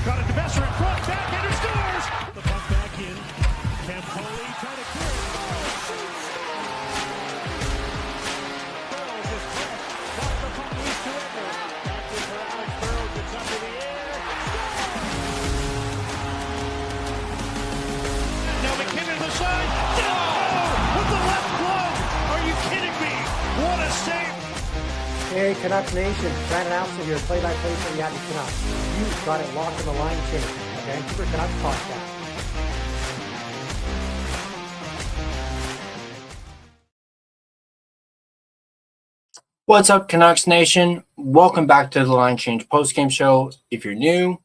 Got it to Messer in front, backhander scores! The puck back in. Campoli trying to clear it. Burrows is fresh. Got the puck loose to Edwards. Back in for Alex Burrows. It's up in the air. Now McKinnon to the side. Oh! With the left glove! Are you kidding me? What a save! Hey, Canucks Nation, Brandon Alston here, play-by-play for the Edmonton Canucks. You've got it locked in the line change, the Vancouver Canucks podcast. What's up, Canucks Nation? Welcome back to the Line Change postgame show. If you're new,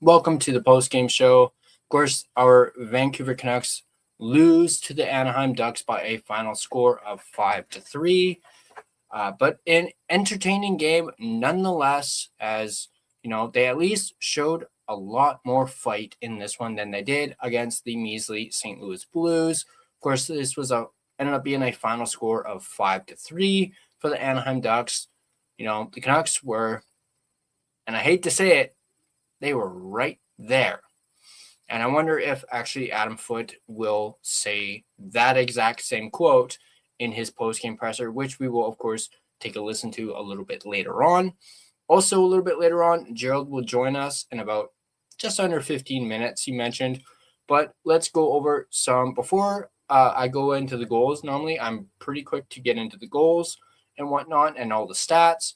welcome to the postgame show. Of course, our Vancouver Canucks lose to the Anaheim Ducks by a final score of 5-3. But an entertaining game nonetheless, as you know, they at least showed a lot more fight in this one than they did against the measly St. Louis Blues. Of course, this was ended up being a final score of 5-3 for the Anaheim Ducks. You know, the Canucks were, and I hate to say it, they were right there. And I wonder if actually Adam Foote will say that exact same quote in his post-game presser, which we will, of course, take a listen to a little bit later on. Also, a little bit later on, Gerald will join us in about just under 15 minutes, he mentioned. But let's go over some, before I go into the goals, normally I'm pretty quick to get into the goals and whatnot and all the stats.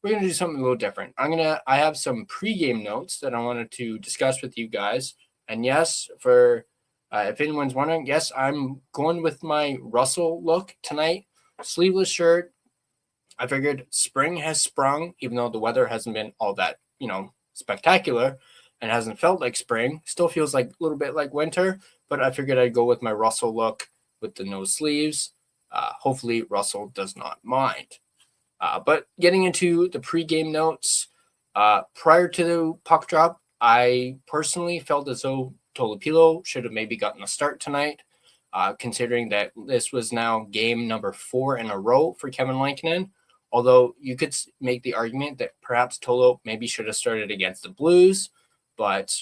We're going to do something a little different. I have some pregame notes that I wanted to discuss with you guys. And yes, for if anyone's wondering, yes, I'm going with my Russell look tonight. Sleeveless shirt. I figured spring has sprung, even though the weather hasn't been all that, spectacular and hasn't felt like spring. Still feels like a little bit like winter, but I figured I'd go with my Russell look with the no sleeves. Hopefully Russell does not mind. But getting into the pregame notes, prior to the puck drop, I personally felt as though Tolopilo should have maybe gotten a start tonight, considering that this was now game number 4 in a row for Kevin Lankinen. Although you could make the argument that perhaps Tolo maybe should have started against the Blues, but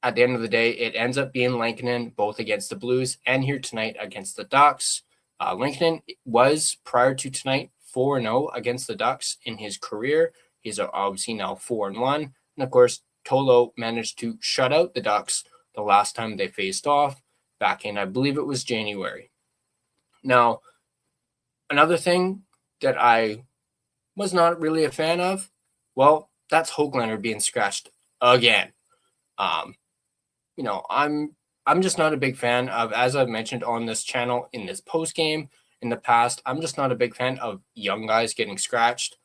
at the end of the day, it ends up being Lankinen both against the Blues and here tonight against the Ducks. Lankinen was, prior to tonight, 4-0 against the Ducks in his career. He's obviously now 4-1. And of course, Tolo managed to shut out the Ducks the last time they faced off back in, I believe it was January. Now, another thing that I was not really a fan of, well, that's Höglander being scratched again. I'm just not a big fan of, as I've mentioned on this channel in this post game in the past, I'm just not a big fan of young guys getting scratched.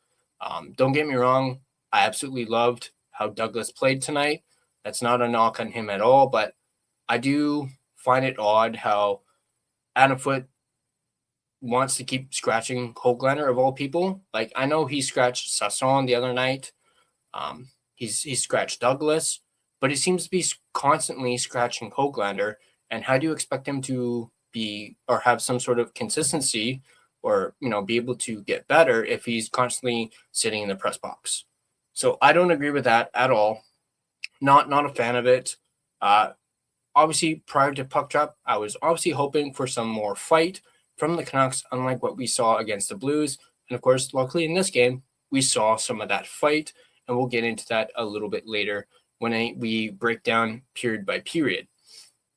Don't get me wrong, I absolutely loved how Douglas played tonight. That's not a knock on him at all, but I do find it odd how Adam Foote wants to keep scratching Höglander of all people. Like, I know he scratched Sasson the other night. He's scratched Douglas, but he seems to be constantly scratching Höglander. And how do you expect him to be or have some sort of consistency or, be able to get better if he's constantly sitting in the press box? So I don't agree with that at all. Not a fan of it. Obviously, prior to puck drop, I was obviously hoping for some more fight from the Canucks, unlike what we saw against the Blues. And of course, luckily in this game, we saw some of that fight, and we'll get into that a little bit later when we break down period by period.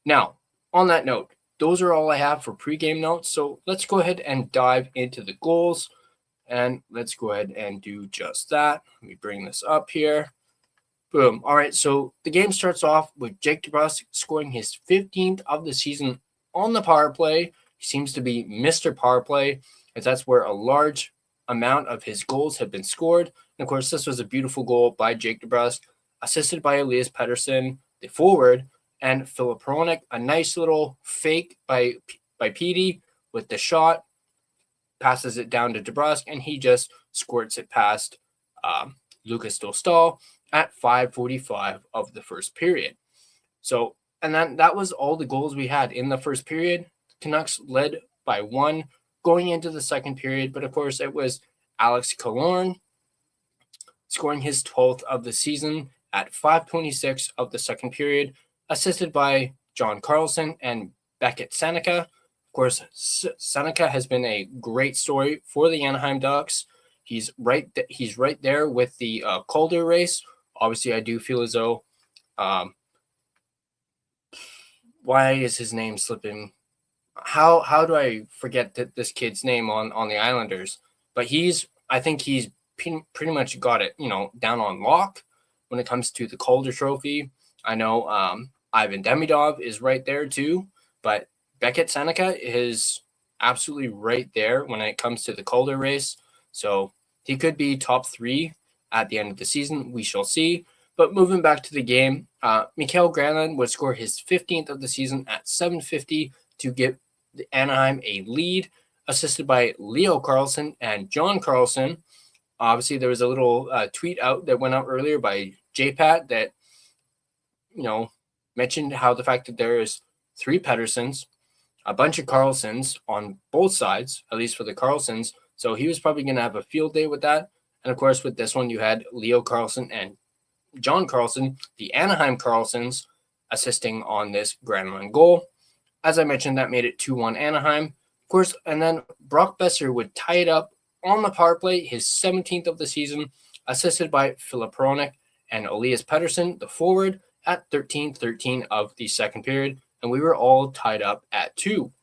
Now, on that note, those are all I have for pregame notes. So let's go ahead and dive into the goals, and let's go ahead and do just that. Let me bring this up here. Boom. All right, so the game starts off with Jake DeBrusk scoring his 15th of the season on the power play. He seems to be Mr. Power Play, as that's where a large amount of his goals have been scored. And of course, this was a beautiful goal by Jake DeBrusk, assisted by Elias Pettersson, the forward, and Filip Hronek. A nice little fake by Petey with the shot, passes it down to DeBrusk, and he just squirts it past Lucas Dostal at 5:45 of the first period. So, and then that was all the goals we had in the first period. Canucks led by 1 going into the second period, but of course it was Alex Killorn scoring his 12th of the season at 5:26 of the second period, assisted by John Carlson and Beckett Seneca. Of course, Seneca has been a great story for the Anaheim Ducks. He's right there with the Calder race. Obviously, I do feel as though why is his name slipping? How do I forget this kid's name on the Islanders? But I think he's pretty much got it, down on lock when it comes to the Calder Trophy. I know Ivan Demidov is right there too, but Beckett Seneca is absolutely right there when it comes to the Calder race. So he could be top 3 at the end of the season. We shall see. But moving back to the game, Mikael Granlund would score his 15th of the season at 7:50 to give Anaheim a lead, assisted by Leo Carlson and John Carlson. Obviously, there was a little tweet out that went out earlier by JPAT that, mentioned how the fact that there is 3 Petterssons, a bunch of Carlsons on both sides, at least for the Carlsons. So he was probably going to have a field day with that. And of course, with this one, you had Leo Carlson and John Carlson, the Anaheim Carlsons, assisting on this Granlund goal. As I mentioned, that made it 2-1 Anaheim. Of course, and then Brock Besser would tie it up on the power play, his 17th of the season, assisted by Filip Hronek and Elias Pettersson, the forward, at 13:13 of the second period, and we were all tied up at 2.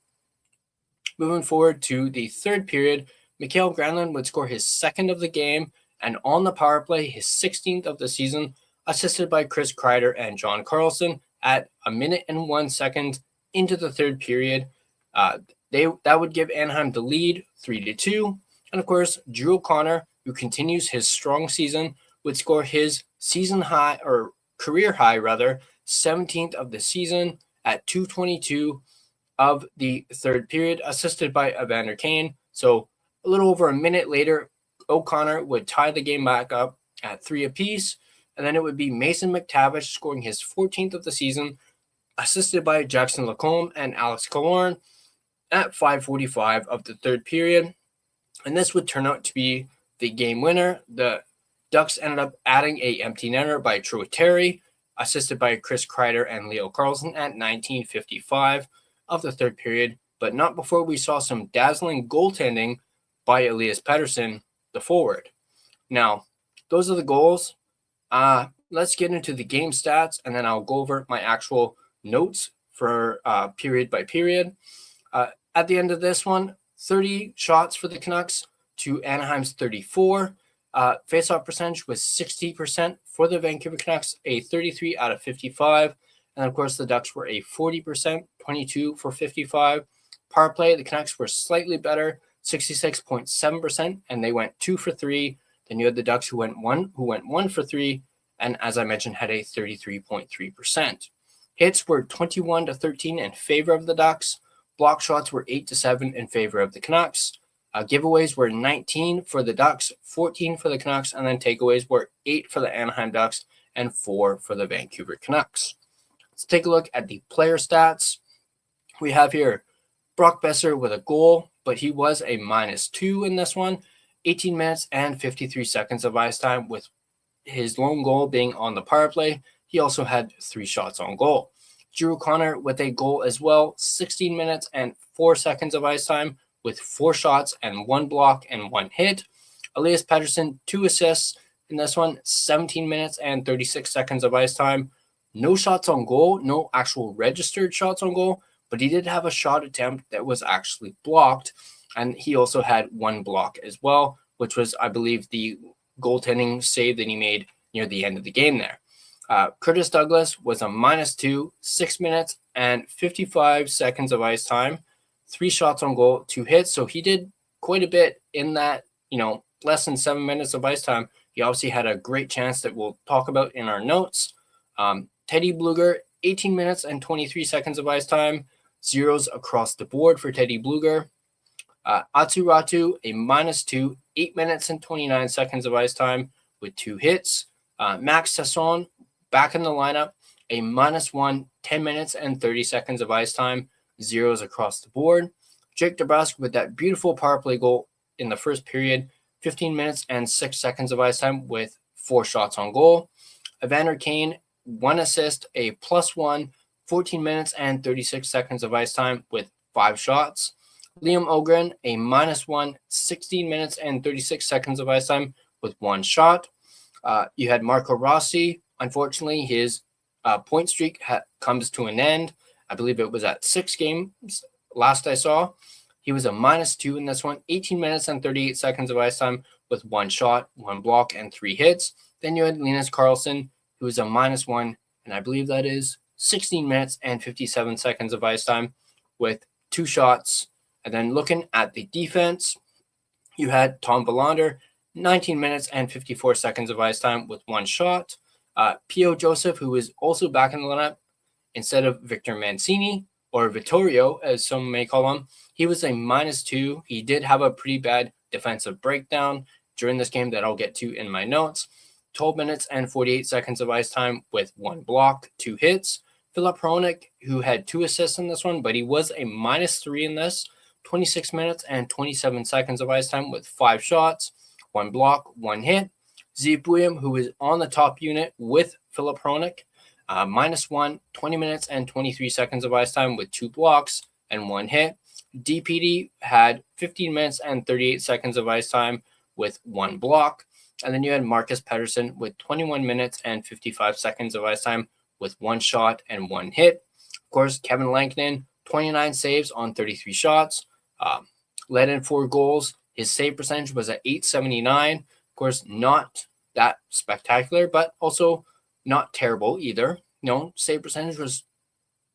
Moving forward to the third period, Mikael Granlund would score his 2nd of the game, and on the power play, his 16th of the season, assisted by Chris Kreider and John Carlson at 1 minute and 1 second into the third period. That would give Anaheim the lead 3-2. And of course, Drew O'Connor, who continues his strong season, would score his career high, 17th of the season at 2:22 of the third period, assisted by Evander Kane. So a little over a minute later, O'Connor would tie the game back up at 3 apiece. And then it would be Mason McTavish scoring his 14th of the season, assisted by Jackson Lacombe and Alex Killorn at 5:45 of the third period. And this would turn out to be the game winner. The Ducks ended up adding a empty netter by Troy Terry, assisted by Chris Kreider and Leo Carlson at 19:55 of the third period, but not before we saw some dazzling goaltending by Elias Pettersson, the forward. Now, those are the goals. Let's get into the game stats, and then I'll go over my actual notes for period by period. At the end of this one, 30 shots for the Canucks to Anaheim's 34. Face-off percentage was 60% for the Vancouver Canucks, a 33 out of 55. And of course, the Ducks were a 40%, 22 for 55. Power play, the Canucks were slightly better, 66.7%, and they went 2 for 3. Then you had the Ducks who went 1 for 3, and as I mentioned, had a 33.3%. Hits were 21-13 in favor of the Ducks. Block shots were 8-7 in favor of the Canucks. Giveaways were 19 for the Ducks, 14 for the Canucks, and then takeaways were 8 for the Anaheim Ducks and 4 for the Vancouver Canucks. Let's take a look at the player stats. We have here Brock Besser with a goal, but he was a -2 in this one. 18 minutes and 53 seconds of ice time, with his lone goal being on the power play. He also had 3 shots on goal. Drew O'Connor with a goal as well, 16 minutes and 4 seconds of ice time, with 4 shots and 1 block and 1 hit. Elias Pettersson, 2 assists in this one, 17 minutes and 36 seconds of ice time. No shots on goal, no actual registered shots on goal, but he did have a shot attempt that was actually blocked, and he also had 1 block as well, which was, I believe, the goaltending save that he made near the end of the game there. Curtis Douglas was a -2, 6 minutes and 55 seconds of ice time, 3 shots on goal, 2 hits. So he did quite a bit in that, less than 7 minutes of ice time. He obviously had a great chance that we'll talk about in our notes. Teddy Bluger, 18 minutes and 23 seconds of ice time, zeros across the board for Teddy Bluger. Atsu Ratu, a -2, 8 minutes and 29 seconds of ice time with 2 hits. Max Sasson, back in the lineup, a -1, 10 minutes and 30 seconds of ice time, zeros across the board. Jake DeBrusk with that beautiful power play goal in the first period, 15 minutes and 6 seconds of ice time with 4 shots on goal. Evander Kane, 1 assist, a +1, 14 minutes and 36 seconds of ice time with 5 shots. Liam Ogren, a -1, 16 minutes and 36 seconds of ice time with 1 shot. You had Marco Rossi. Unfortunately, his point streak comes to an end. I believe it was at 6 games last I saw. He was a -2 in this one, 18 minutes and 38 seconds of ice time with 1 shot, 1 block, and 3 hits. Then you had Linus Karlsson, who was a -1, and I believe that is 16 minutes and 57 seconds of ice time with 2 shots. And then looking at the defense, you had Tom Verlander, 19 minutes and 54 seconds of ice time with 1 shot. P.O. Joseph, who was also back in the lineup instead of Victor Mancini, or Vittorio, as some may call him, he was a -2. He did have a pretty bad defensive breakdown during this game that I'll get to in my notes. 12 minutes and 48 seconds of ice time with 1 block, 2 hits. Philip Hronik, who had 2 assists in this one, but he was a -3 in this. 26 minutes and 27 seconds of ice time with 5 shots, 1 block, 1 hit. Zeev Buium, who was on the top unit with Philip Hronik, -1, 20 minutes and 23 seconds of ice time with 2 blocks and 1 hit. DPD had 15 minutes and 38 seconds of ice time with 1 block. And then you had Marcus Pettersson with 21 minutes and 55 seconds of ice time with 1 shot and 1 hit. Of course, Kevin Lankinen, 29 saves on 33 shots, led in 4 goals. His save percentage was at .879. Of course, not that spectacular, but also not terrible either. Save percentage was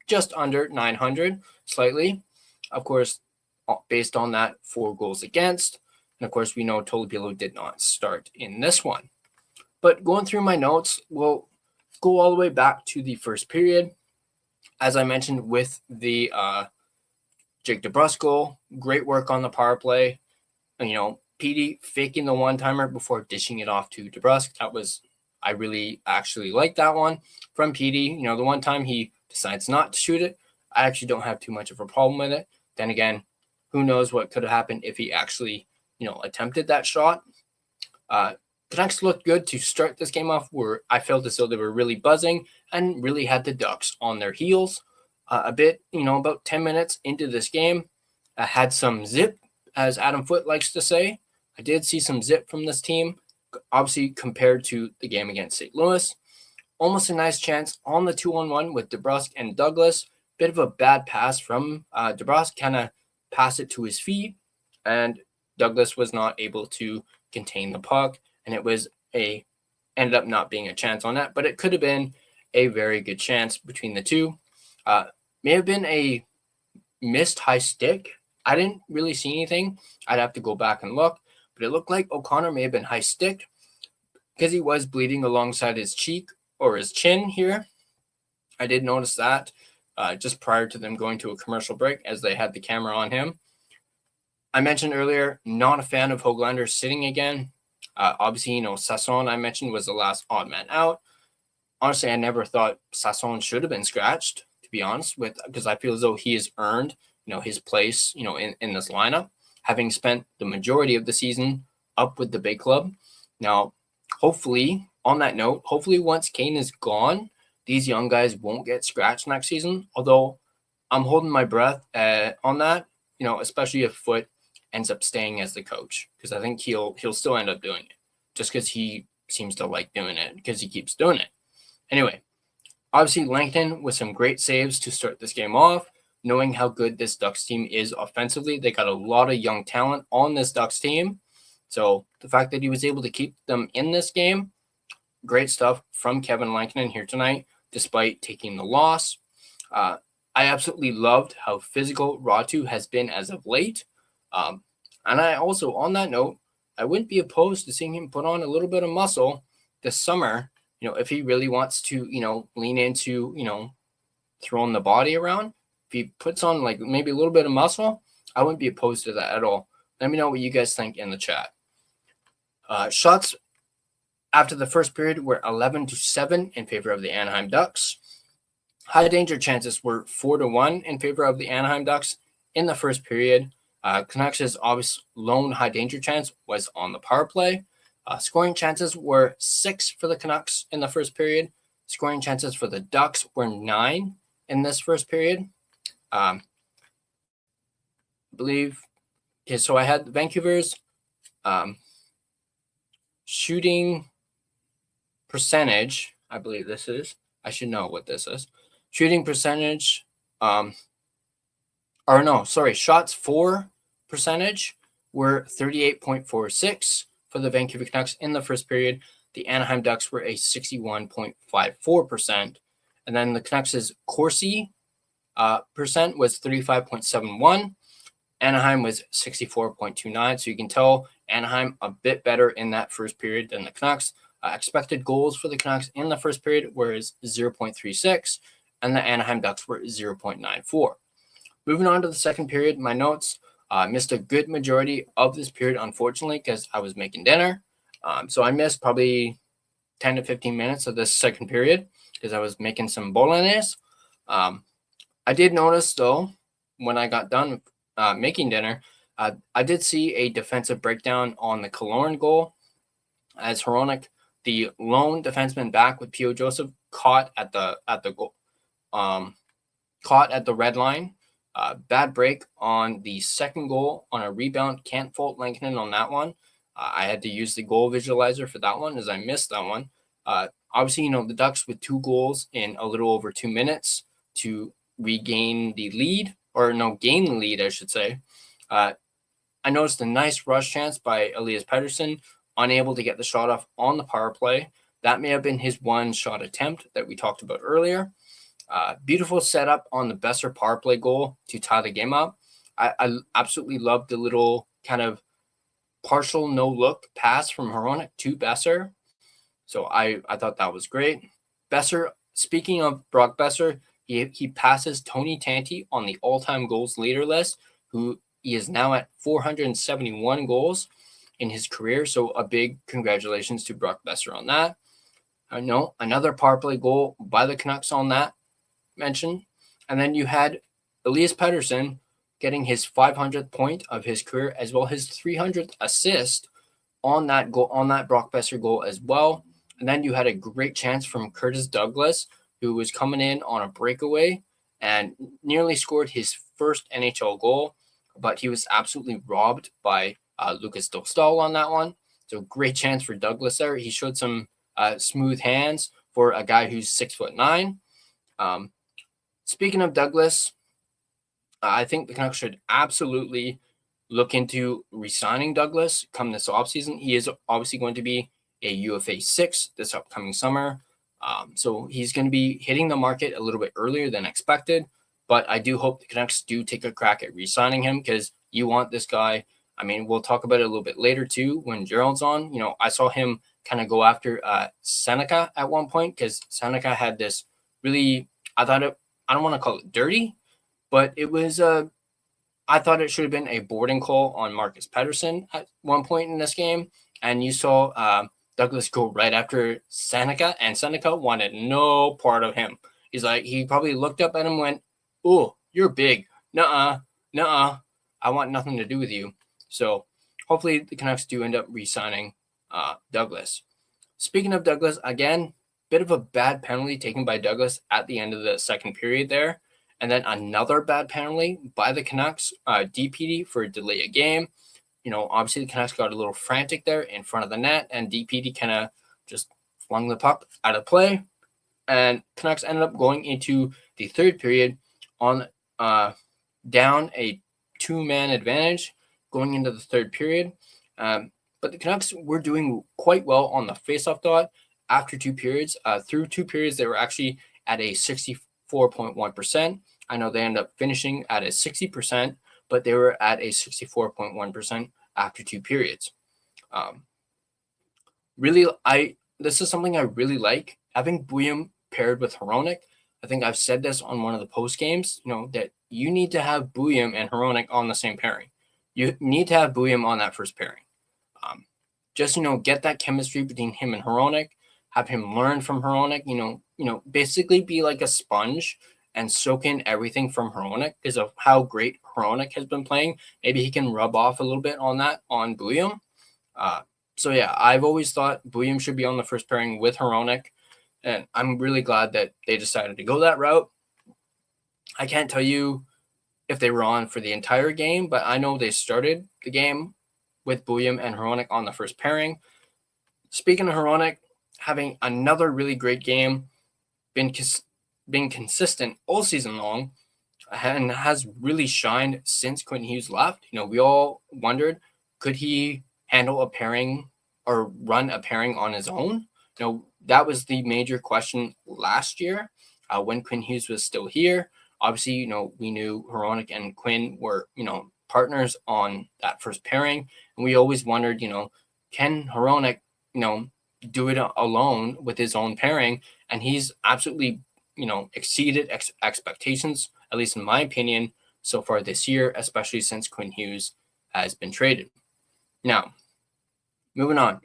just under 900, slightly. Of course, based on that, 4 goals against. And of course, we know Tolopilo did not start in this one. But going through my notes, we'll go all the way back to the first period. As I mentioned with the Jake DeBrusk goal, great work on the power play. And, PD faking the one-timer before dishing it off to DeBrusk. I really actually like that one from PD. The one time he decides not to shoot it, I actually don't have too much of a problem with it. Then again, who knows what could have happened if he actually, attempted that shot. Canucks looked good to start this game off, where I felt as though they were really buzzing and really had the Ducks on their heels a bit, about 10 minutes into this game. I had some zip, as Adam Foote likes to say. I did see some zip from this team, obviously compared to the game against St. Louis. Almost a nice chance on the 2-on-1 with DeBrusk and Douglas. Bit of a bad pass from DeBrusk, kind of passed it to his feet, and Douglas was not able to contain the puck, and it was ended up not being a chance on that, but it could have been a very good chance between the two. May have been a missed high stick. I didn't really see anything. I'd have to go back and look, but it looked like O'Connor may have been high sticked because he was bleeding alongside his cheek or his chin here. I did notice that just prior to them going to a commercial break, as they had the camera on him. I mentioned earlier, not a fan of Höglander sitting again. Obviously, Sasson, I mentioned, was the last odd man out. Honestly, I never thought Sasson should have been scratched, to be honest, because I feel as though he has earned, his place, in this lineup, having spent the majority of the season up with the big club. Now, hopefully, on that note, once Kane is gone, these young guys won't get scratched next season. Although I'm holding my breath on that, especially if Foote ends up staying as the coach, because I think he'll still end up doing it just because he seems to like doing it because he keeps doing it. Anyway, obviously Langton with some great saves to start this game off, knowing how good this Ducks team is offensively. They got a lot of young talent on this Ducks team. So the fact that he was able to keep them in this game, great stuff from Kevin Lankinen here tonight, despite taking the loss. I absolutely loved how physical Ratu has been as of late. And I also, on that note, I wouldn't be opposed to seeing him put on a little bit of muscle this summer, if he really wants to, lean into, throwing the body around. If he puts on maybe a little bit of muscle, I wouldn't be opposed to that at all. Let me know what you guys think in the chat. Shots after the first period were 11-7 in favor of the Anaheim Ducks. High danger chances were 4-1 in favor of the Anaheim Ducks in the first period. Canucks' obvious lone high danger chance was on the power play. Scoring chances were 6 for the Canucks in the first period. Scoring chances for the Ducks were 9 in this first period. I believe. Okay, so I had Vancouver's shooting percentage. I believe this is. I should know what this is. Shooting percentage. Shots for percentage were 38.46 for the Vancouver Canucks in the first period. The Anaheim Ducks were a 61.54%. And then the Canucks' Corsi percent was 35.71. Anaheim was 64.29. So you can tell Anaheim a bit better in that first period than the Canucks. Expected goals for the Canucks in the first period was 0.36, and the Anaheim Ducks were 0.94. Moving on to the second period, my notes. Missed a good majority of this period, unfortunately, because I was making dinner. So I missed probably 10 to 15 minutes of this second period because I was making some bolognese. I did notice, though, when I got done making dinner, I did see a defensive breakdown on the Killorn goal as Hronek, the lone defenseman back with P.O. Joseph, caught at the goal, caught at the red line. Bad break on the second goal on a rebound. Can't fault Lankinen on that one. I had to use the goal visualizer for that one as I missed that one. Obviously, the Ducks with 2 goals in a little over 2 minutes to regain the lead, gain the lead, I should say. I noticed a nice rush chance by Elias Pettersson, unable to get the shot off on the power play. That may have been his one shot attempt that we talked about earlier. Beautiful setup on the Besser power play goal to tie the game up. I absolutely loved the little kind of partial no-look pass from Hronek to Besser. So I thought that was great. Besser, speaking of Brock Besser, he passes Tony Tanti on the all-time goals leader list, who he is now at 471 goals in his career. So a big congratulations to Brock Besser on that. I know another power play goal by the Canucks on that mention. And then you had Elias Pettersson getting his 500th point of his career, as well as his 300th assist on that goal, on that Brock Besser goal as well. And then you had a great chance from Curtis Douglas, who was coming in on a breakaway and nearly scored his first NHL goal, but he was absolutely robbed by Lucas Dostal on that one. So great chance for Douglas there. He showed some smooth hands for a guy who's 6'9". Speaking of Douglas, I think the Canucks should absolutely look into re-signing Douglas come this offseason. He is obviously going to be a UFA 6 this upcoming summer. So he's going to be hitting the market a little bit earlier than expected. But I do hope the Canucks do take a crack at re-signing him, because you want this guy. I mean, we'll talk about it a little bit later too when Gerald's on. I saw him kind of go after Seneca at one point, because Seneca had this really, I don't want to call it dirty, but it was I thought it should have been a boarding call on Marcus Pettersson at one point in this game. And you saw Douglas go right after Seneca, and Seneca wanted no part of him. He probably looked up at him and went, "Oh, you're big. Nuh-uh. I want nothing to do with you." So hopefully the Canucks do end up re-signing Douglas. Speaking of Douglas, again, bit of a bad penalty taken by Douglas at the end of the second period there. And then another bad penalty by the Canucks, DPD for a delay of game. Obviously the Canucks got a little frantic there in front of the net, and DPD kind of just flung the puck out of play. And Canucks ended up going into the third period on down a 2-man advantage going into the third period. But the Canucks were doing quite well on the faceoff dot after 2 periods. Through 2 periods, they were actually at a 64.1%. I know they ended up finishing at a 60%, but they were at a 64.1% after 2 periods. This is something I really like, having Bouillon paired with Hronek. I think I've said this on one of the post games, that you need to have Bouillon and Hronek on the same pairing. You need to have Bouillon on that first pairing. Just get that chemistry between him and Hronek, have him learn from Hronek, basically be like a sponge and soak in everything from Hronek because of how great Hronek has been playing. Maybe he can rub off a little bit on that on Bouillon. So yeah, I've always thought Williams should be on the first pairing with Hronek, and I'm really glad that they decided to go that route. I can't tell you if they were on for the entire game, but I know they started the game with William and Hronek on the first pairing. Speaking of Hronek, having another really great game, been consistent all season long, and has really shined since Quentin Hughes left. We all wondered, could he handle a pairing or run a pairing on his own? That was the major question last year when Quinn Hughes was still here. Obviously, we knew Hronek and Quinn were, partners on that first pairing. And we always wondered, can Hronek, do it alone with his own pairing? And he's absolutely, exceeded expectations, at least in my opinion, so far this year, especially since Quinn Hughes has been traded. Now, moving on.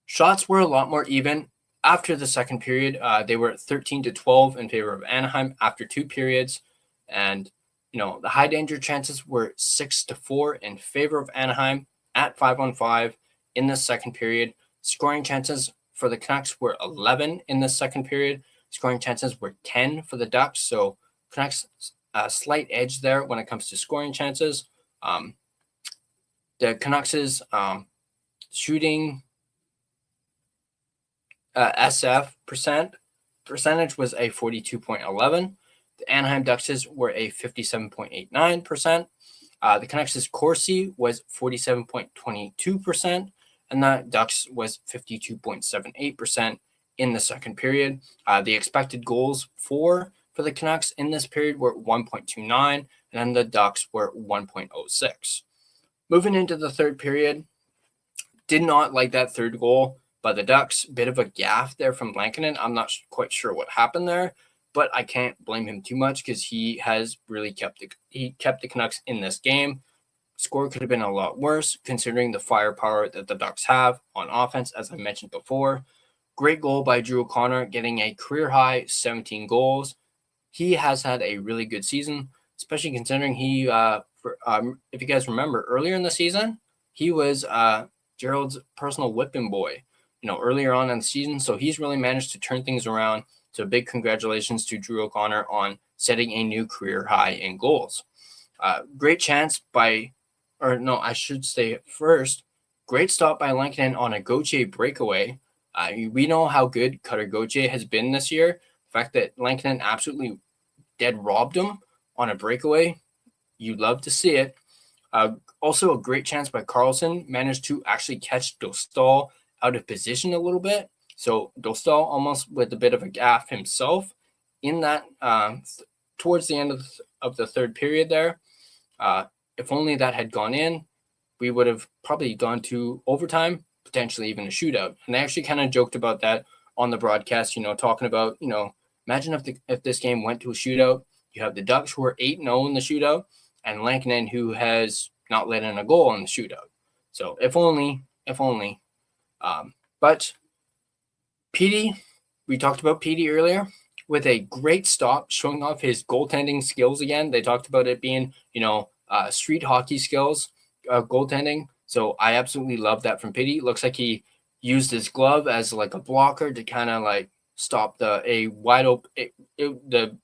Shots were a lot more even after the second period. They were 13-12 in favor of Anaheim after 2 periods. And, the high danger chances were 6-4 in favor of Anaheim at 5-on-5 in the second period. Scoring chances for the Canucks were 11 in the second period. Scoring chances were 10 for the Ducks. So Canucks a slight edge there when it comes to scoring chances. The Canucks' shooting SF percentage was a 42.11. The Anaheim Ducks were a 57.89%. The Canucks' Corsi was 47.22%, and the Ducks was 52.78% in the second period. The expected goals for the Canucks in this period were 1.29, and then the Ducks were 1.06. Moving into the third period, did not like that third goal by the Ducks. Bit of a gaffe there from Lankinen. I'm not quite sure what happened there, but I can't blame him too much because he has really kept the Canucks in this game. Score could have been a lot worse considering the firepower that the Ducks have on offense, as I mentioned before. Great goal by Drew O'Connor, getting a career-high 17 goals. He has had a really good season, especially considering he, if you guys remember, earlier in the season, he was Gerald's personal whipping boy, earlier on in the season. So he's really managed to turn things around. So big congratulations to Drew O'Connor on setting a new career high in goals. Great chance great stop by Lankinen on a Gauthier breakaway. We know how good Cutter Gauthier has been this year. The fact that Lankinen absolutely dead robbed him on a breakaway, you'd love to see it. Also, a great chance by Carlson, managed to actually catch Dostal out of position a little bit. So Dostal almost with a bit of a gaffe himself in that towards the end of the third period there. If only that had gone in, we would have probably gone to overtime, potentially even a shootout. And they actually kind of joked about that on the broadcast, talking about, imagine if this game went to a shootout. You have the Ducks who are 8-0 in the shootout, and Lankinen who has not let in a goal in the shootout. So if only. But Petey, we talked about Petey earlier, with a great stop, showing off his goaltending skills again. They talked about it being, street hockey skills, goaltending. So I absolutely love that from Petey. Looks like he used his glove as like a blocker to kind of like stop the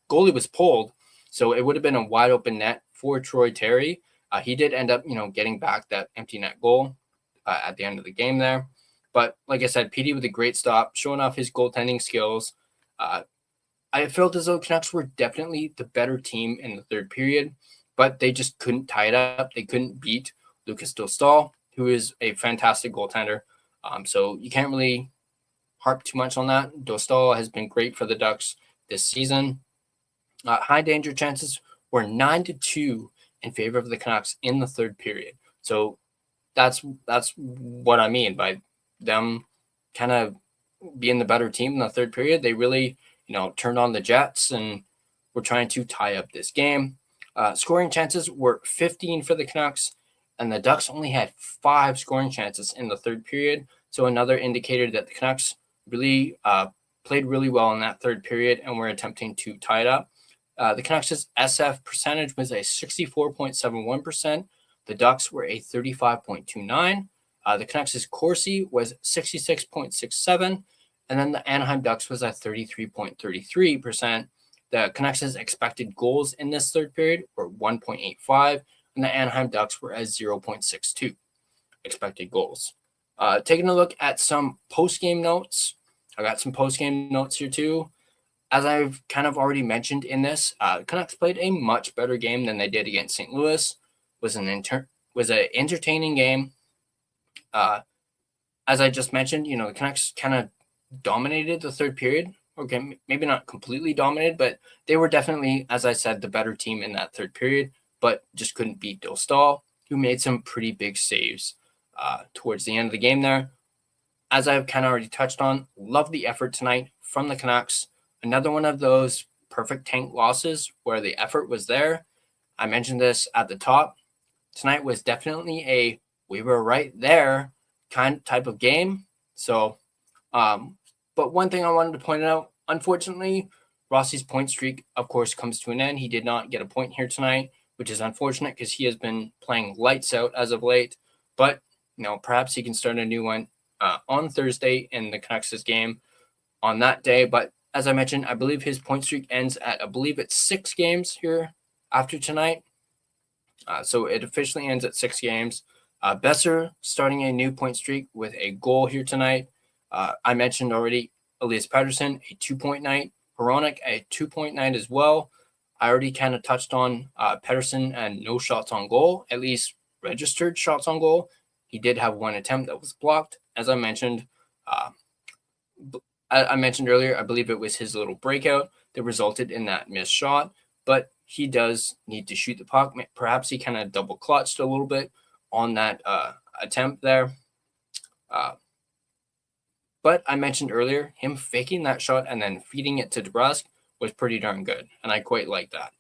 goalie was pulled. So it would have been a wide open net for Troy Terry. He did end up, getting back that empty net goal at the end of the game there. But like I said, Petey with a great stop, showing off his goaltending skills. I felt as though Canucks were definitely the better team in the third period, but they just couldn't tie it up. They couldn't beat Lucas Dostal, who is a fantastic goaltender. So you can't really harp too much on that. Dostal has been great for the Ducks this season. High danger chances were 9-2 in favor of the Canucks in the third period. So that's what I mean by them kind of being the better team in the third period. They really, turned on the Jets and were trying to tie up this game. Scoring chances were 15 for the Canucks, and the Ducks only had 5 scoring chances in the third period. So another indicator that the Canucks really played really well in that third period and were attempting to tie it up. The Canucks' SF percentage was a 64.71%. The Ducks were a 35.29. The Canucks' Corsi was 66.67, and then the Anaheim Ducks was at 33.33%. The Canucks' expected goals in this third period were 1.85, and the Anaheim Ducks were at 0.62 expected goals. Taking a look at some post-game notes. I got some post-game notes here too. As I've kind of already mentioned in this, Canucks played a much better game than they did against St. Louis. Was an entertaining game. As I just mentioned, the Canucks kind of dominated the third period. Okay, maybe not completely dominated, but they were definitely, as I said, the better team in that third period, but just couldn't beat Dostal, who made some pretty big saves towards the end of the game there. As I've kind of already touched on, love the effort tonight from the Canucks. Another one of those perfect tank losses where the effort was there. I mentioned this at the top. Tonight was definitely a we were right there type of game. So, but one thing I wanted to point out, unfortunately, Rossi's point streak, of course, comes to an end. He did not get a point here tonight, which is unfortunate because he has been playing lights out as of late. But, perhaps he can start a new one on Thursday in the Canucks' game on that day. But as I mentioned, I believe his point streak ends at, I believe it's 6 games here after tonight. So it officially ends at 6 games. Besser starting a new point streak with a goal here tonight. I mentioned already Elias Pettersson, a 2-point night. Hronek, a 2-point night as well. I already kind of touched on Pettersson and no shots on goal, at least registered shots on goal. He did have one attempt that was blocked. As I mentioned, I mentioned earlier, I believe it was his little breakout that resulted in that missed shot, but he does need to shoot the puck. Perhaps he kind of double clutched a little bit on that attempt there. But I mentioned earlier, him faking that shot and then feeding it to DeBrusk was pretty darn good, and I quite like that.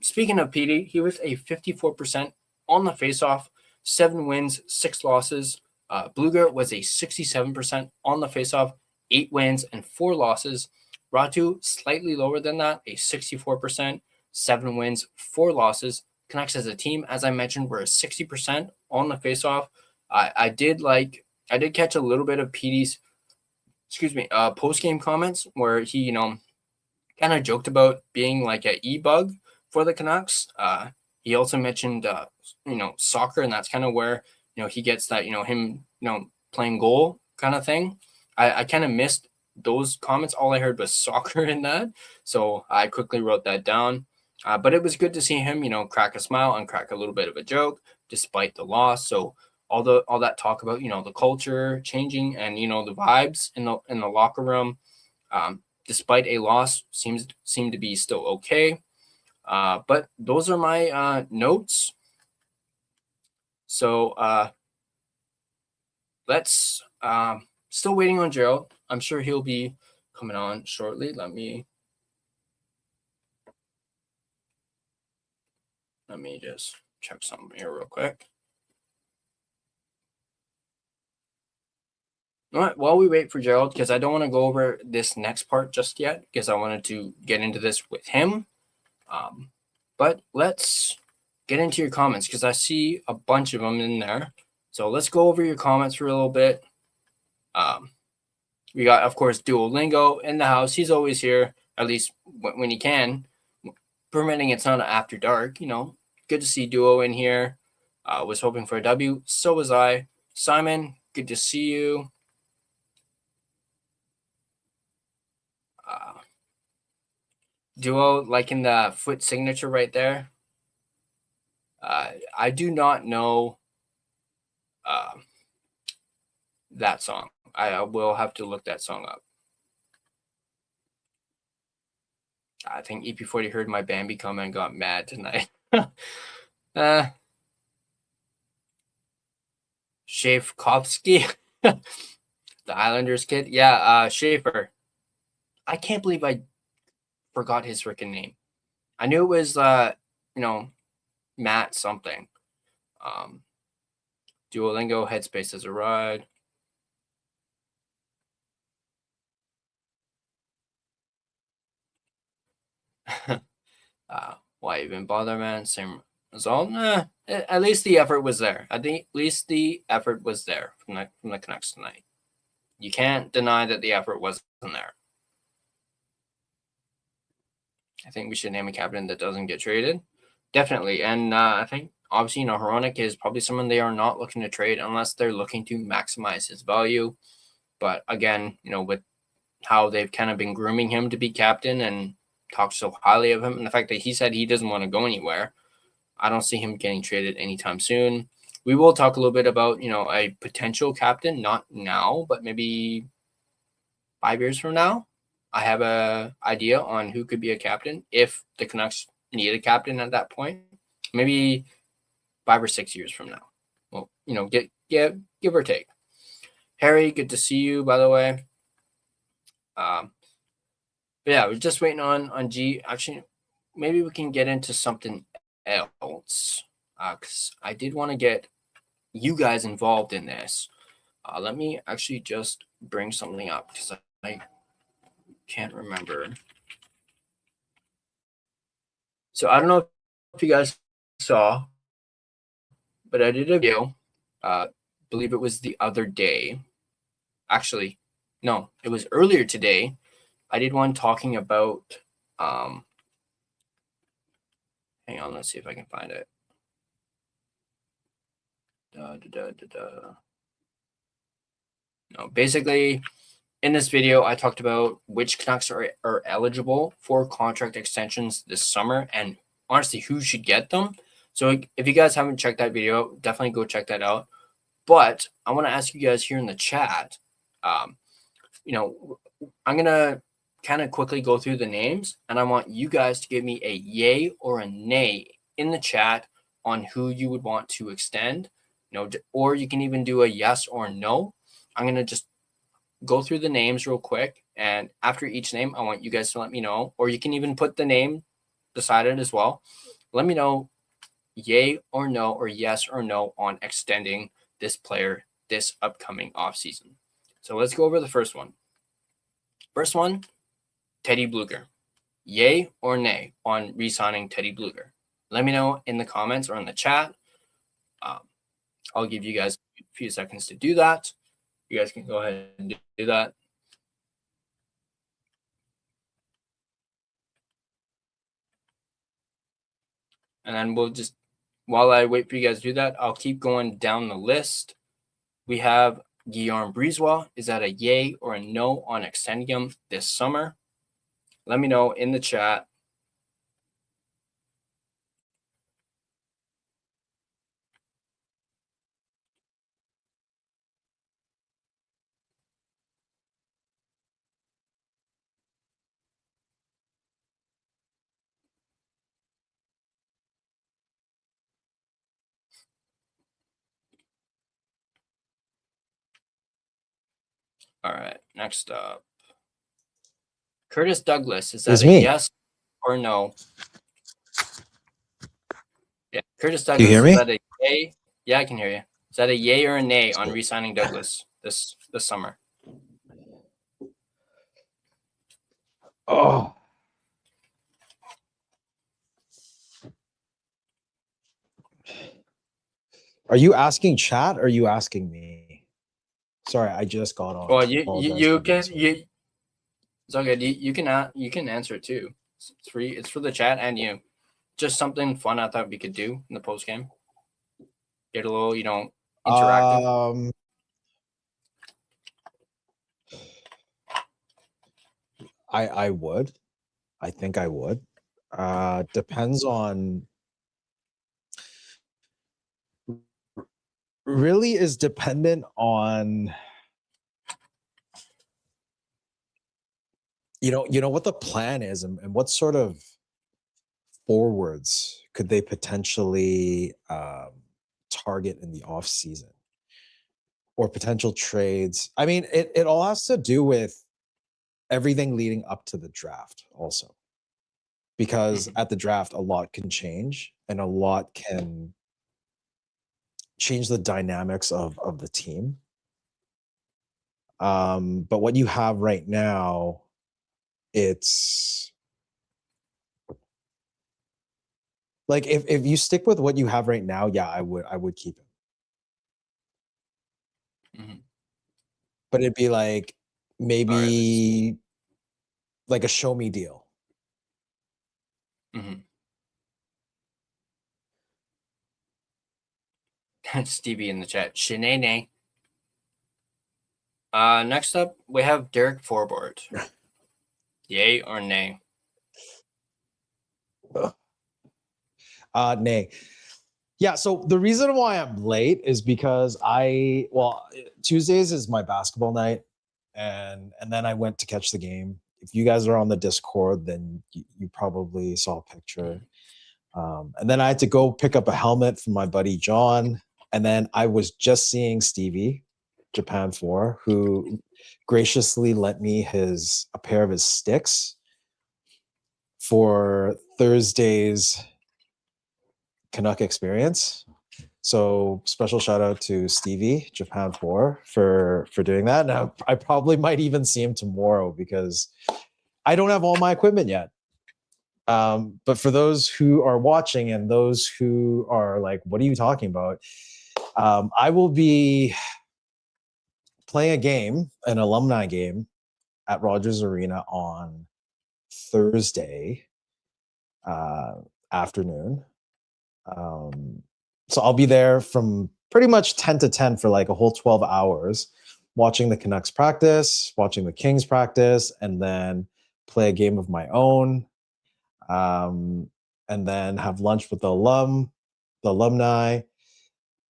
Speaking of Petey, he was a 54% on the faceoff, 7 wins, 6 losses. Bluger was a 67% on the faceoff, 8 wins and 4 losses. Ratu, slightly lower than that, a 64%, 7 wins, 4 losses. Canucks as a team, as I mentioned, were a 60% on the faceoff. I did catch a little bit of Petey's, post-game comments where he, kind of joked about being like an e-bug for the Canucks. He also mentioned, soccer, and that's kind of where, he gets that, him, playing goal kind of thing. I kind of missed those comments. All I heard was soccer in that. So I quickly wrote that down. But it was good to see him, crack a smile and crack a little bit of a joke despite the loss. So all that talk about, the culture changing and, the vibes in the locker room, despite a loss seemed to be still okay. But those are my notes. So let's still waiting on Gerald. I'm sure he'll be coming on shortly. Let me just check something here real quick. All right, while we wait for Gerald, because I don't want to go over this next part just yet, because I wanted to get into this with him. But let's get into your comments, because I see a bunch of them in there. So let's go over your comments for a little bit. We got, of course, Duolingo in the house. He's always here, at least when he can, permitting it's not after dark. Good to see Duo in here. Was hoping for a W. So was I. Simon, good to see you. Duo, liking the foot signature right there. I do not know that song. I will have to look that song up. I think EP40 heard my Bambi comment and got mad tonight. Shafkovsky, the Islanders kid. Yeah, Schaefer. I can't believe I forgot his freaking name. I knew it was, Matt something. Duolingo, Headspace has a ride. Why even bother, man? Same result. At least the effort was there. I think at least the effort was there from the Canucks tonight. You can't deny that the effort wasn't there. I think we should name a captain that doesn't get traded. Definitely. And I think obviously, Hronek is probably someone they are not looking to trade unless they're looking to maximize his value. But again, with how they've kind of been grooming him to be captain and talked so highly of him, and the fact that he said he doesn't want to go anywhere, I don't see him getting traded anytime soon. We will talk a little bit about, a potential captain, not now, but maybe 5 years from now. I have an idea on who could be a captain if the Canucks need a captain at that point. Maybe 5 or 6 years from now. Well, give or take. Harry, good to see you, by the way. But yeah, we're just waiting on G. Actually, maybe we can get into something else because I did want to get you guys involved in this. Let me actually just bring something up because I can't remember. So I don't know if you guys saw, but I did a video. Believe it was the other day. Actually, no, it was earlier today. I did one talking about. Hang on, let's see if I can find it. No, basically, in this video, I talked about which Canucks are eligible for contract extensions this summer and honestly who should get them. So if you guys haven't checked that video out, definitely go check that out. But I want to ask you guys here in the chat, I'm going to kind of quickly go through the names, and I want you guys to give me a yay or a nay in the chat on who you would want to extend, or you can even do a yes or no. I'm going to just go through the names real quick, and after each name, I want you guys to let me know, or you can even put the name beside it as well. Let me know yay or no, or yes or no on extending this player this upcoming offseason. So let's go over the first one. First one, Teddy Bluger. Yay or nay on re-signing Teddy Bluger? Let me know in the comments or in the chat. I'll give you guys a few seconds to do that. You guys can go ahead and do that. And then we'll just, while I wait for you guys to do that, I'll keep going down the list. We have Guillaume Brisebois. Is that a yay or a no on extending him this summer? Let me know in the chat. All right, next up. Curtis Douglas. Is that It's a me. yes or no? Yeah, Curtis Do you Douglas. hear me? Is that a yay? Yeah, I can hear you. Is that a yay or a nay on Cool. re-signing Douglas this summer? Oh. Are you asking chat or are you asking me? Sorry, I just got on. Well, I you apologize you for being can so- you. It's okay. You can answer it too. It's free. It's for the chat and you. Just something fun I thought we could do in the post game. Get a little, interactive. I would. I think I would. Depends on really is dependent on what the plan is and what sort of forwards could they potentially target in the off season or potential trades. I mean, it all has to do with everything leading up to the draft also, because at the draft a lot can change and a lot can change the dynamics of the team. But what you have right now, it's Like if you stick with what you have right now, yeah, I would keep him. Mhm. But it'd be like maybe like a show me deal. Mhm. Stevie in the chat. Shenane. Next up, we have Derek Forward. Yay or nay? Nay. Yeah, so the reason why I'm late is because Tuesdays is my basketball night, and then I went to catch the game. If you guys are on the Discord, then you probably saw a picture. And then I had to go pick up a helmet from my buddy John, and then I was just seeing Stevie, Japan 4, who graciously lent me a pair of his sticks for Thursday's Canuck experience. So special shout out to Stevie, Japan 4, for doing that. Now I probably might even see him tomorrow because I don't have all my equipment yet. But for those who are watching and those who are like, what are you talking about? I will be playing a game, an alumni game at Rogers Arena on Thursday afternoon. So I'll be there from pretty much 10 to 10 for like a whole 12 hours, watching the Canucks practice, watching the Kings practice, and then play a game of my own. And then have lunch with the alumni.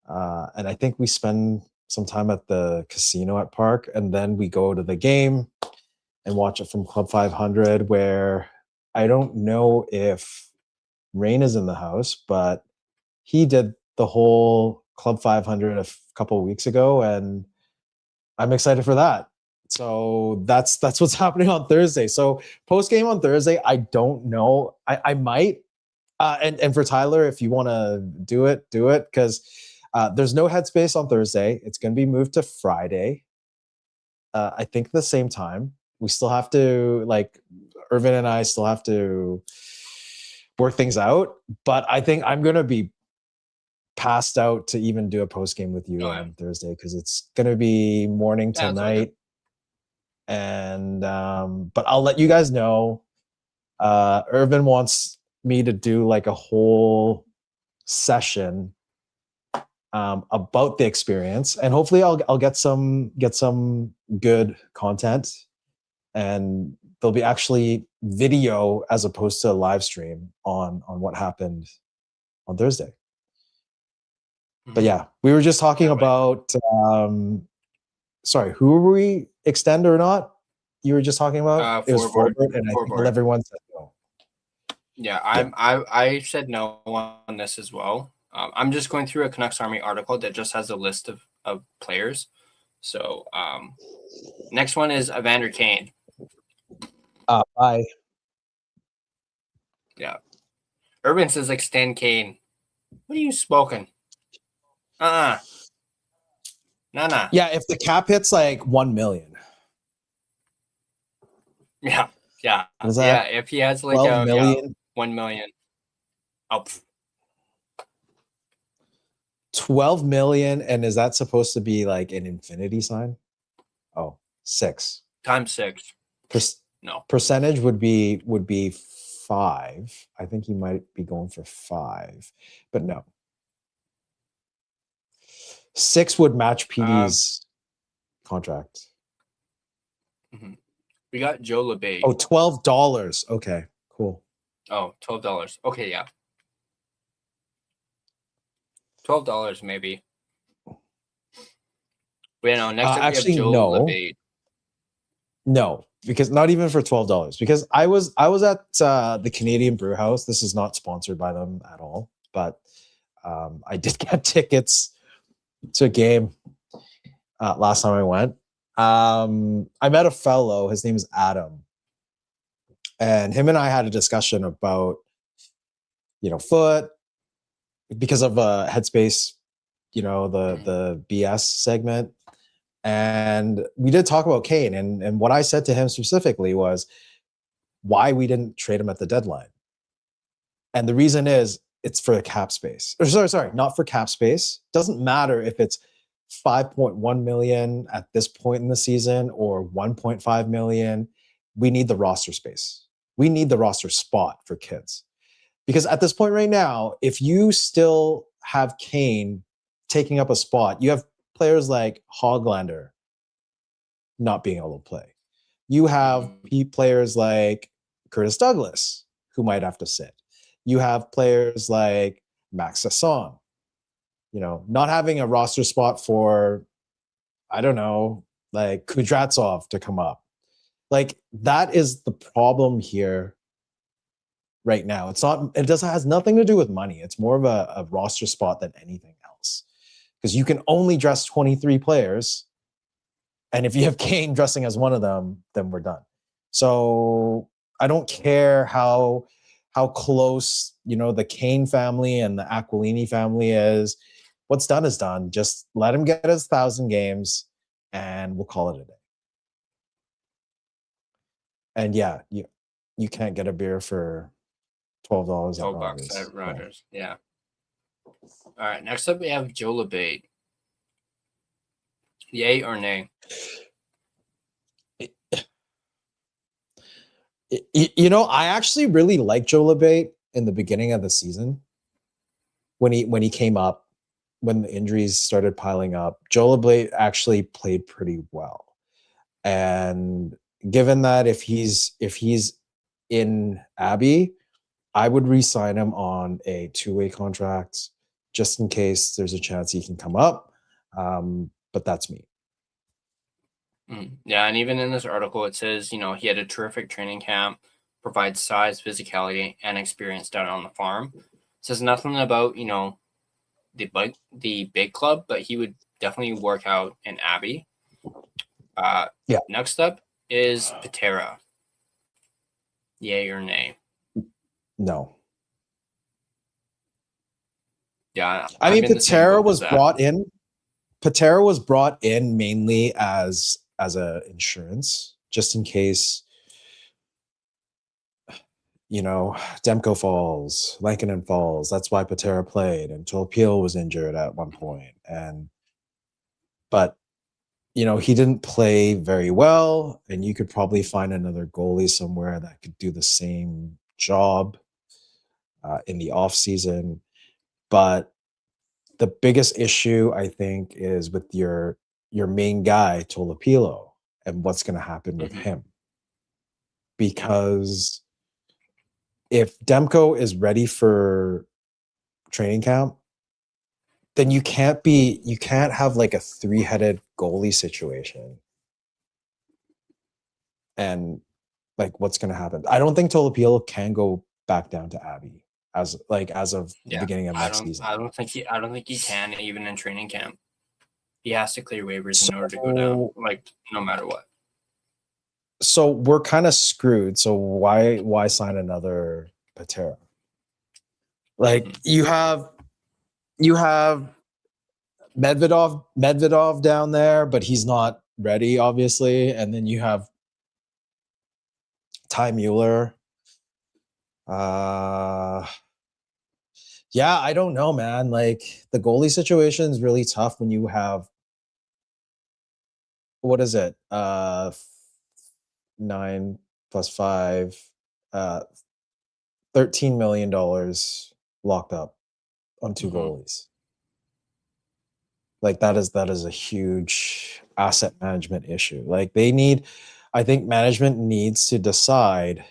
And I think we spend some time at the casino at Park, and then we go to the game and watch it from Club 500, where I don't know if Rain is in the house, but he did the whole Club 500 a couple of weeks ago, and I'm excited for that. So that's what's happening on Thursday. So post game on Thursday, I don't know. I might. And for Tyler, if you want to do it because there's no headspace on Thursday. It's going to be moved to Friday. I think the same time. We still have to, like, Irvin and I still have to work things out. But I think I'm going to be passed out to even do a post game with you on Thursday because it's going to be morning till night. And but I'll let you guys know. Irvin wants me to do like a whole session about the experience, and hopefully I'll get some good content, and there'll be actually video as opposed to a live stream on what happened on Thursday. But yeah, we were just talking about sorry, who were we, extend or not? You were just talking about it was Forward, and I think everyone said no. Yeah, I said no on this as well. I'm just going through a Canucks Army article that just has a list of players. So next one is Evander Kane. Bye. Yeah. Urban says extend Kane. What are you smoking? Nah. Yeah, if the cap hits like 1 million. Yeah. Yeah. If he has like 12 million? 1 million. Oh. 12 million, and is that supposed to be like an infinity sign? Oh, 6 times 6. No. Percentage would be 5. I think he might be going for 5, but no. 6 would match PD's contract. Mm-hmm. We got Joe LeBay. Oh, $12. Okay, cool. Oh, $12. Okay, yeah. $12 maybe. Wait, no. Next up, actually, we have Joe LeBay. No, because not even for $12. Because I was at the Canadian Brew House. This is not sponsored by them at all, but I did get tickets to a game last time I went. I met a fellow. His name is Adam, and him and I had a discussion about foot because of Headspace, the BS segment. And we did talk about Kane, and what I said to him specifically was why we didn't trade him at the deadline. And the reason is it's for the cap space. Or sorry, not for cap space. Doesn't matter if it's 5.1 million at this point in the season or 1.5 million. We need the roster space. We need the roster spot for kids. Because at this point right now, if you still have Kane taking up a spot, you have players like Hoglander not being able to play. You have players like Curtis Douglas who might have to sit. You have players like Max Sasson, not having a roster spot for, I don't know, like Kudratsov to come up. Like, that is the problem here right now. It has nothing to do with money. It's more of a roster spot than anything else. Because you can only dress 23 players. And if you have Kane dressing as one of them, then we're done. So I don't care how close, the Kane family and the Aquilini family is. What's done is done. Just let him get his 1,000 games and we'll call it a day. And yeah, you can't get a beer for $12 at Rogers. $12 at Rogers. Yeah. All right. Next up, we have Joe Uppbeat. Yay or nay? I actually really liked Joe Uppbeat in the beginning of the season when he came up, when the injuries started piling up. Joe Uppbeat actually played pretty well, and given that if he's in Abbey, I would re-sign him on a 2-way contract just in case there's a chance he can come up. But that's me. Yeah, and even in this article, it says, he had a terrific training camp, provides size, physicality, and experience down on the farm. It says nothing about, the big club, but he would definitely work out in Abbey. Yeah. Next up is Patera. Yay or nay? No. Yeah. I mean, Patera was brought in. Patera was brought in mainly as a insurance, just in case, Demko falls, Lankinen falls. That's why Patera played, and Tolpil was injured at one point. But he didn't play very well, and you could probably find another goalie somewhere that could do the same job in the off season. But the biggest issue, I think, is with your main guy, Tolopilo, and what's going to happen with him. Because if Demko is ready for training camp, then you can't have like a 3-headed goalie situation. And like, what's going to happen? I don't think Tolopilo can go back down to Abbey as of the beginning of next season. I don't think he can, even in training camp. He has to clear waivers in order to go down, like, no matter what. So we're kind of screwed. So why sign another Patera? Like, you have Medvedov down there, but he's not ready, obviously. And then you have Ty Mueller. Yeah, I don't know, man. Like, the goalie situation is really tough when you have, what is it? 9 plus 5, $13 million locked up on 2 goalies. Like, that is a huge asset management issue. Like, I think management needs to decide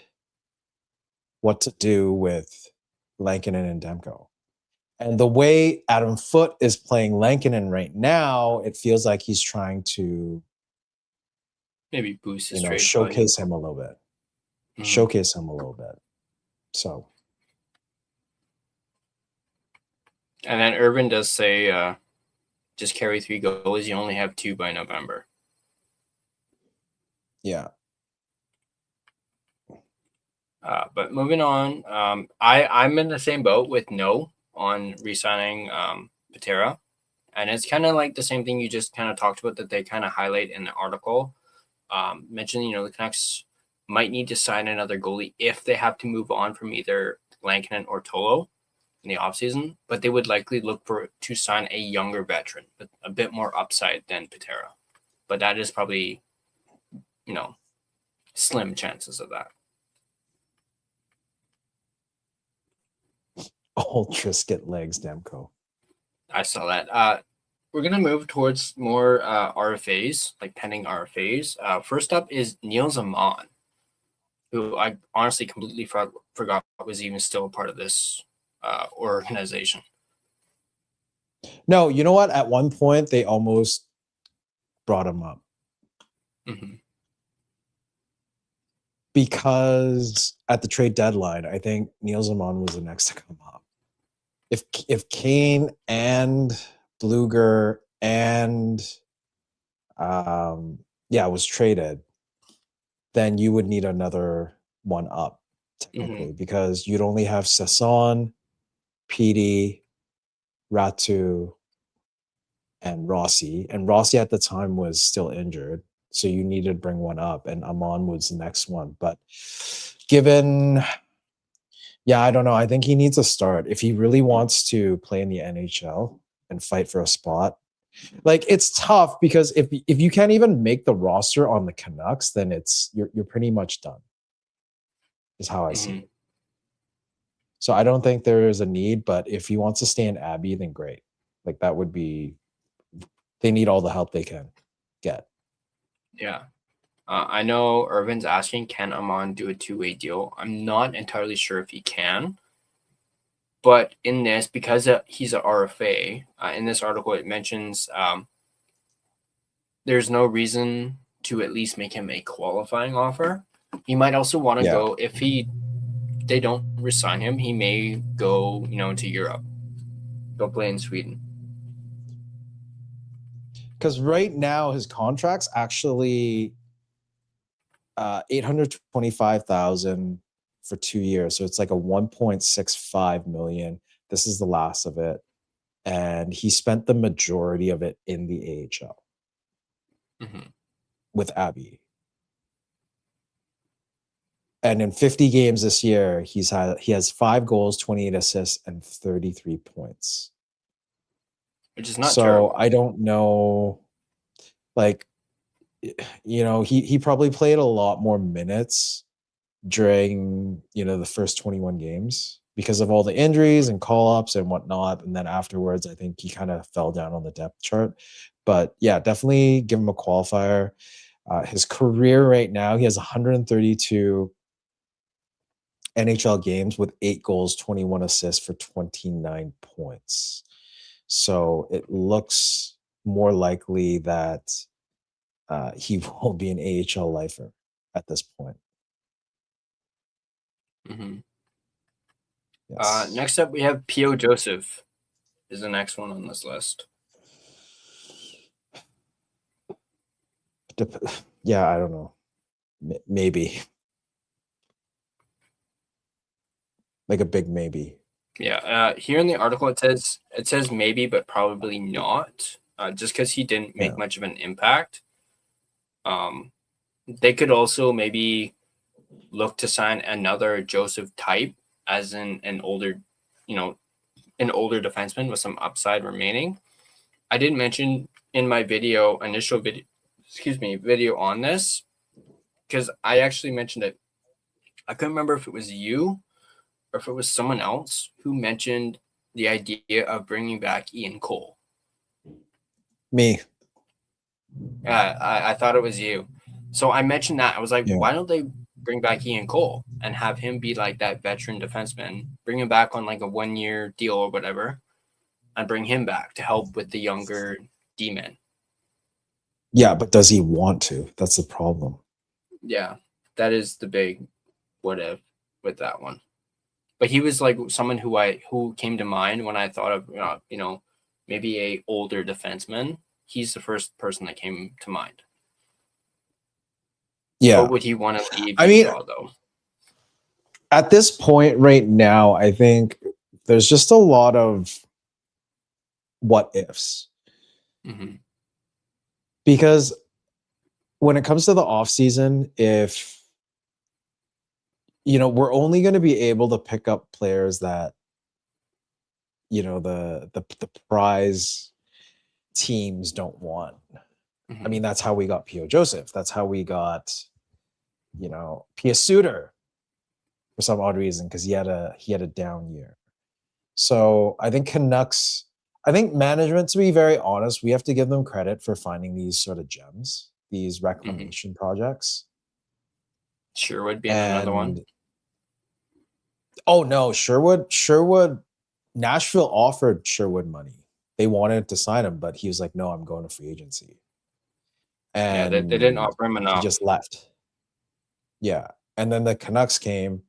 what to do with Lankinen and Demko. And the way Adam Foote is playing Lankinen right now, it feels like he's trying to maybe boost his showcase him a little bit. Showcase him a little bit. So. And then Urban does say just carry 3 goalies. You only have 2 by November. Yeah. But moving on, I'm in the same boat with no on re-signing Patera. And it's kind of like the same thing you just kind of talked about that they kind of highlight in the article. Mentioning, the Canucks might need to sign another goalie if they have to move on from either Lankinen or Tolo. in the offseason, but they would likely look to sign a younger veteran with a bit more upside than Patera. But that is probably, slim chances of that. Old Trisket legs, Demko. I saw that. We're going to move towards more RFAs, like pending RFAs. First up is Neil Zaman, who I honestly completely forgot was even still a part of this organization. No, you know what? At one point, they almost brought him up. Mm-hmm. Because at the trade deadline, I think Neil Zaman was the next to come up. If Kane and Bluger and was traded, then you would need another one up technically, because you'd only have Sasson, Petey, Ratu, and Rossi. And Rossi at the time was still injured, so you needed to bring one up, and Amon was the next one. But given, I don't know. I think he needs a start if he really wants to play in the NHL and fight for a spot. Like, it's tough because if you can't even make the roster on the Canucks, then you're pretty much done. Is how I see it. So I don't think there is a need, but if he wants to stay in Abbey, then great. Like, that would be. They need all the help they can get. Yeah. I know Irvin's asking, can Amon do a two-way deal? I'm not entirely sure if he can. But in this, because he's an RFA, in this article it mentions there's no reason to at least make him a qualifying offer. He might also want to go, if they don't resign him, he may go, to Europe. Go play in Sweden. Because right now his contract's actually $825,000 for 2 years, so it's like a $1.65 million. This is the last of it, and he spent the majority of it in the AHL with Abbey. And in 50 games this year, he has 5 goals, 28 assists, and 33 points. Which is not terrible. I don't know. Like, he probably played a lot more minutes during, the first 21 games because of all the injuries and call-ups and whatnot. And then afterwards, I think he kind of fell down on the depth chart. But yeah, definitely give him a qualifier. His career right now, he has 132 NHL games with 8 goals, 21 assists for 29 points. So it looks more likely that he will be an AHL lifer at this point. Yes. Next up, we have P.O. Joseph is the next one on this list. Yeah, I don't know. Maybe. Like a big maybe. Yeah. Here in the article, it says maybe, but probably not. Just because he didn't make much of an impact. They could also maybe look to sign another Joseph type, as in an older defenseman with some upside remaining. I did mention in my video on this, because I actually mentioned it. I couldn't remember if it was you or if it was someone else who mentioned the idea of bringing back Ian Cole. Me. I thought it was you. So I mentioned that. I was like, why don't they bring back Ian Cole and have him be like that veteran defenseman, bring him back on like a 1-year deal or whatever, and bring him back to help with the younger D-men. Yeah, but does he want to? That's the problem. Yeah, that is the big what if with that one. But he was like someone who came to mind when I thought of maybe a older defenseman. He's the first person that came to mind. Yeah. What would he want to leave though? At this point right now, I think there's just a lot of what ifs. Because when it comes to the offseason, if we're only going to be able to pick up players that the prize teams don't want. I mean, that's how we got P.O. Joseph. That's how we got, Pia Suter for some odd reason, because he had a down year. So I think management, to be very honest, we have to give them credit for finding these sort of gems, these reclamation projects. Sherwood being another one. Oh no, Sherwood, Nashville offered Sherwood money. They wanted to sign him, but he was like, "No, I'm going to free agency." And they didn't offer him enough. He just left. Yeah, and then the Canucks came,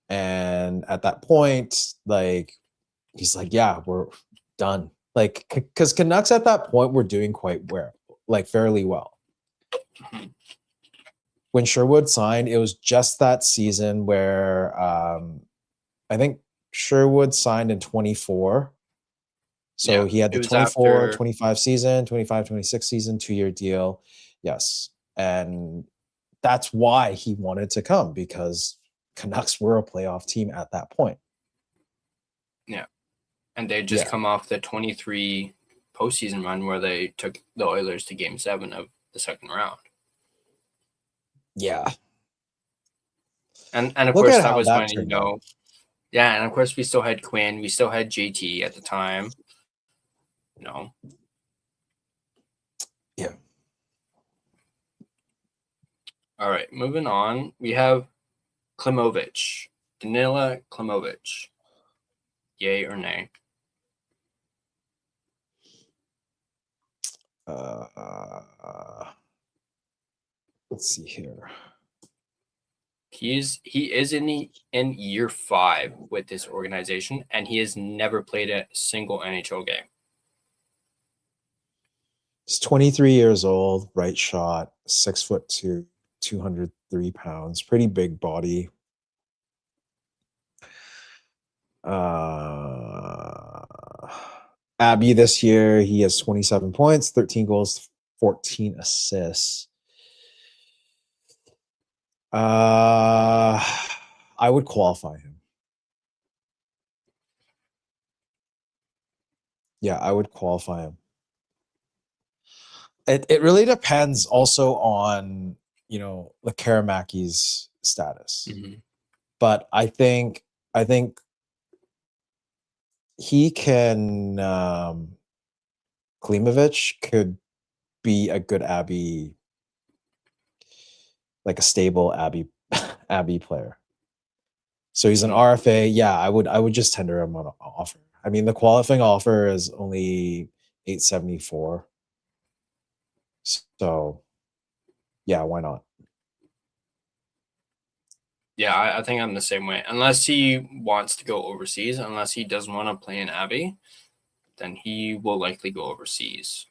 and at that point, like, he's like, "Yeah, we're done." Like, because Canucks at that point were doing quite well, like fairly well. When Sherwood signed, it was just that season where I think Sherwood signed in 24. So he had the 24, 25 season, 25, 26 season, 2-year deal. Yes. And that's why he wanted to come, because Canucks were a playoff team at that point. Yeah. And they just come off the 23 postseason run where they took the Oilers to Game 7 of the second round. Yeah. And of course that was when, yeah, and of course we still had Quinn, we still had JT at the time. Yeah. All right, moving on. We have Klimovich, Danila Klimovich. Yay or nay? Let's see here. He is in year 5 with this organization, and he has never played a single NHL game. He's 23 years old, right shot, 6'2", 203 pounds, pretty big body. Abbey this year, he has 27 points, 13 goals, 14 assists. I would qualify him. Yeah, I would qualify him. It really depends also on, Lekaramäki's status. But I think he can, Klimovich could be a good Abbey, like a stable Abbey player. So he's an RFA. Yeah, I would just tender him an offer. I mean, the qualifying offer is only $874. So, yeah, why not? Yeah, I think I'm the same way. Unless he wants to go overseas, unless he doesn't want to play in Abbey, then he will likely go overseas.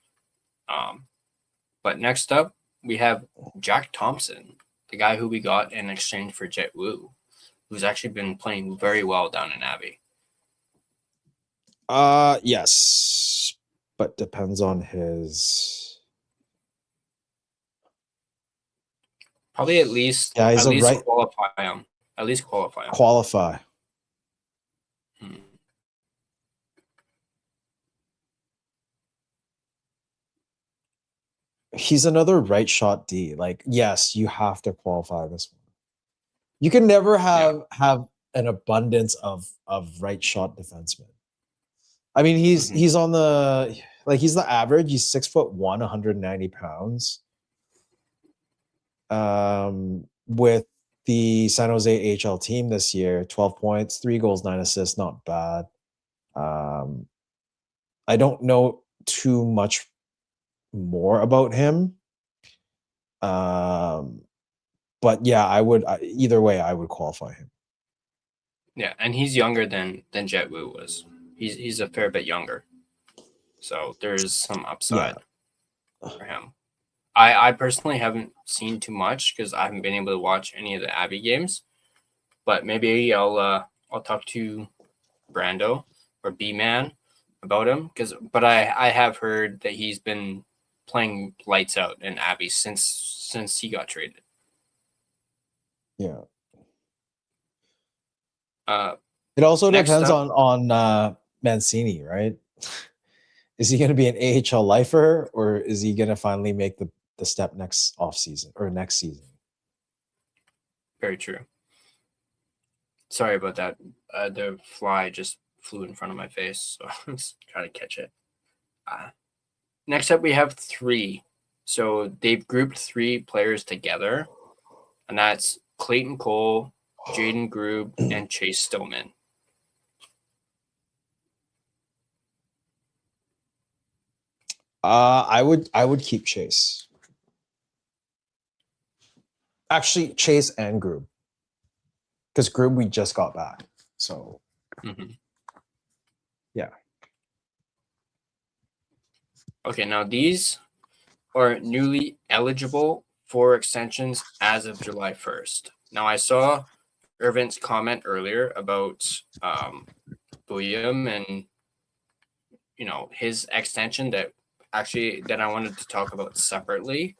But next up, we have Jack Thompson, the guy who we got in exchange for Jet Wu, who's actually been playing very well down in Abbey. Yes, but depends on his. Probably at least qualify him. At least qualify him. Qualify. He's another right shot D. Like, yes, you have to qualify this one. You can never have an abundance of right shot defensemen. I mean, he's on the he's the average. He's 6'1", 190 pounds. With the San Jose AHL team this year, 12 points, 3 goals, 9 assists, not bad. I don't know too much more about him. But yeah, either way, I would qualify him. Yeah, and he's younger than Jet Wu was. He's a fair bit younger. So there's some upside for him. I personally haven't seen too much because I haven't been able to watch any of the Abbey games. But maybe I'll talk to Brando or B-Man about him. But I have heard that he's been playing lights out in Abbey since he got traded. Yeah. It also depends on Mancini, right? Is he going to be an AHL lifer, or is he going to finally make the step next offseason or next season? Very true. Sorry about that. The fly just flew in front of my face, so I was trying to catch it. Next up, we have 3. So they've grouped 3 players together, and that's Clayton Cole, Jaden Grube, and Chase Stillman. I would keep Chase. Actually, Chase and Grube, because Grube we just got back. So yeah. Okay, now these are newly eligible for extensions as of July 1st. Now I saw Irvin's comment earlier about William and his extension that I wanted to talk about separately,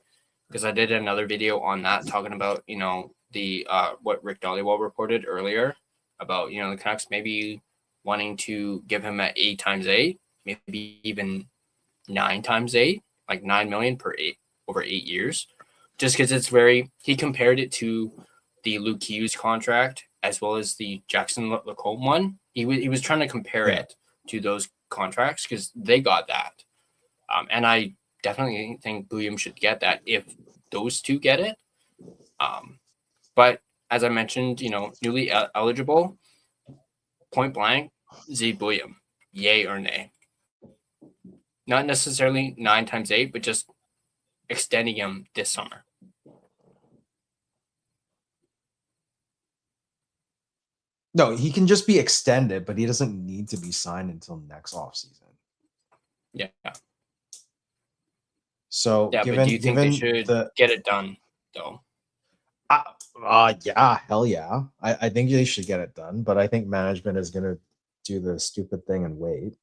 because I did another video on that talking about the what Rick Dollywall reported earlier about the Canucks maybe wanting to give him at 8x8, maybe even 9x8, like $9 million per 8 over 8 years, just because he compared it to the Luke Hughes contract as well as the Jackson Lacombe one. He was trying to compare it to those contracts because they got that. And I definitely think William should get that if those two get it. But as I mentioned, newly eligible, point blank, Z William, yay or nay? Not necessarily 9x8, but just extending him this summer. No, he can just be extended, but he doesn't need to be signed until next offseason. Yeah. So yeah, but do you think they should get it done though? Yeah, hell yeah. I think they should get it done, but I think management is gonna do the stupid thing and wait.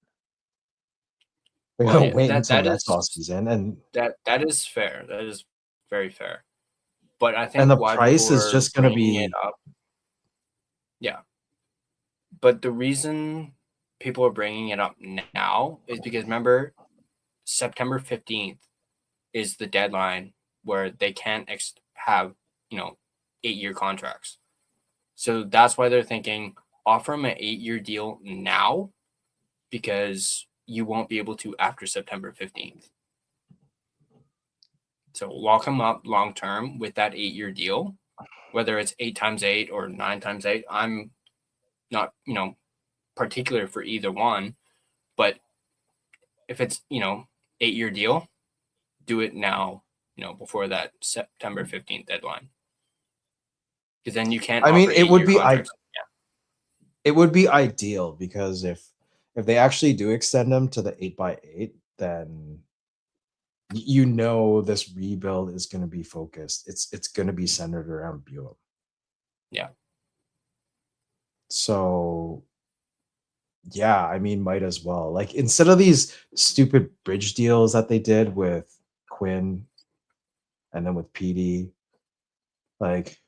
They're gonna wait until next offseason, and that is fair. That is very fair. But I think and the price is just gonna be up. Yeah. But the reason people are bringing it up now is because remember, September 15th is the deadline where they can't have 8-year contracts. So that's why they're thinking offer them an 8-year deal now, because you won't be able to after September 15th. So lock them up long term with that 8-year deal, whether it's 8x8 or 9x8. I'm not particular for either one, but if it's 8-year deal, do it now, before that September 15th deadline. Because then you can't. I mean, it would be it would be ideal, because if they actually do extend them to the 8x8, then this rebuild is going to be focused. It's going to be centered around Buell. Yeah. So yeah, I mean, might as well. Like, instead of these stupid bridge deals that they did with Quinn and then with PD, like,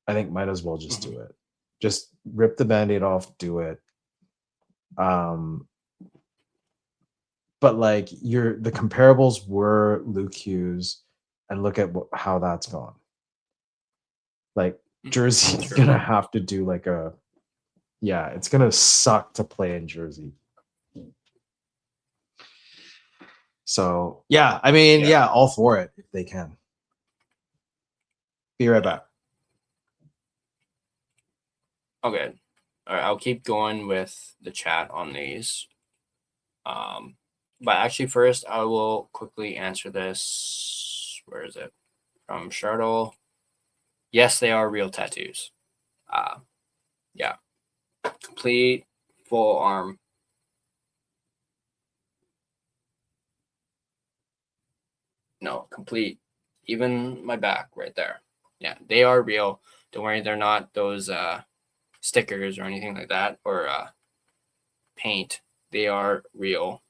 I think might as well just do it. Just rip the Band-Aid off, do it. But like, the comparables were Luke Hughes, and look at how that's gone. Like, Jersey's gonna have to do like it's gonna suck to play in Jersey. So yeah, I mean, all for it if they can. Be right back. Okay. All right, I'll keep going with the chat on these. But actually, first, I will quickly answer this. Where is it? From Shardle. Yes, they are real tattoos. Yeah. Complete, full arm. No, complete. Even my back right there. Yeah, they are real. Don't worry, they're not those stickers or anything like that, or paint. They are real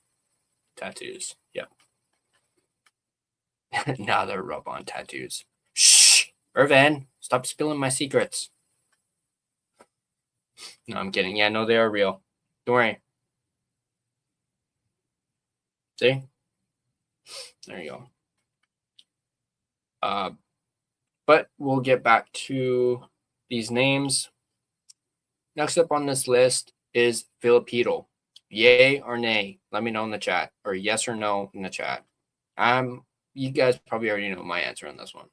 tattoos. Yep. Now they're rub-on tattoos. Shh, Irvin, stop spilling my secrets. No, I'm kidding. Yeah, no, they are real. Don't worry. See? There you go. But we'll get back to these names. Next up on this list is Filipino. Yay or nay? Let me know in the chat, or yes or no in the chat. You guys probably already know my answer on this one.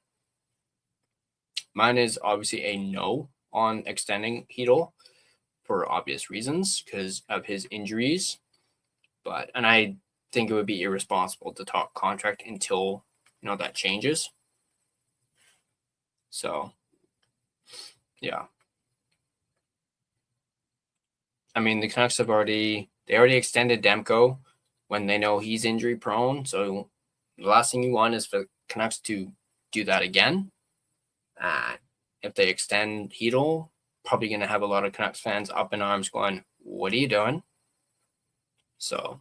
Mine is obviously a no on extending Hedl for obvious reasons because of his injuries. And I think it would be irresponsible to talk contract until that changes. So, yeah. I mean, the Canucks they already extended Demko when they know he's injury prone. So the last thing you want is for Canucks to do that again. If they extend Hedl, probably going to have a lot of Canucks fans up in arms going, what are you doing? So.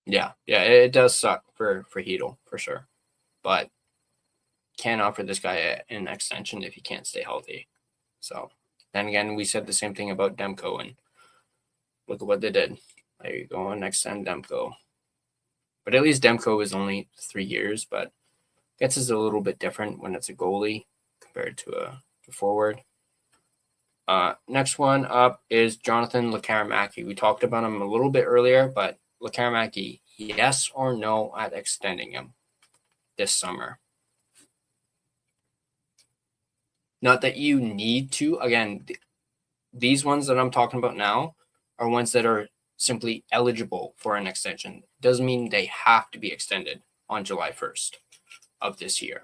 Yeah, it does suck for Hedl for sure, but can't offer this guy an extension if he can't stay healthy. So then again, we said the same thing about Demko, and look at what they did. There you go, and extend Demko. But at least Demko is only 3 years, but I guess it's a little bit different when it's a goalie compared to a forward. Next one up is Jonathan Lekaramaki. We talked about him a little bit earlier, but Lekaramaki, yes or no at extending him this summer? Not that you need to. Again, these ones that I'm talking about now are ones that are simply eligible for an extension. Doesn't mean they have to be extended on July 1st of this year.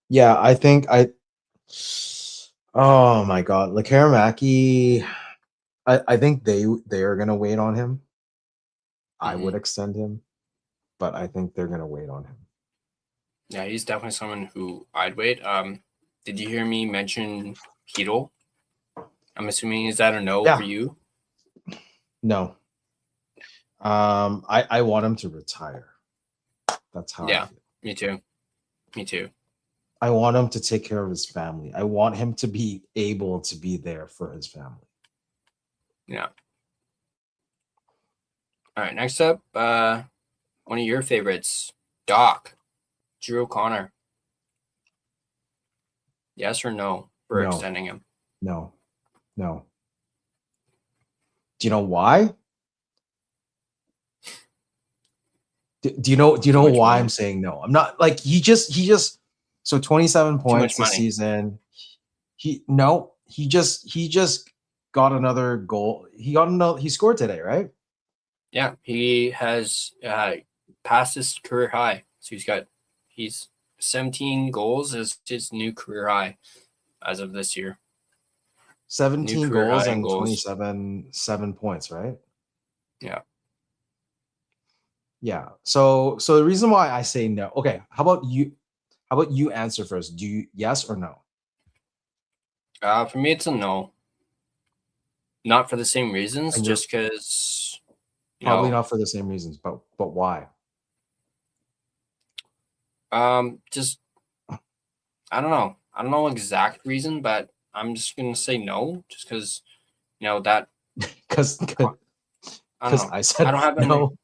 Yeah, I think oh my God, Lekaramaki, I think they are gonna wait on him. I would extend him, but I think they're gonna wait on him. Yeah, he's definitely someone who I'd wait. Did you hear me mention Hedl? I'm assuming, is that a no for you? No. I want him to retire. That's how. Yeah, me too. Me too. I want him to take care of his family. I want him to be able to be there for his family. Yeah. All right, next up, one of your favorites, Doc, Drew O'Connor. Yes or no for extending him? No. Do you know why? Do you know why I'm saying no? I'm not like he just so 27 points this season. He just got another goal. He scored today, right? Yeah, he has passed his career high. So he's 17 goals is his new career high as of this year. 17 goals and 7 points, right? Yeah. Yeah. So the reason why I say no. Okay, how about you answer first? Do you yes or no? For me it's a no. Not for the same reasons, just because probably not for the same reasons, but why? Just I don't know. I don't know exact reason, but I'm just gonna say no, just because that because I said I don't have no.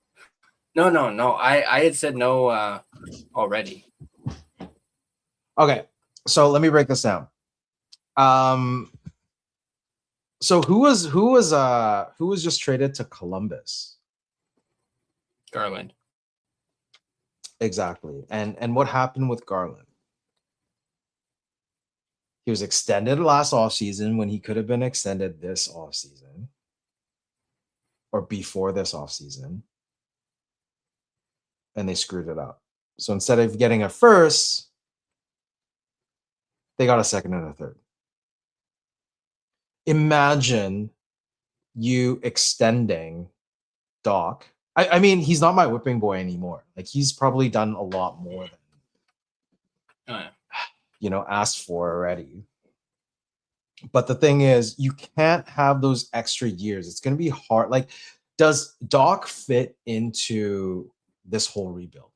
No. I had said no already. Okay, so let me break this down. So who was just traded to Columbus? Garland. Exactly. And what happened with Garland? He was extended last offseason when he could have been extended this offseason or before this offseason. And they screwed it up. So instead of getting a first, they got a second and a third. Imagine you extending Doc I mean, he's not my whipping boy anymore. Like, he's probably done a lot more than asked for already. But the thing is, you can't have those extra years. It's going to be hard. Like, does Doc fit into this whole rebuild?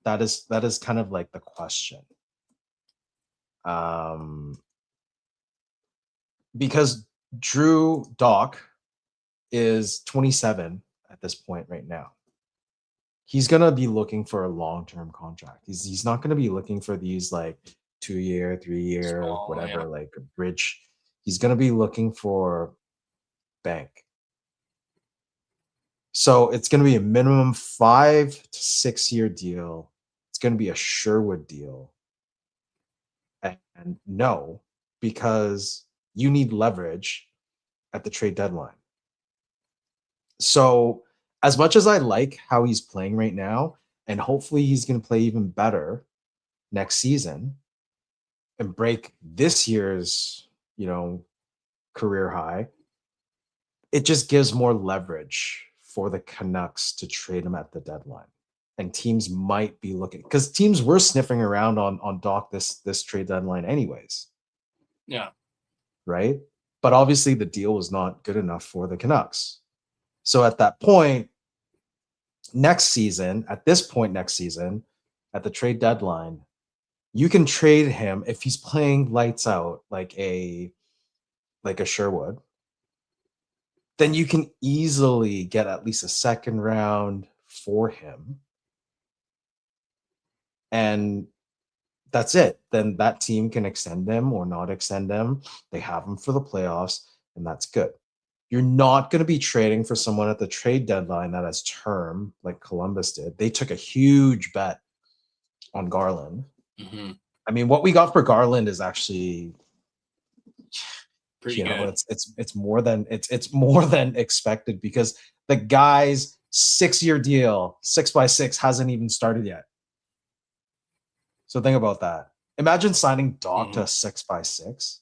That is kind of like the question. Because Drew Doc is 27 at this point right now. He's going to be looking for a long-term contract. He's not going to be looking for these like 2-year, 3-year, whatever, like a bridge. He's going to be looking for bank. So it's going to be a minimum 5 to 6 year deal. It's going to be a Sherwood deal. And no, because you need leverage at the trade deadline. So as much as I like how he's playing right now, and hopefully he's going to play even better next season and break this year's, career high, it just gives more leverage for the Canucks to trade him at the deadline. And teams might be looking, because teams were sniffing around on Doc this trade deadline anyways. Yeah. Right? But obviously the deal was not good enough for the Canucks. So at that point, next season, at the trade deadline, you can trade him if he's playing lights out like a Sherwood. Then you can easily get at least a second round for him. And that's it. Then that team can extend them or not extend them. They have them for the playoffs, and that's good. You're not going to be trading for someone at the trade deadline that has term like Columbus did. They took a huge bet on Garland. Mm-hmm. I mean, what we got for Garland is actually pretty good. It's more than expected, because the guy's 6-year deal, 6x6, hasn't even started yet. So think about that. Imagine signing Doc to a 6x6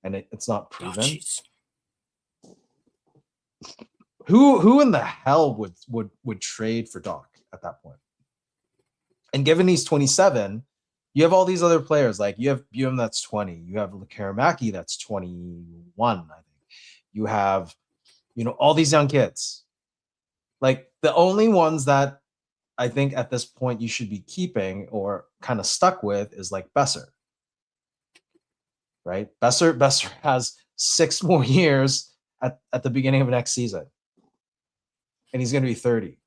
and it's not proven. Who in the hell would trade for Doc at that point? And given he's 27, you have all these other players. Like you have Buem that's 20. You have Karamaki that's 21, I think. You have, all these young kids. Like the only ones that I think at this point you should be keeping or kind of stuck with is like Besser. Right? Besser has 6 more years at the beginning of next season. And he's going to be 30.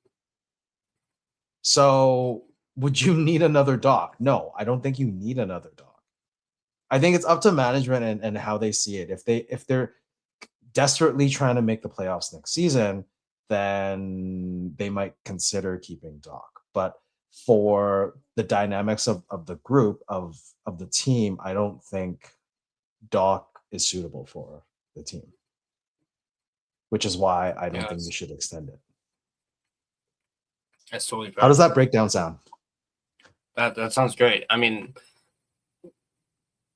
So would you need another Doc? No, I don't think you need another Doc. I think it's up to management and how they see it. If they're desperately trying to make the playoffs next season, then they might consider keeping Doc. But for the dynamics of the group, of the team, I don't think Doc is suitable for the team. Which is why I don't think you should extend it. That's totally fair. How does that breakdown sound? That sounds great. I mean,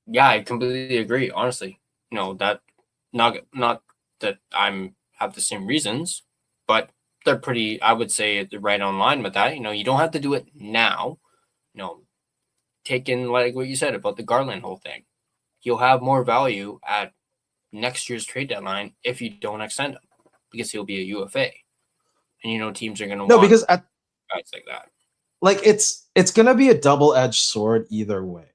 yeah, I completely agree. Honestly, that not that have the same reasons, but they're pretty. I would say they're right on line with that. You don't have to do it now. Take in like what you said about the Garland whole thing. He'll have more value at next year's trade deadline if you don't extend him, because he'll be a UFA, and teams are going to want because at guys like that. Like it's going to be a double-edged sword either way,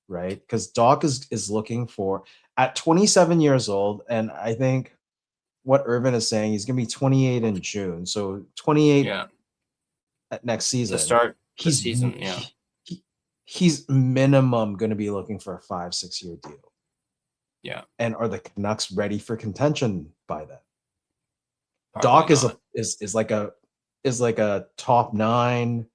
right? Because Doc is looking for, at 27 years old, and I think what Irvin is saying, he's going to be 28 in June, so 28 at next season. To start the season, he's minimum going to be looking for a 5-6 year deal. Yeah. And are the Canucks ready for contention by then? Probably Doc not. is like a top 9,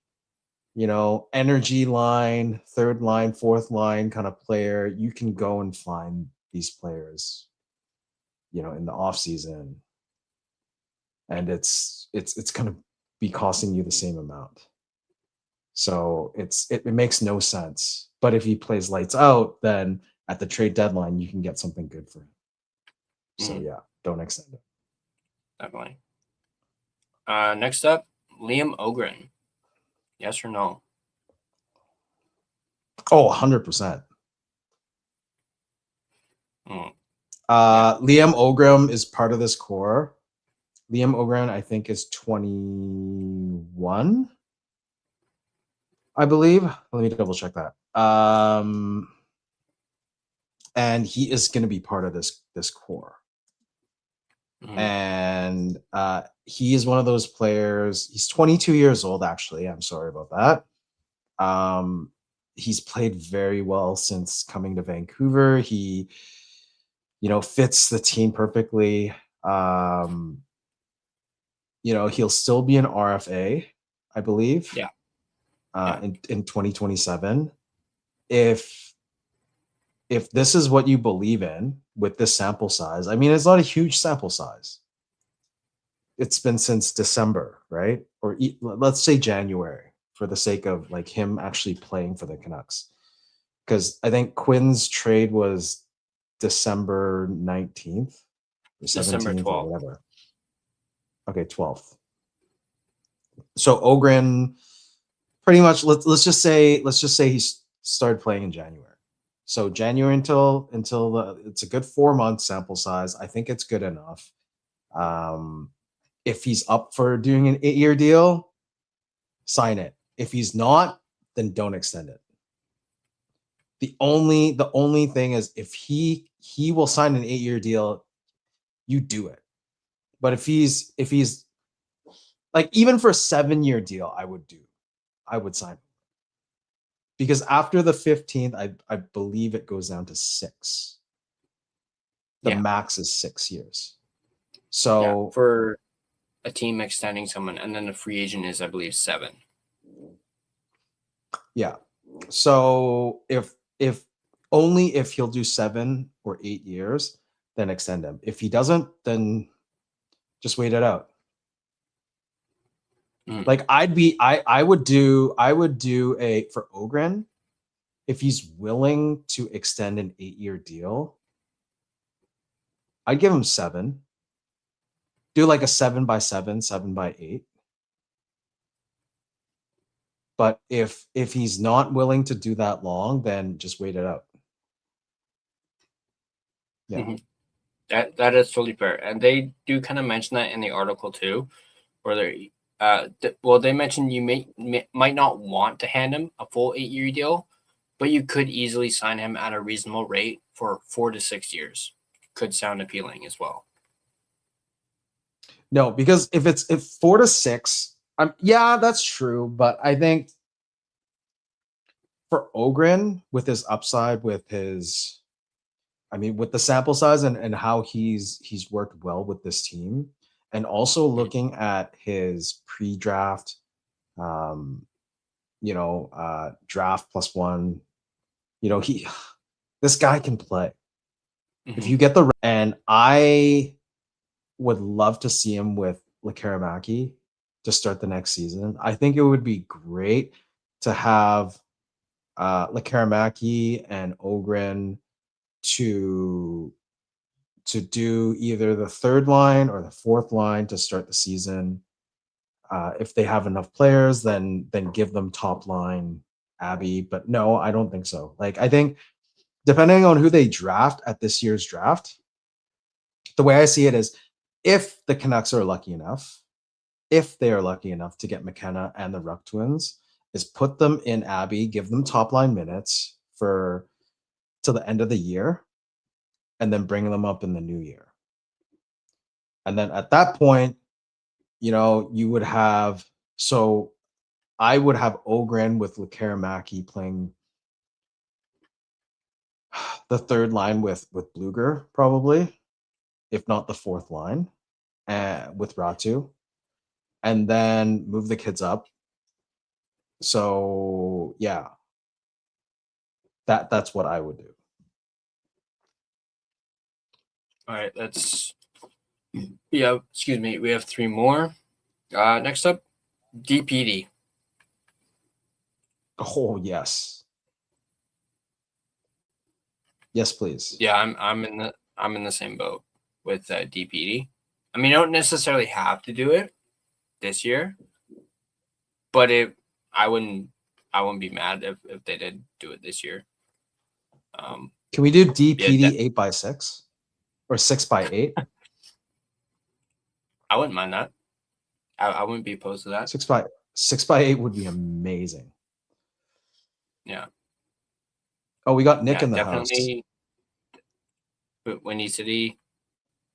energy line, 3rd line, 4th line kind of player. You can go and find these players, in the off season, and it's going to be costing you the same amount. So it makes no sense. But if he plays lights out, then at the trade deadline, you can get something good for him. So yeah, don't extend it. Definitely. Next up, Liam Ogren. Yes or no? Oh, 100%. Mm. Liam Ogren is part of this core. Liam Ogren, I think, is 21, I believe. Let me double check that. And he is going to be part of this core. Mhm. And he is one of those players. He's 22 years old, actually. I'm sorry about that. He's played very well since coming to Vancouver. He, fits the team perfectly. He'll still be an RFA, I believe. Yeah. In 2027. If this is what you believe in with this sample size, I mean, it's not a huge sample size. It's been since December, right? Or let's say January, for the sake of like him actually playing for the Canucks. Because I think Quinn's trade was December 19th or 17th December 12th. or whatever. Okay, 12th. So Ogren, pretty much, let's just say he started playing in January. So January until it's a good 4 month sample size. I think it's good enough. If he's up for doing an 8-year deal, sign it. If he's not, then don't extend it. The only thing is, if he will sign an 8-year deal, you do it. But if he's like, even for a 7-year deal, I would sign. Because after the 15th, I believe it goes down to 6. The max is 6 years. So for a team extending someone, and then the free agent is, I believe, 7. Yeah. So if only if he'll do 7 or 8 years, then extend him. If he doesn't, then just wait it out. Like I would do a, for Ogren, if he's willing to extend an 8-year deal, I'd give him 7. Do like a 7x7, 7x8. But if he's not willing to do that long, then just wait it out. Yeah. Mm-hmm. That is totally fair. And they do kind of mention that in the article too, where they they mentioned you might not want to hand him a full 8-year deal, but you could easily sign him at a reasonable rate for 4 to 6 years. Could sound appealing as well. No, because if 4 to 6, yeah, that's true. But I think for Ogren, with his upside, with his, with the sample size and how he's worked well with this team, and also looking at his pre-draft, draft +1, this guy can play. Mm-hmm. If you get and I would love to see him with Lekaramaki to start the next season. I think it would be great to have Lekaramaki and Ogren to do either the 3rd line or the 4th line to start the season. If they have enough players, then give them top line Abby. But no, I don't think so. Like, I think depending on who they draft at this year's draft, the way I see it is, if the Canucks are lucky enough, to get McKenna and the Ruck twins, is put them in Abby, give them top line minutes till the end of the year, and then bring them up in the new year. And then at that point, you would have, so I would have Ogren with Lekaramaki playing the 3rd line with Bluger, probably, if not the 4th line, with Ratu, and then move the kids up. So yeah, that's what I would do. All right, we have 3 more. Next up, DPD. Oh yes, please. Yeah, I'm in the same boat with DPD. I mean, you don't necessarily have to do it this year, but I wouldn't be mad if they did do it this year. Can we do DPD Yeah, 8x6 or 6x8? I wouldn't mind that. I wouldn't be opposed to that. 6x8 would be amazing. Yeah. Oh, we got Nick Yeah, in the house. definitely. Windy City,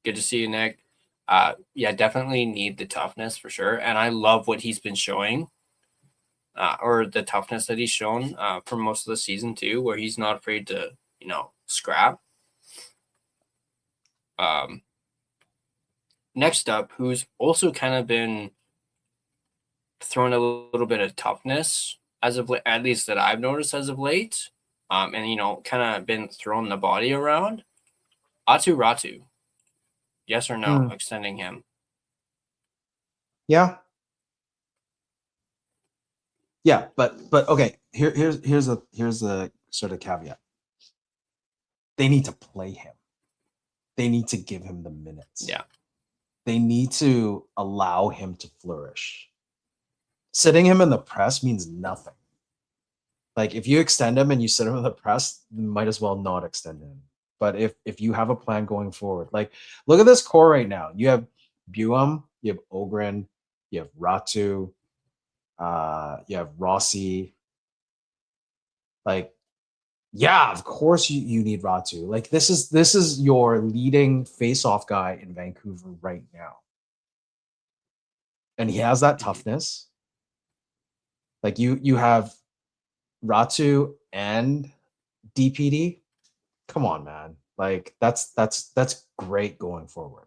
good to see you, Nick. Yeah, definitely need the toughness for sure, and I love what he's been showing, or the toughness that he's shown for most of the season too, where he's not afraid to scrap. Next up, who's also kind of been throwing a little bit of toughness as of late, at least that I've noticed as of late, and kind of been throwing the body around. Atu Ratu, yes or no, extending him? Yeah, but okay. Here's a sort of caveat. They need to play him. They need to give him the minutes. Yeah. They need to allow him to flourish. Sitting him in the press means nothing. Like if you extend him and you sit him in the press, you might as well not extend him. But if you have a plan going forward, like look at this core right now. You have Buum, you have Ogren, you have Ratu, you have Rossi. Like, yeah, of course you need Ratu. Like this is your leading face-off guy in Vancouver right now. And he has that toughness. Like you have Ratu and DPD. Come on, man. Like that's great going forward.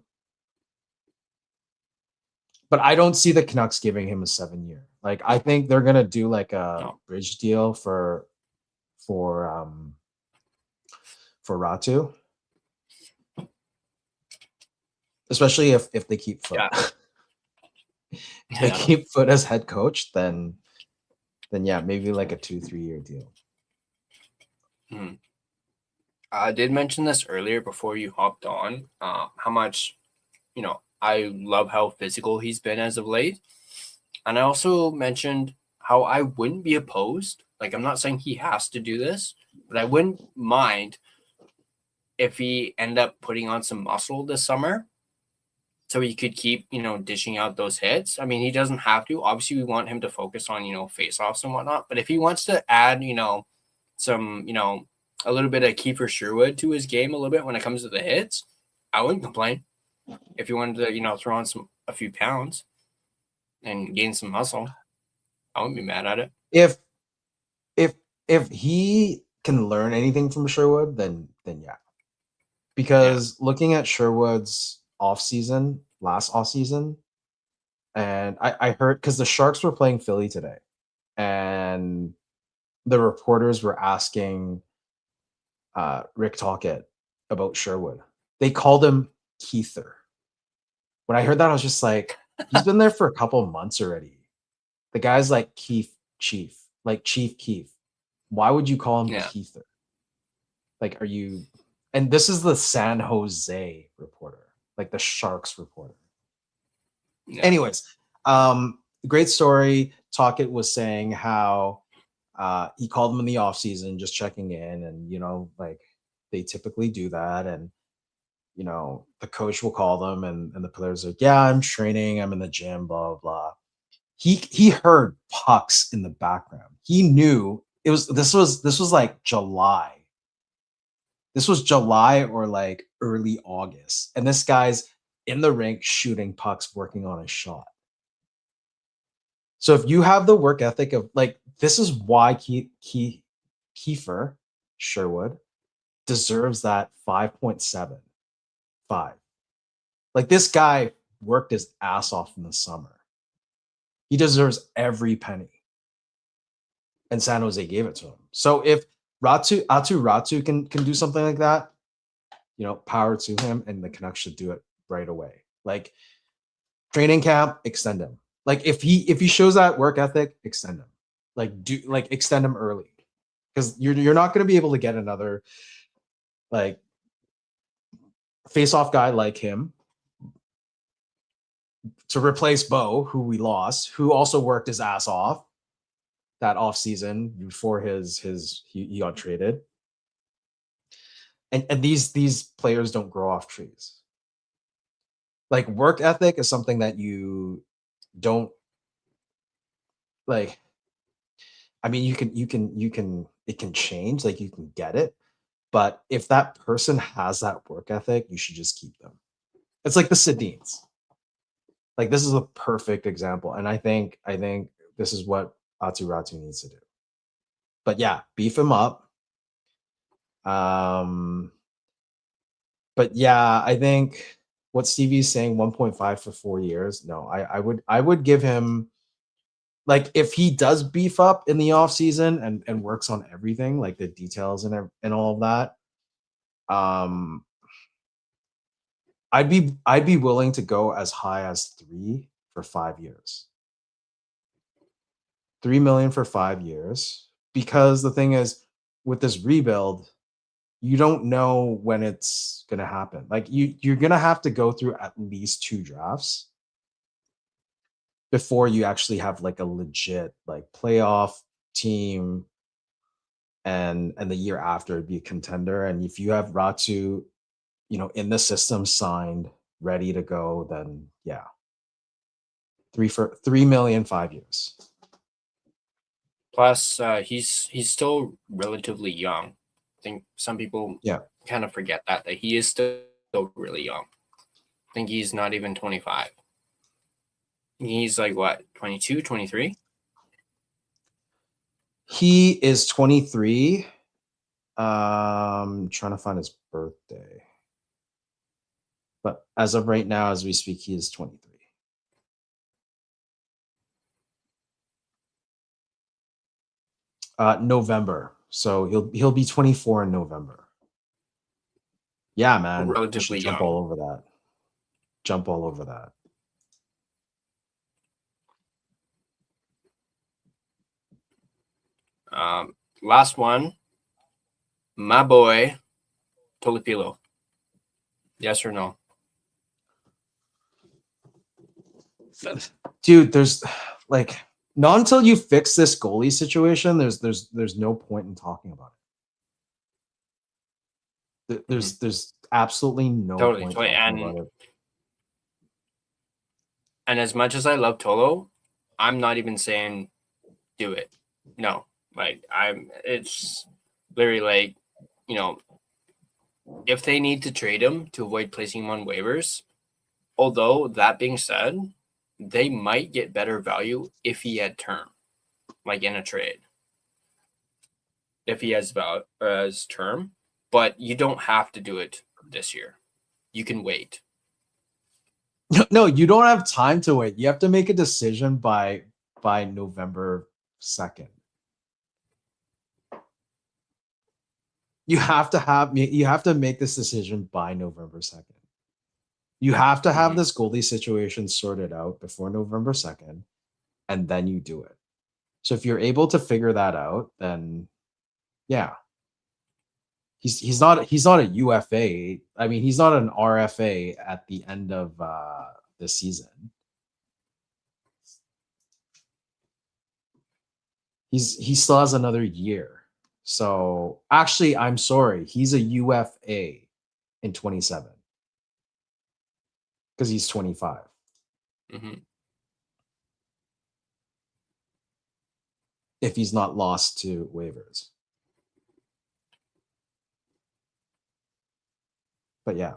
But I don't see the Canucks giving him a 7-year. Like I think they're gonna do like a bridge deal for Ratu. Especially if they keep Foot. Yeah. If they keep Foot as head coach, then yeah, maybe like a 2-3 year deal. I did mention this earlier before you hopped on, how much, I love how physical he's been as of late. And I also mentioned how I wouldn't be opposed. Like, I'm not saying he has to do this, but I wouldn't mind if he ended up putting on some muscle this summer so he could keep, dishing out those hits. I mean, he doesn't have to. Obviously, we want him to focus on, face-offs and whatnot. But if he wants to add, some, a little bit of Kiefer Sherwood to his game a little bit when it comes to the hits, I wouldn't complain. If he wanted to, throw on a few pounds and gain some muscle, I wouldn't be mad at it. If he can learn anything from Sherwood, then yeah. Because looking at Sherwood's last off season, and I heard because the Sharks were playing Philly today, and the reporters were asking Rick Tocchet about Sherwood. They called him Keither. When I heard that, I was just like, he's been there for a couple of months already. The guy's like Chief Keith. Why would you call him Keither? Like, are you? And this is the San Jose reporter, like the Sharks reporter. Yeah. Anyways, great story. Tocchet was saying how he called him in the offseason, just checking in, and like they typically do that, and the coach will call them, and the players are like, yeah, I'm training, I'm in the gym, blah blah blah. He heard pucks in the background. He knew this was like July. This was July or like early August, and this guy's in the rink shooting pucks, working on a shot. So if you have the work ethic of like, this is why Kiefer Sherwood deserves that 5.75. Like this guy worked his ass off in the summer. He deserves every penny. And San Jose gave it to him. So if Atu Ratu can do something like that, power to him, and the Canucks should do it right away. Like training camp, extend him. Like if he shows that work ethic, extend him. Like extend him early, because you're not going to be able to get another like face-off guy like him to replace Bo, who we lost, who also worked his ass off that off season before he got traded. And these players don't grow off trees. Like, work ethic is something that you don't like. I mean, you can it can change, like you can get it, but if that person has that work ethic, you should just keep them. It's like the Sedins. Like, this is a perfect example, and I think this is what Atu Ratu needs to do. But yeah, beef him up. But yeah, I think what Stevie's saying, 1.5 for 4 years. No, I would give him, like, if he does beef up in the offseason and works on everything, like the details and all of that, I'd be willing to go as high as 3 for 5 years. 3 million for 5 years, because the thing is, with this rebuild, you don't know when it's gonna happen. Like, you're gonna have to go through at least 2 drafts before you actually have like a legit like playoff team, and the year after it'd be a contender. And if you have Ratu, in the system, signed, ready to go, then yeah, 3 million, 5 years. Plus, he's still relatively young. I think some people kind of forget that he is still really young. I think he's not even 25. He's like, what, 22, 23? He is 23. Trying to find his birthday. But as of right now, as we speak, he is 23. November. So he'll be 24 in November. Yeah, man. Relatively jump young. all over that. Jump all over that. Last one, my boy, Tolipilo. Yes or no? Dude, there's like, not until you fix this goalie situation, there's no point in talking about it. There's absolutely no point talking about it. And as much as I love Tolo, I'm not even saying do it. No. Like, it's literally like, if they need to trade him to avoid placing him on waivers, although that being said, they might get better value if he had term, like in a trade. If he has term, but you don't have to do it this year. You can wait. No, you don't have time to wait. You have to make a decision by November 2nd. You have to make this decision by November 2nd. You have to have this goalie situation sorted out before November 2nd, and then you do it. So if you're able to figure that out, then yeah. He's not a UFA. I mean, he's not an RFA at the end of the season. He still has another year. So actually, I'm sorry, he's a UFA in 27 because he's 25. If he's not lost to waivers. But yeah,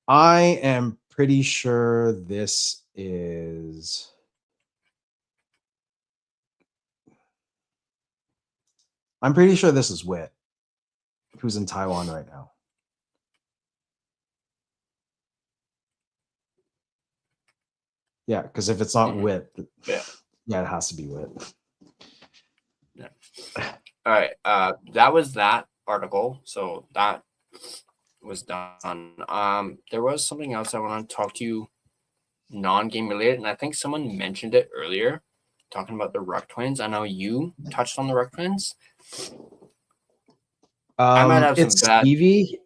I am pretty sure this is. I'm pretty sure this is Wit, who's in Taiwan right now. Yeah, because if it's not Wit, yeah, it has to be Wit. Yeah. All right. That was that article. So that was done. There was something else I want to talk to you, non-game related, and I think someone mentioned it earlier, talking about the Ruck Twins. I know you touched on the Ruck Twins. I might have some bad. Stevie.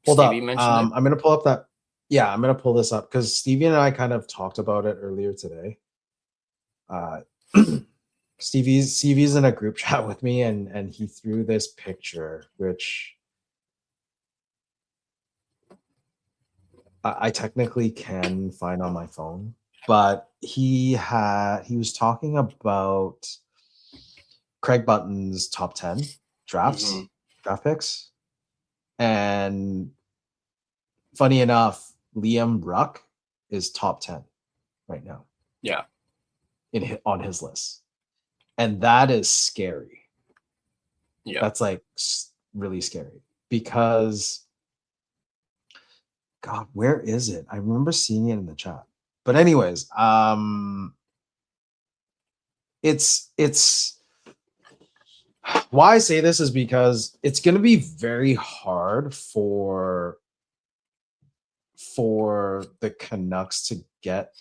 Hold Stevie up. mentioned it. I'm gonna pull up that. Yeah, I'm gonna pull this up because Stevie and I kind of talked about it earlier today. Stevie's in a group chat with me, and he threw this picture, which I technically can find on my phone, but he was talking about Craig Button's top 10 draft picks, and funny enough, Liam Ruck is top 10 right now. Yeah. On his list. And that is scary. Yeah. That's like really scary because God, where is it? I remember seeing it in the chat. But anyways, it's why I say this is because it's going to be very hard for the Canucks to get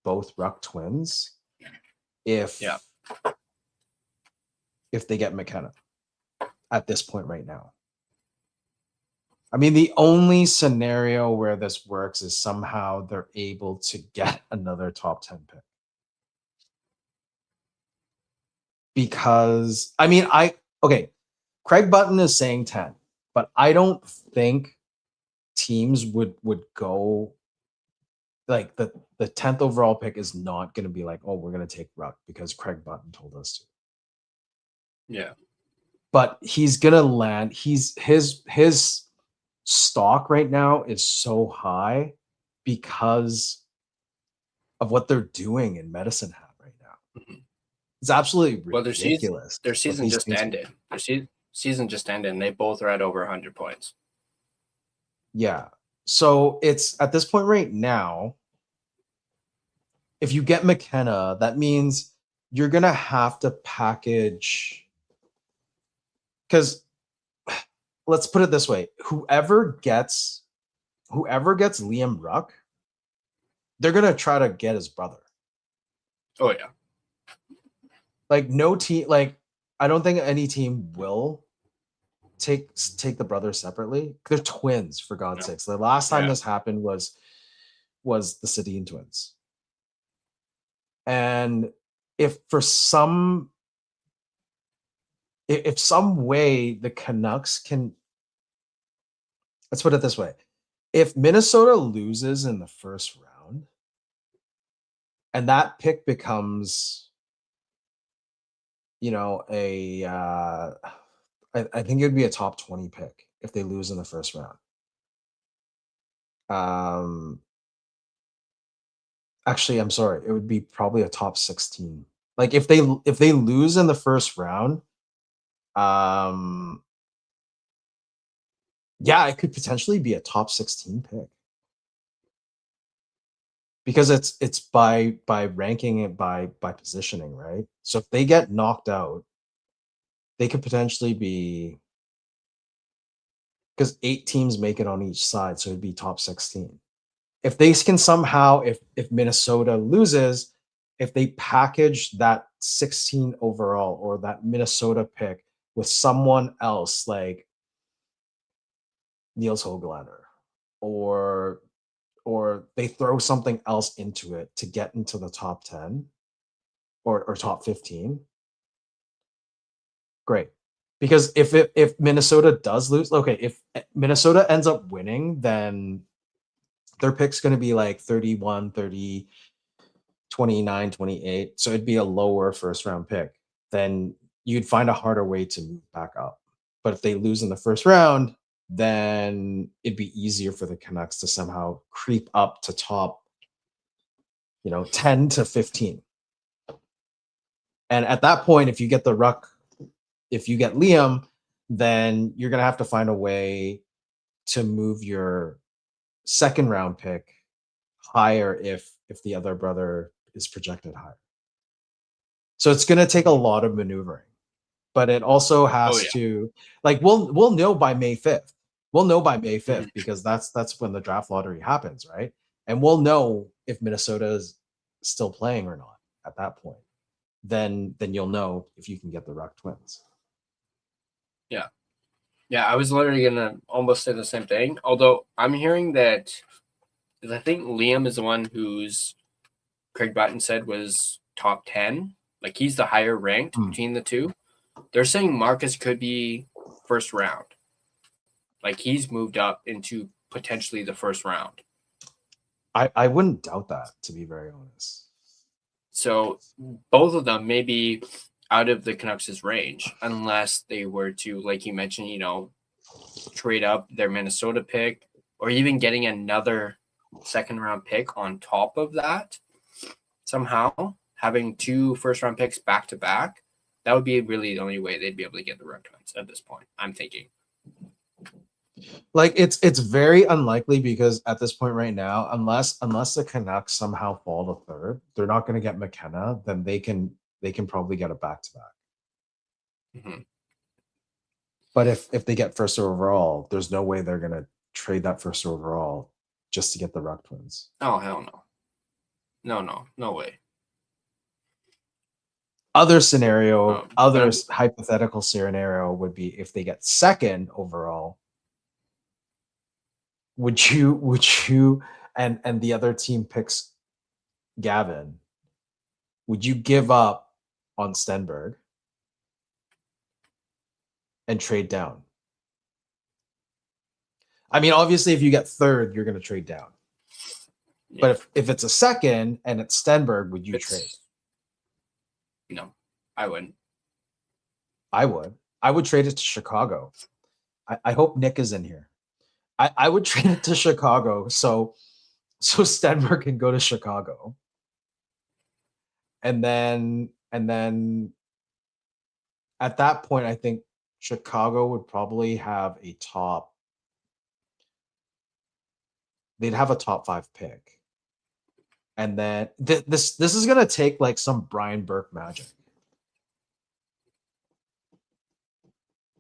both Ruck twins if they get McKenna at this point right now. I mean, the only scenario where this works is somehow they're able to get another top 10 pick. Because, I mean, Craig Button is saying 10, but I don't think teams would go like the 10th overall pick is not going to be like, oh, we're going to take Ruck because Craig Button told us to. Yeah. But he's going to land. His stock right now is so high because of what they're doing in Medicine Hat right now. Mm-hmm. It's absolutely ridiculous. Their season just ended. Their season just ended, and they both are at over 100 points. Yeah. So it's at this point right now, if you get McKenna, that means you're going to have to package, because let's put it this way. Whoever gets Liam Ruck, they're going to try to get his brother. Oh, yeah. Like no team, like I don't think any team will take the brothers separately. They're twins, for God's sakes. The last time this happened was the Sedin twins. And if some way the Canucks can, let's put it this way. If Minnesota loses in the first round and that pick becomes, you know, I think it would be a top 20 pick if they lose in the first round. Actually, I'm sorry. It would be probably a top 16. Like if they lose in the first round, yeah, it could potentially be a top 16 pick. Because it's by ranking it by positioning, right? So if they get knocked out, they could potentially be, because 8 teams make it on each side, so it'd be top 16. If they can somehow, if Minnesota loses, if they package that 16 overall or that Minnesota pick with someone else like Niels Höglander, or they throw something else into it to get into the top 10 or top 15, great. Because if Minnesota does lose, okay, if Minnesota ends up winning, then their pick's going to be like 31, 30, 29, 28. So it'd be a lower first round pick. Then you'd find a harder way to move back up. But if they lose in the first round, then it'd be easier for the Canucks to somehow creep up to top, 10 to 15. And at that point, if you get the Ruck, if you get Liam, then you're going to have to find a way to move your second round pick higher if the other brother is projected higher. So it's going to take a lot of maneuvering, but it also has to, like, we'll know by May 5th. We'll know by May 5th because that's when the draft lottery happens, right? And we'll know if Minnesota is still playing or not at that point. Then you'll know if you can get the Ruck twins. Yeah. Yeah, I was literally gonna almost say the same thing. Although I'm hearing that, because I think Liam is the one who's Craig Button said was top 10. Like he's the higher ranked between the two. They're saying Marcus could be first round. Like he's moved up into potentially the first round. I wouldn't doubt that, to be very honest. So both of them may be out of the Canucks' range unless they were to, like you mentioned, trade up their Minnesota pick or even getting another second round pick on top of that. Somehow having 2 first round picks back to back, that would be really the only way they'd be able to get the Red Twins at this point, I'm thinking. Like it's very unlikely because at this point right now, unless the Canucks somehow fall to third, they're not going to get McKenna. Then they can probably get a back to back. But if they get first overall, there's no way they're going to trade that first overall just to get the Ruck Twins. Oh hell no, no way. Other scenario, hypothetical scenario would be if they get second overall. Would you and the other team picks Gavin? Would you give up on Stenberg and trade down? I mean, obviously, if you get third, you're going to trade down. Yeah. But if it's a second and it's Stenberg, would you trade? No, I wouldn't. I would trade it to Chicago. I hope Nick is in here. I would trade it to Chicago so Stenberg can go to Chicago. And then at that point, I think Chicago would probably have a top. They'd have a top 5 pick. And then this is gonna take like some Brian Burke magic.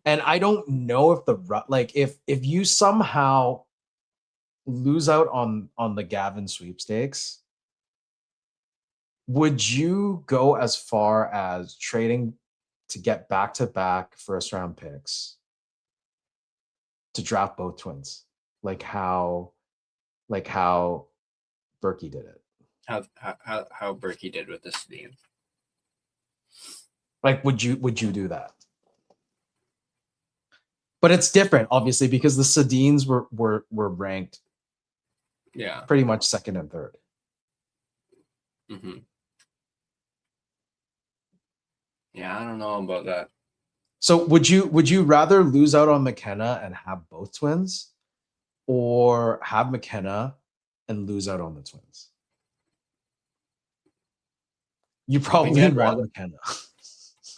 And I don't know if if you somehow lose out on the Gavin sweepstakes, would you go as far as trading to get back-to-back first-round picks to draft both Twins, like how Berkey did it? How Berkey did with this team? Like, would you do that? But it's different, obviously, because the Sedins were ranked, pretty much second and third. Yeah, I don't know about that. So would you rather lose out on McKenna and have both Twins, or have McKenna and lose out on the Twins? You probably want McKenna.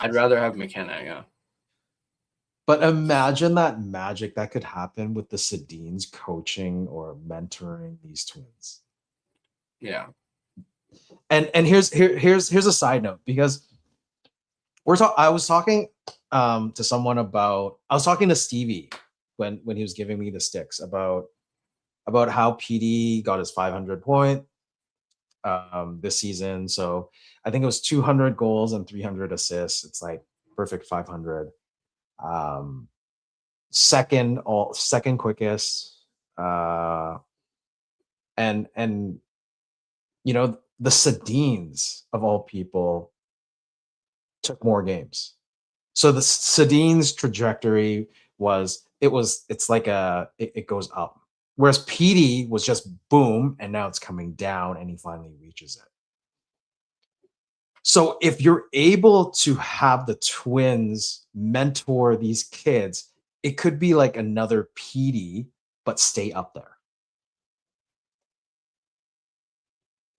I'd rather have McKenna, yeah. But imagine that magic that could happen with the Sedins coaching or mentoring these Twins. Yeah. And here's a side note, because I was talking to someone about, I was talking to Stevie when he was giving me the sticks about how PD got his 500 point this season. So I think it was 200 goals and 300 assists. It's like perfect 500. Second quickest. And the Sedins of all people took more games. So the Sedin's trajectory it goes up. Whereas PD was just boom, and now it's coming down, and he finally reaches it. So if you're able to have the Twins mentor these kids, it could be like another PD, but stay up there.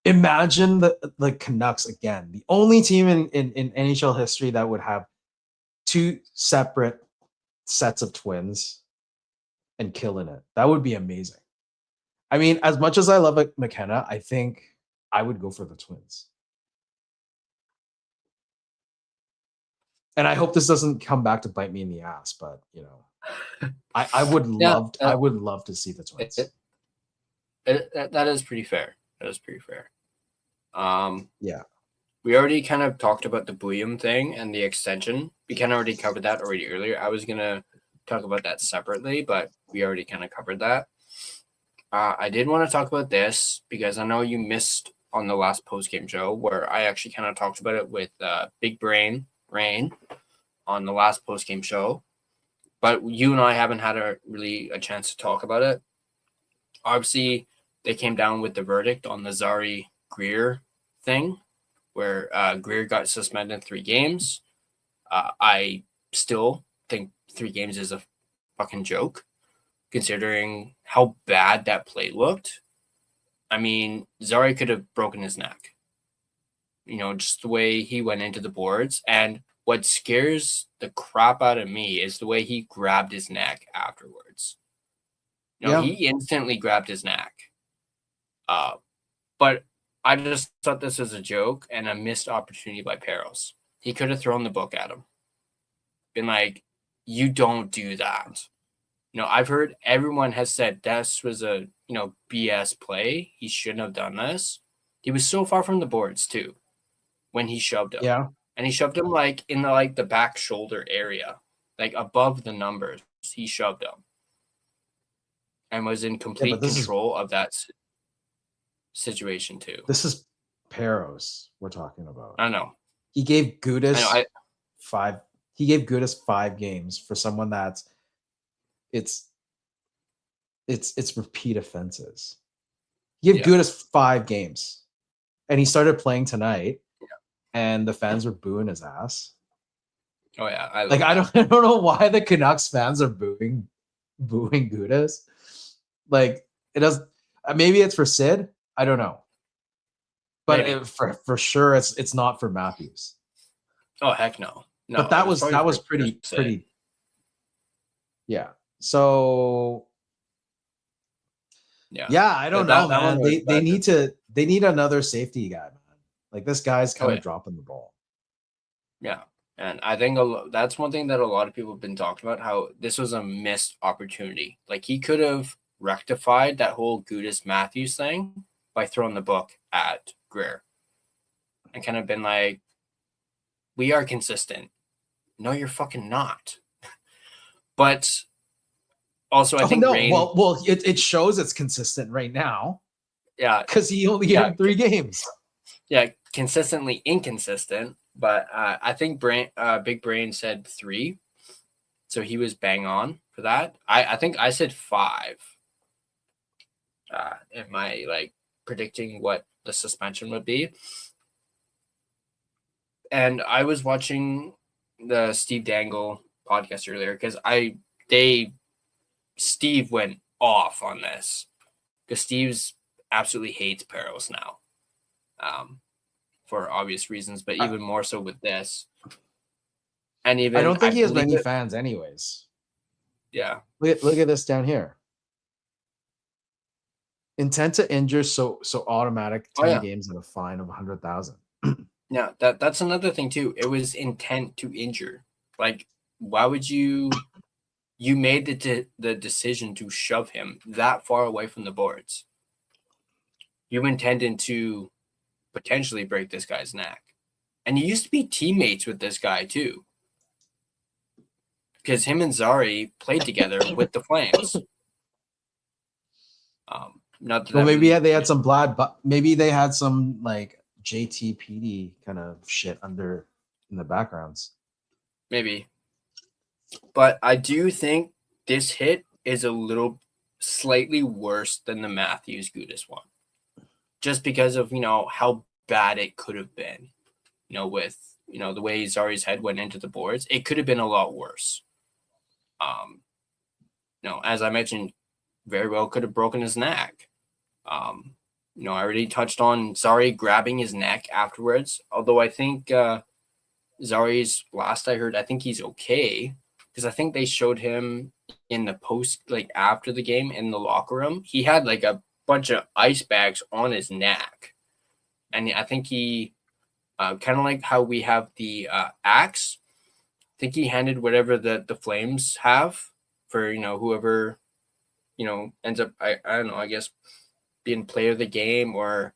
Imagine the Canucks again, the only team in NHL history that would have 2 separate sets of Twins and killing it. That would be amazing. I mean, as much as I love McKenna, I think I would go for the Twins. And I hope this doesn't come back to bite me in the ass, but I would love to see the Twins. That is pretty fair. Yeah. We already kind of talked about the Bouillon thing and the extension. We kind of already covered that already earlier. I was gonna talk about that separately, but we already kind of covered that. I did want to talk about this because I know you missed on the last post-game show where I actually kind of talked about it with Big Brain Rain on the last post-game show. But you and I haven't had a chance to talk about it. Obviously, they came down with the verdict on the Zari Greer thing where Greer got suspended 3 games. I still think 3 games is a fucking joke, considering how bad that play looked. I mean, Zari could have broken his neck. Just the way he went into the boards. And what scares the crap out of me is the way he grabbed his neck afterwards. He instantly grabbed his neck. But I just thought this was a joke and a missed opportunity by Peros. He could have thrown the book at him. Been like, you don't do that. I've heard everyone has said this was a, BS play. He shouldn't have done this. He was so far from the boards too when he shoved him. Yeah. And he shoved him like in the back shoulder area, like above the numbers. He shoved him and was in complete control of that situation too. This is Peros we're talking about. I know. He gave Gudas 5. He gave Gudas 5 games for someone that's it's repeat offenses. He gave Gudas 5 games, and he started playing tonight, and the fans were booing his ass. Oh yeah, I don't know why the Canucks fans are booing Gudas. Like it does. Maybe it's for Sid. I don't know, but for sure it's not for Matthews. Oh heck no. No, but that was pretty. Yeah. So. Yeah. I don't know, man. They need another safety guy, man. Like this guy's kind of dropping the ball. Yeah, and I think that's one thing that a lot of people have been talking about. How this was a missed opportunity. Like he could have rectified that whole Gudas Matthews thing by throwing the book at Greer, and kind of been like, "We are consistent." No, you're fucking not. But also, I think Rain. Well, it shows it's consistent right now. Yeah, because he only had 3 games. Yeah, consistently inconsistent. But I think Big Brain said 3, so he was bang on for that. I think I said 5. Am I predicting what the suspension would be? And I was watching the Steve Dangle podcast earlier because Steve went off on this because Steve's absolutely hates Peros now, for obvious reasons, but even more so with this. And even I don't think he has many fans, anyways. Yeah, look at this down here. Intent to injure, so automatic 10 games and a fine of 100,000. Yeah, that's another thing too. It was intent to injure. Like, why would you made the decision to shove him that far away from the boards? You intended to potentially break this guy's neck. And you used to be teammates with this guy too. Because him and Zari played together with the Flames. Maybe they had some maybe they had some JTPD kind of shit under in the backgrounds. Maybe. But I do think this hit is a little slightly worse than the Matthews Gudas one. Just because of, how bad it could have been. With, the way Zari's head went into the boards, it could have been a lot worse. As I mentioned, very well could have broken his neck. I already touched on Zari grabbing his neck afterwards. Although I think Zari's, last I heard, I think he's okay. Because I think they showed him in the post, after the game in the locker room. He had a bunch of ice bags on his neck. And I think he, kind of like how we have the axe, I think he handed whatever the Flames have for, whoever, ends up, I don't know, I guess, being player of the game or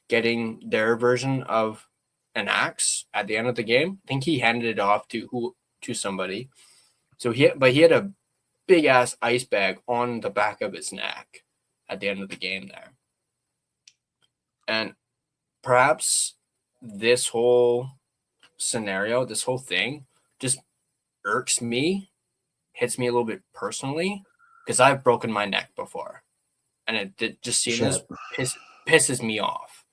getting their version of an axe at the end of the game. I think he handed it off to somebody. So he had a big ass ice bag on the back of his neck at the end of the game there. And perhaps this whole scenario, this whole thing just irks me, hits me a little bit personally, because I've broken my neck before. And just seeing this pisses me off,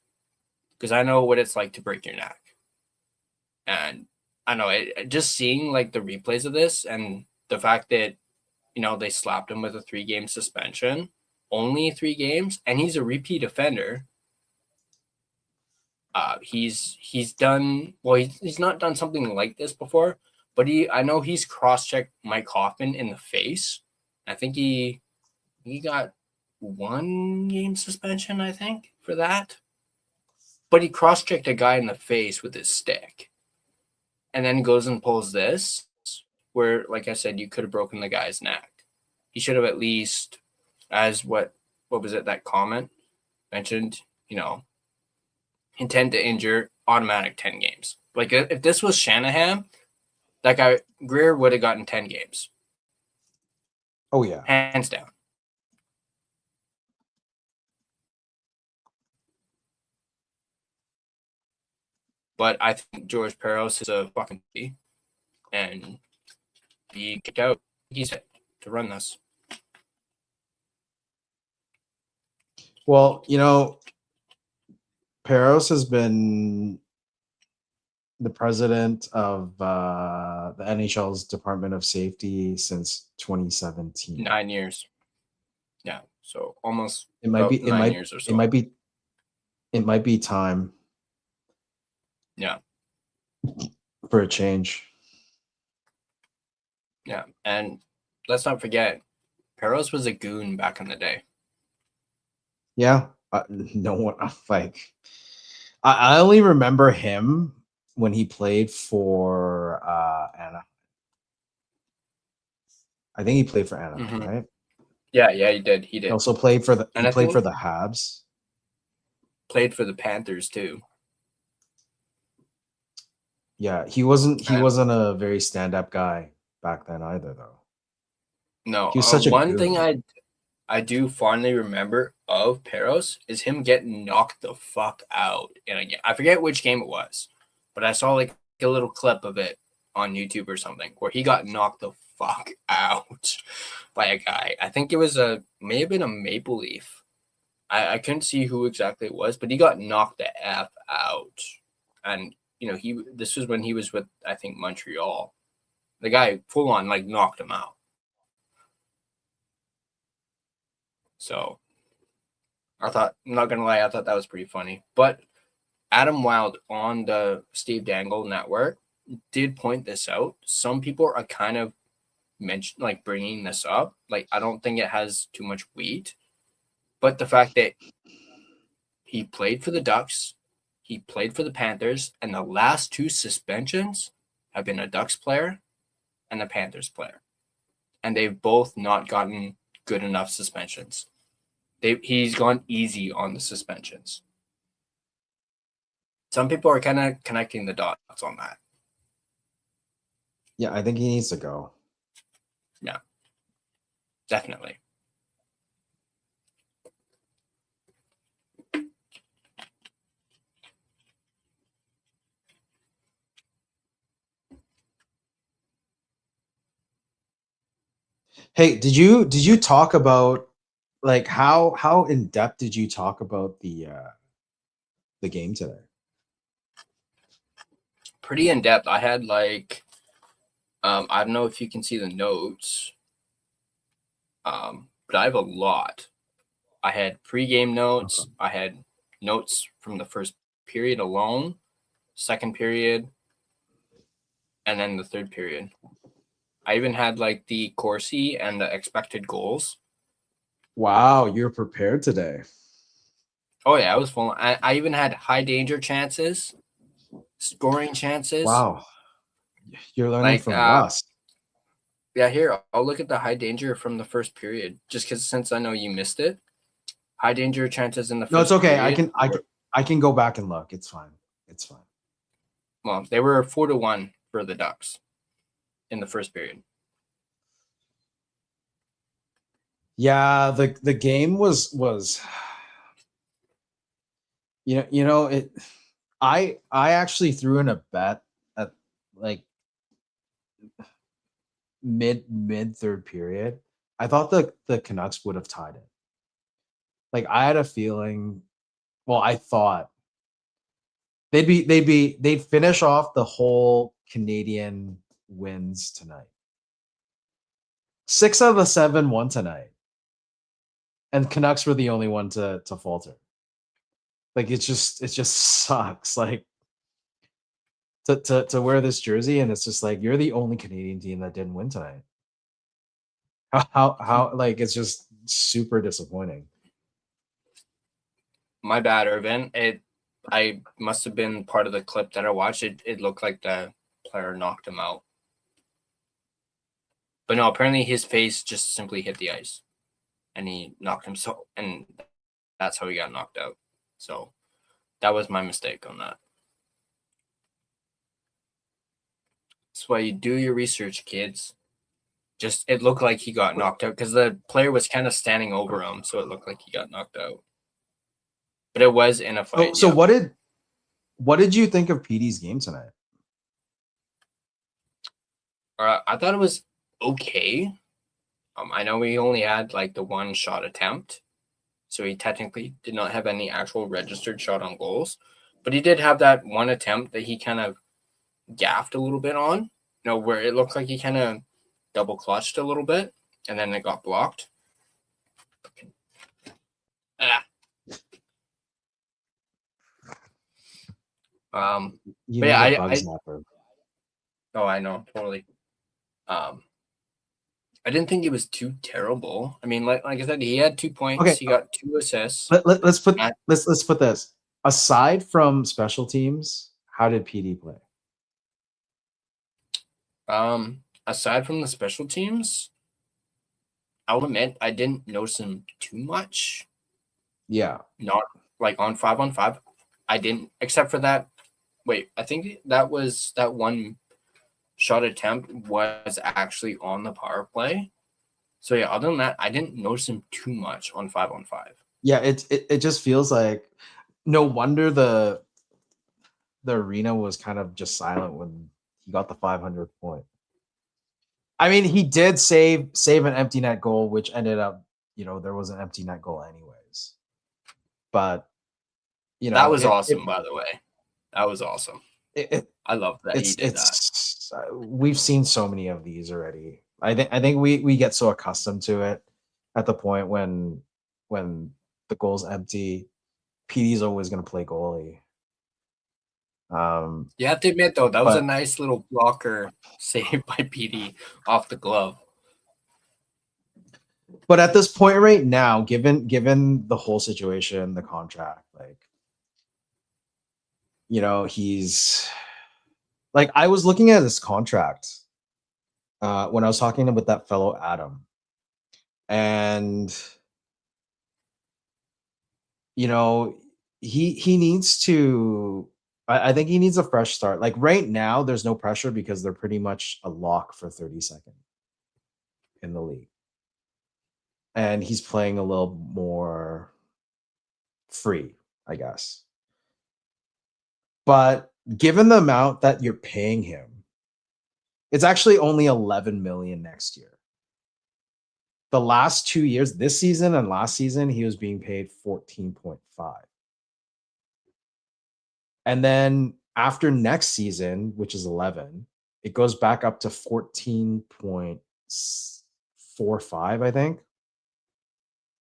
because I know what it's like to break your neck. And I know just seeing like the replays of this and the fact that, they slapped him with a 3-game suspension, only 3 games, and he's a repeat offender. He's done well. He's not done something like this before, but I know he's cross-checked Mike Hoffman in the face. I think he got 1-game suspension, I think, for that. But he cross-checked a guy in the face with his stick, and then goes and pulls this, where, like I said, you could have broken the guy's neck. He should have at least, as what was it, that comment mentioned, intent to injure, automatic 10 games. Like, if this was Shanahan, that guy, Greer, would have gotten 10 games. Oh, yeah. Hands down. But I think George Peros is a fucking B, and he kicked out. He's it to run this. Well, Peros has been the president of the NHL's Department of Safety since 2017. 9 years. Yeah, so almost. It might be 9 years or so. It might be time. Yeah. For a change. Yeah, and let's not forget, Peros was a goon back in the day. Yeah, no one like. I only remember him when he played for Anaheim. I think he played for Anaheim, right? Yeah, he did. He also played for the. And he played for the Habs. Played for the Panthers too. Yeah, he wasn't a very stand-up guy back then either, though. No, he was such a one goon. thing I do fondly remember of Peros is him getting knocked the fuck out. And I forget which game it was, but I saw like a little clip of it on YouTube or something where he got knocked the fuck out by a guy. I think it may have been a Maple Leaf. I couldn't see who exactly it was, but he got knocked the F out. And this was when he was with, I think, Montreal. The guy full on like knocked him out. So I'm not gonna lie, I thought that was pretty funny. But Adam Wilde on the Steve Dangle network did point this out. Some people are kind of bringing this up. Like, I don't think it has too much weight, but the fact that he played for the Ducks, he played for the Panthers, and the last 2 suspensions have been a Ducks player and a Panthers player, and they've both not gotten good enough suspensions. He's gone easy on the suspensions. Some people are kind of connecting the dots on that. Yeah, I think he needs to go. Yeah, definitely. Hey, did you talk about like how in depth did you talk about the game today? Pretty in depth. I had like I don't know if you can see the notes, but I have a lot. I had pregame notes. I had notes from the first period alone, second period, and then the third period. I even had like the Corsi and the expected goals. Wow, you're prepared today. Oh yeah, I was full. I even had high danger chances, scoring chances. Wow, you're learning from us. Yeah, here I'll look at the high danger from the first period, just because since I know you missed it. High danger chances in the first. No, it's okay. Period. I can go back and look. It's fine. It's fine. Well, they were 4-1 for the Ducks in the first period. Yeah, the game was it. I actually threw in a bet at like mid third period. I thought the Canucks would have tied it. Like I had a feeling. Well, I thought they'd finish off the whole Canadian wins tonight. 6 out of the 7 won tonight, and Canucks were the only one to falter. Like it just sucks. Like to wear this jersey, and it's just like you're the only Canadian team that didn't win tonight. How like it's just super disappointing. My bad, Irvin. I must have been part of the clip that I watched. It looked like the player knocked him out. But no, apparently his face just simply hit the ice. And he knocked him and that's how he got knocked out. So that was my mistake on that. That's why you do your research, kids. Just it looked like he got knocked out because the player was kind of standing over him, so it looked like he got knocked out. But it was in a fight. So what did you think of PD's game tonight? I thought it was okay. I know he only had like the one shot attempt, so he technically did not have any actual registered shot on goals, but he did have that one attempt that he kind of gaffed a little bit on, where it looked like he kind of double clutched a little bit, and then it got blocked. You but yeah, need a bug zapper. Oh, I know, totally. I didn't think it was too terrible. I mean, like I said, he had 2 points. Okay. He got 2 assists. Let's put this aside from special teams. How did PD play? Aside from the special teams, I'll admit I didn't notice him too much. Yeah, not like on 5-on-5. I didn't, except for that. Wait, I think that was that one shot attempt was actually on the power play. So yeah, other than that, I didn't notice him too much on 5-on-5. Yeah, it just feels like no wonder the arena was kind of just silent when he got the 500th point. I mean, he did save an empty net goal, which ended up, there was an empty net goal anyways. But that was awesome, by the way. That was awesome. I love that he did that. We've seen so many of these already. I think we get so accustomed to it at the point when the goal's empty, PD's always going to play goalie. You have to admit though, that was a nice little blocker saved by PD off the glove. But at this point right now, given the whole situation, the contract, he's like, I was looking at his contract when I was talking with that fellow Adam, and he needs to. I think he needs a fresh start. Like right now, there's no pressure because they're pretty much a lock for 32nd in the league, and he's playing a little more free, I guess. But given the amount that you're paying him, it's actually only 11 million next year. The last 2 years, this season and last season, he was being paid 14.5. And then after next season, which is 11, it goes back up to 14.45, I think.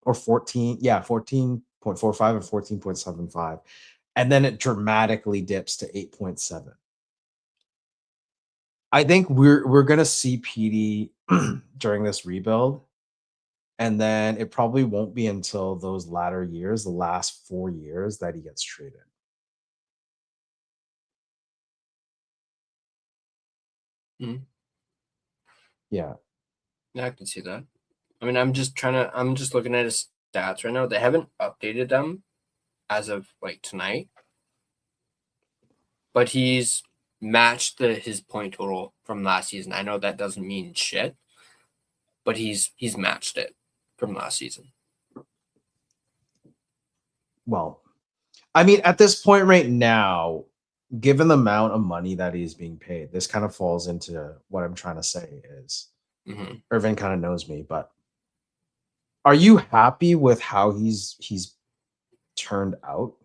Or 14.45 or 14.75. And then it dramatically dips to 8.7. I think we're gonna see PD during this rebuild, and then it probably won't be until those latter years, the last 4 years, that he gets traded. Mm-hmm. Yeah, I can see that. I mean, I'm just looking at his stats right now. They haven't updated them as of like tonight, but he's matched his point total from last season. I know that doesn't mean shit, but he's matched it. from last season. Well, I mean, at this point right now, given the amount of money that he's being paid, this kind of falls into what I'm trying to say is Irvin kind of knows me, but are you happy with how he's turned out?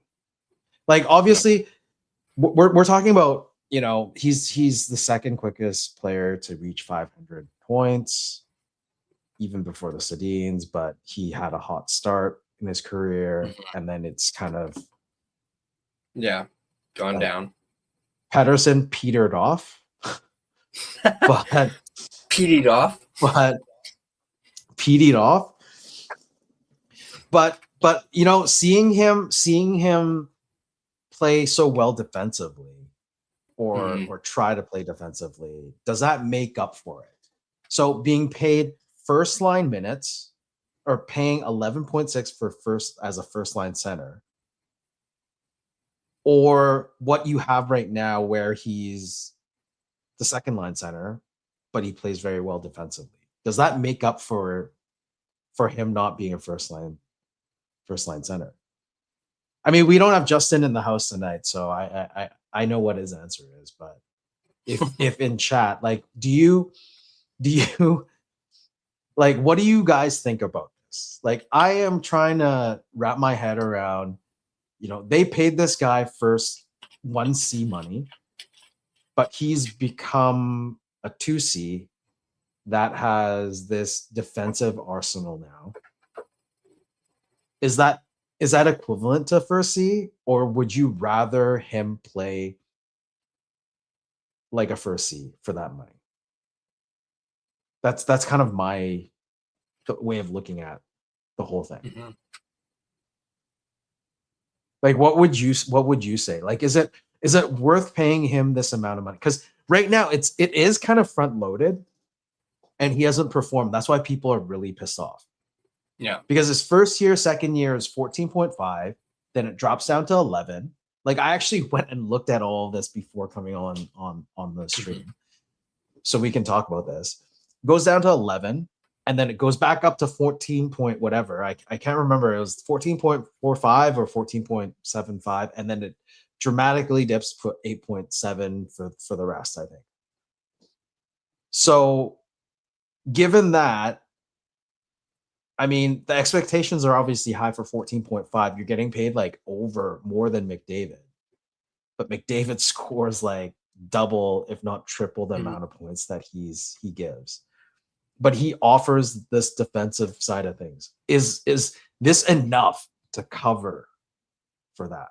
Like, obviously, we're talking about, you know, he's the second quickest player to reach 500 points, even before the Sedins, but he had a hot start in his career, and then it's kind of gone like, down. Pettersson petered off, but Petered off. But you know, seeing him play so well defensively, or try to play defensively, does that make up for it? So being paid first line minutes, or paying 11.6 for as a first line center, or what you have right now where he's the second line center, but he plays very well defensively. Does that make up for him not being a first line center? I mean, we don't have Justin in the house tonight, so I know what his answer is, but if in chat, like, do you like, what do you guys think about this? Like, I am trying to wrap my head around, you know, they paid this guy first 1C money, but he's become a 2C that has this defensive arsenal now. Is that equivalent to first C, or would you rather him play like a first C for that money? That's kind of my way of looking at the whole thing. Like, what would you say? Like, is it worth paying him this amount of money? Because right now it is kind of front loaded, and he hasn't performed. That's why people are really pissed off. Yeah. Because his first year, second year is 14.5, then it drops down to 11. Like, I actually went and looked at all of this before coming on the stream, so we can talk about this. It goes down to 11, and then it goes back up to 14 point whatever. I can't remember. It was 14.45 or 14.75, and then it dramatically dips to 8.7 for the rest, I think. So, given that, I mean, the expectations are obviously high for 14.5. You're getting paid like more than McDavid, but McDavid scores like double, if not triple, the amount of points that he gives. But he offers this defensive side of things. Is this enough to cover for that?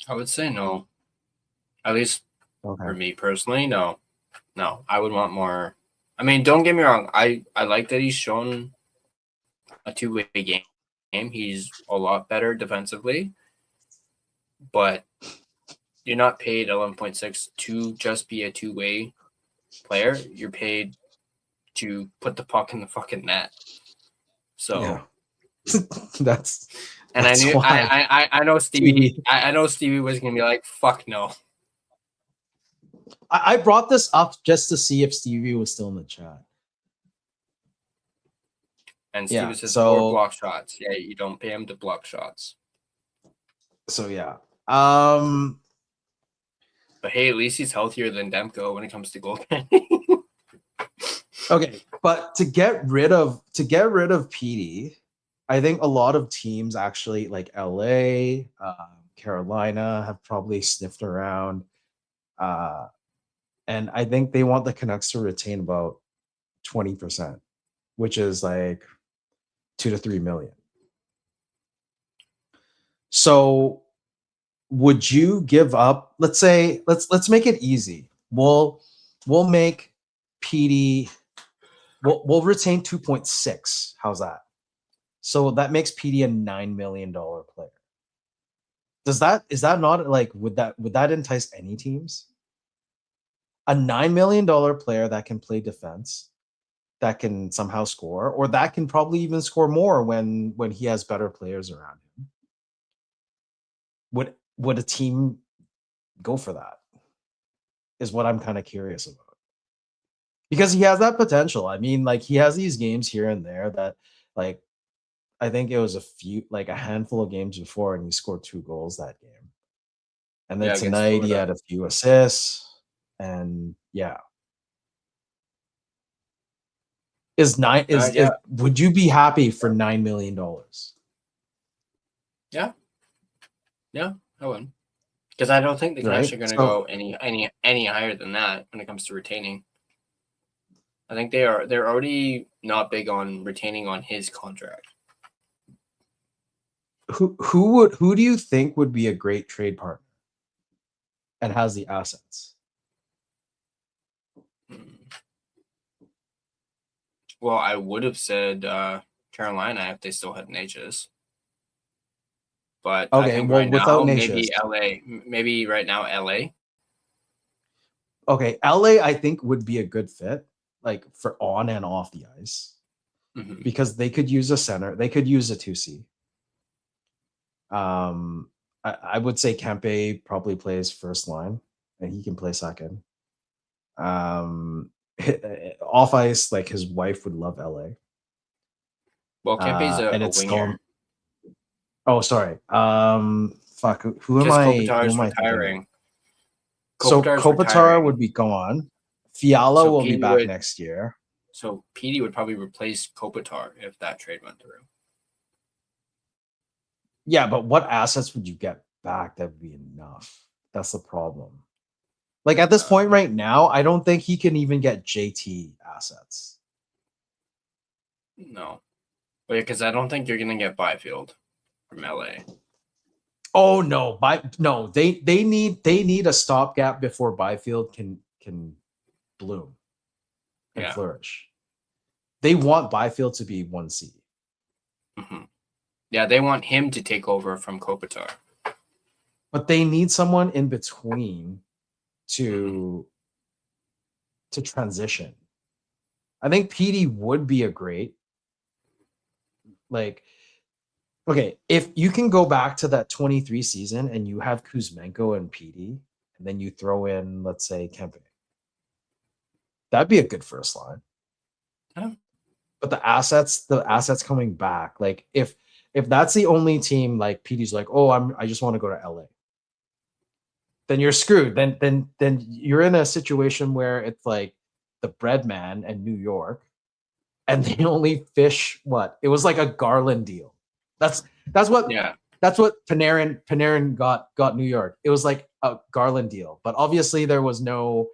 I would say no. At least for me personally, no. I would want more. I mean, don't get me wrong. I like that he's shown a two-way game. He's a lot better defensively, but you're not paid 11.6 to just be a two-way player. You're paid to put the puck in the fucking net. So yeah. that's I know Stevie. I know Stevie was gonna be like, "Fuck no." I brought this up just to see if Stevie was still in the chat. And Stevie says, "Or block shots." Yeah, you don't pay him to block shots. So yeah. But hey, at least he's healthier than Demko when it comes to goaltending. Okay, but to get rid of PD, I think a lot of teams actually, like LA, Carolina, have probably sniffed around. And I think they want the Canucks to retain about 20%, which is like $2 to $3 million. So would you give up? Let's say let's make it easy. We'll make PD. We'll retain 2.6. How's that? So that makes PD a $9 million player. Is that not like, would that entice any teams? A $9 million player that can play defense, that can somehow score, or that can probably even score more when he has better players around him. Would a team go for that? Is what I'm kind of curious about. because he has that potential. I mean, like he has these games here and there that, like, I think it was a handful of games before, and he scored 2 goals that game. And then Yeah, against tonight he Florida. had a few assists, and yeah. Yeah. Would you be happy for $9 million? Yeah, I would. Because I don't think the Canucks Right? are going to So go any higher than that when it comes to retaining. I think they're already not big on retaining on his contract. who do you think would be a great trade partner and has the assets? Well, I would have said Carolina if they still had Natchez. But I Okay, think well, right without now, maybe Natchez. LA. Maybe right now, LA. Okay, LA I think would be a good fit, like for on and off the ice, Mm-hmm. because they could use a center, they could use a 2C. I would say Kempe probably plays first line, and he can play second. Off ice, like his wife would love LA. Well, Kempe's And a it's winger. oh, sorry. Fuck. Who am Because I? Who Kopitar's am I thinking of? retiring. So Kopitar's Kopitar would retiring. be gone. Fiala So will be Petey back would. next year. So Petey would probably replace Kopitar if that trade went through. Yeah, but what assets would you get back that would be enough? That's the problem. Like at this point right now, I don't think he can even get JT assets. No, but because I don't think you're gonna get Byfield from LA. Oh no, they need a stopgap before Byfield can bloom and flourish. They want Byfield to be 1C. Mm-hmm. Yeah, they want him to take over from Kopitar. But they need someone in between to transition. I think Petey would be a great, like, okay, if you can go back to that 23 season and you have Kuzmenko and Petey, and then you throw in, let's say, Kempe, that'd be a good first line. Yeah. But the assets coming back, like if that's the only team, like Petey's like, oh, I just want to go to LA, then you're screwed. Then you're in a situation where it's like the bread man and New York, and they only fish what? It was like a Garland deal. That's what Panarin got New York. It was like a Garland deal, but obviously there was no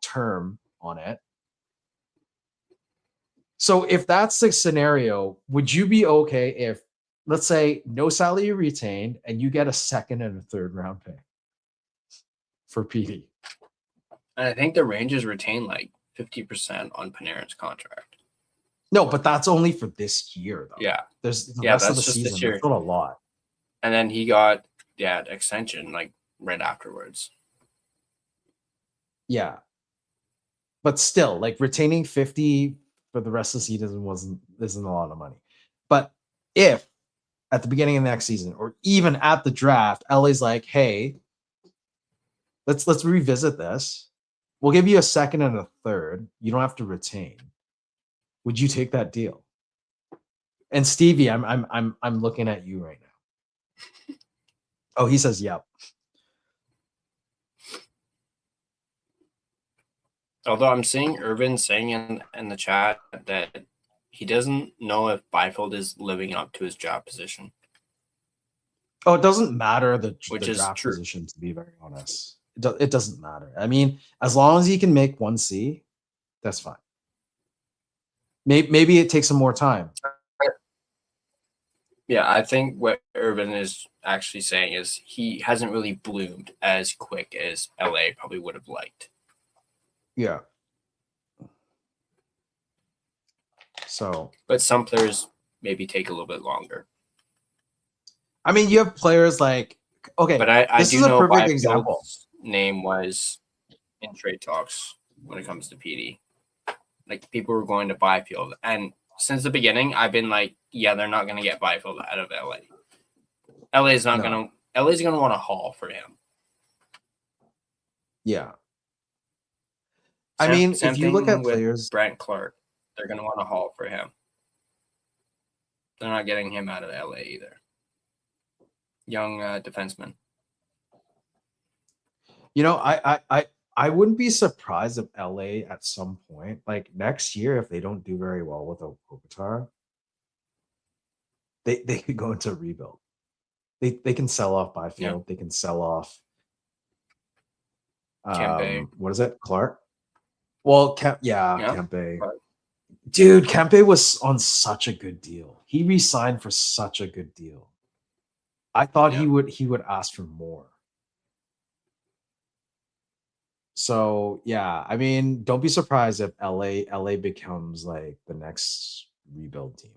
term on it. So if that's the scenario, would you be okay if, let's say, no salary retained and you get a second and a third round pick for Petey? And I think the Rangers retain like 50% on Panarin's contract. No, but that's only for this year, though. Yeah. There's the rest of the season. This year. That's not a lot. And then he got extension like right afterwards. Yeah. But still, like retaining 50 for the rest of the season isn't a lot of money. But if at the beginning of the next season or even at the draft, LA's like, hey, let's revisit this. We'll give you a second and a third. You don't have to retain. Would you take that deal? And Stevie, I'm looking at you right now. Oh, he says yep. Although I'm seeing Irvin saying in the chat that he doesn't know if Byfield is living up to his job position. Oh, it doesn't matter the draft true. position, to be very honest. It doesn't matter. I mean, as long as he can make 1C, that's fine. Maybe it takes some more time. Yeah, I think what Irvin is actually saying is he hasn't really bloomed as quick as LA probably would have liked. Yeah. So, but some players maybe take a little bit longer. I mean, you have players like, okay, but I this do is a know perfect example. Name was in trade talks when it comes to PD. Like people were going to Byfield, and since the beginning, I've been like, yeah, they're not going to get Byfield out of LA. LA's not going to. LA's going to want a haul for him. Yeah. I mean, Same if you look thing at with players, Brent Clark, they're going to want a haul for him. They're not getting him out of LA either. Young defenseman. you know, I wouldn't be surprised if LA at some point, like next year, if they don't do very well with Kopitar, they could go into rebuild. They can sell off Byfield. They can sell off Kempe. what is it? Clark? Well, Yeah. Kempe. But Dude, Kempe was on such a good deal. He re-signed for such a good deal. I thought he would ask for more. So yeah, I mean, don't be surprised if LA becomes like the next rebuild team.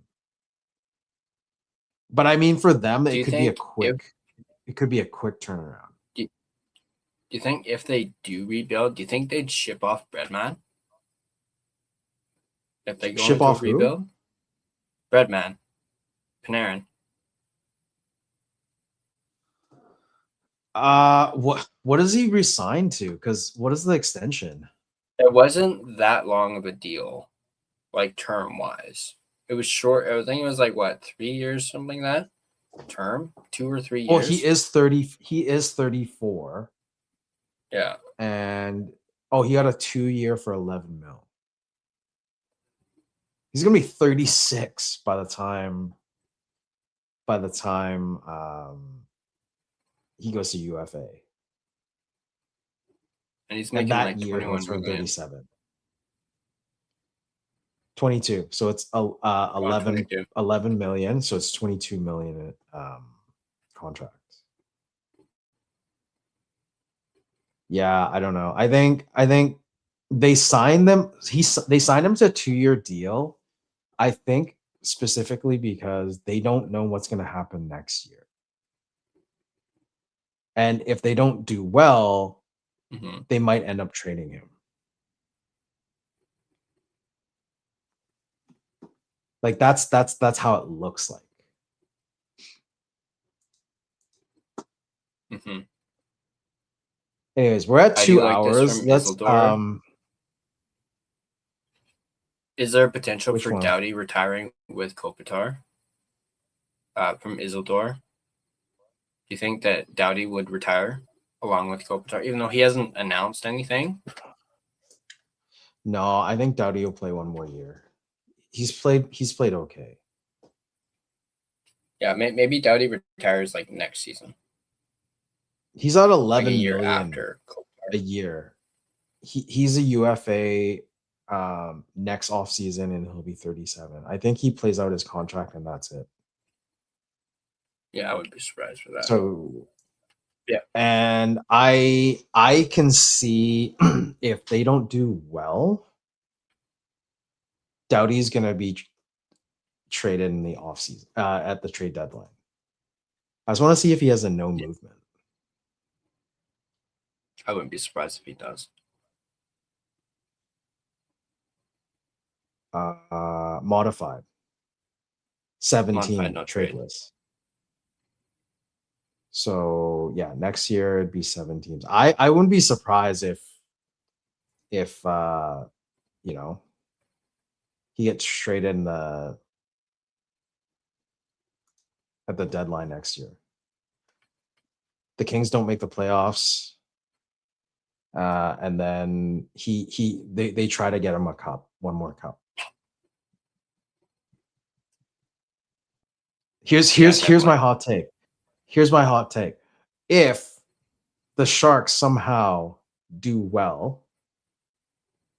But I mean, for them, Do it you could be a think quick turnaround. do you think if they do rebuild, do you think they'd ship off Breadman? If they go Ship into off a who? rebuild? Breadman. Panarin. What is he resigned to? Because what is the extension? It wasn't that long of a deal, like term wise. It was short. I think it was like what, 3 years, something like that? Term? 2 or 3 years. Well, he is 30. He is 34. Yeah. And he got a 2-year for 11 mil. He's gonna be 36 by the time he goes to UFA. And he's And making that like year he'll 21 turn million. 37. 22. So it's 11 million. So it's 22 million contract. Yeah, I don't know. I think they signed them. They signed him to a 2-year deal. I think specifically because they don't know what's going to happen next year. And if they don't do well, they might end up trading him. Like that's how it looks like. Mm-hmm. Anyways, we're at 2 hours. Let's Is there a potential Which for one? Doughty retiring with Kopitar from Isildur? Do you think that Doughty would retire along with Kopitar, even though he hasn't announced anything? No, I think Doughty will play one more year. He's played okay. Yeah, maybe Doughty retires like next season. He's at 11 like a year million after Kopitar. a year. He's a UFA next off season, and he'll be 37. I think he plays out his contract, and that's it. Yeah, I wouldn't be surprised for that. So yeah, and I can see if they don't do well, Doughty's gonna be traded in the offseason at the trade deadline. I just want to see if he has a no movement. I wouldn't be surprised if he does. Modified 17 Modified, no trade. tradeless. So yeah, next year it'd be 7 teams. I wouldn't be surprised if you know, he gets traded in at the deadline next year. The Kings don't make the playoffs, and then they try to get him one more cup. Here's my hot take. Here's my hot take. If the Sharks somehow do well,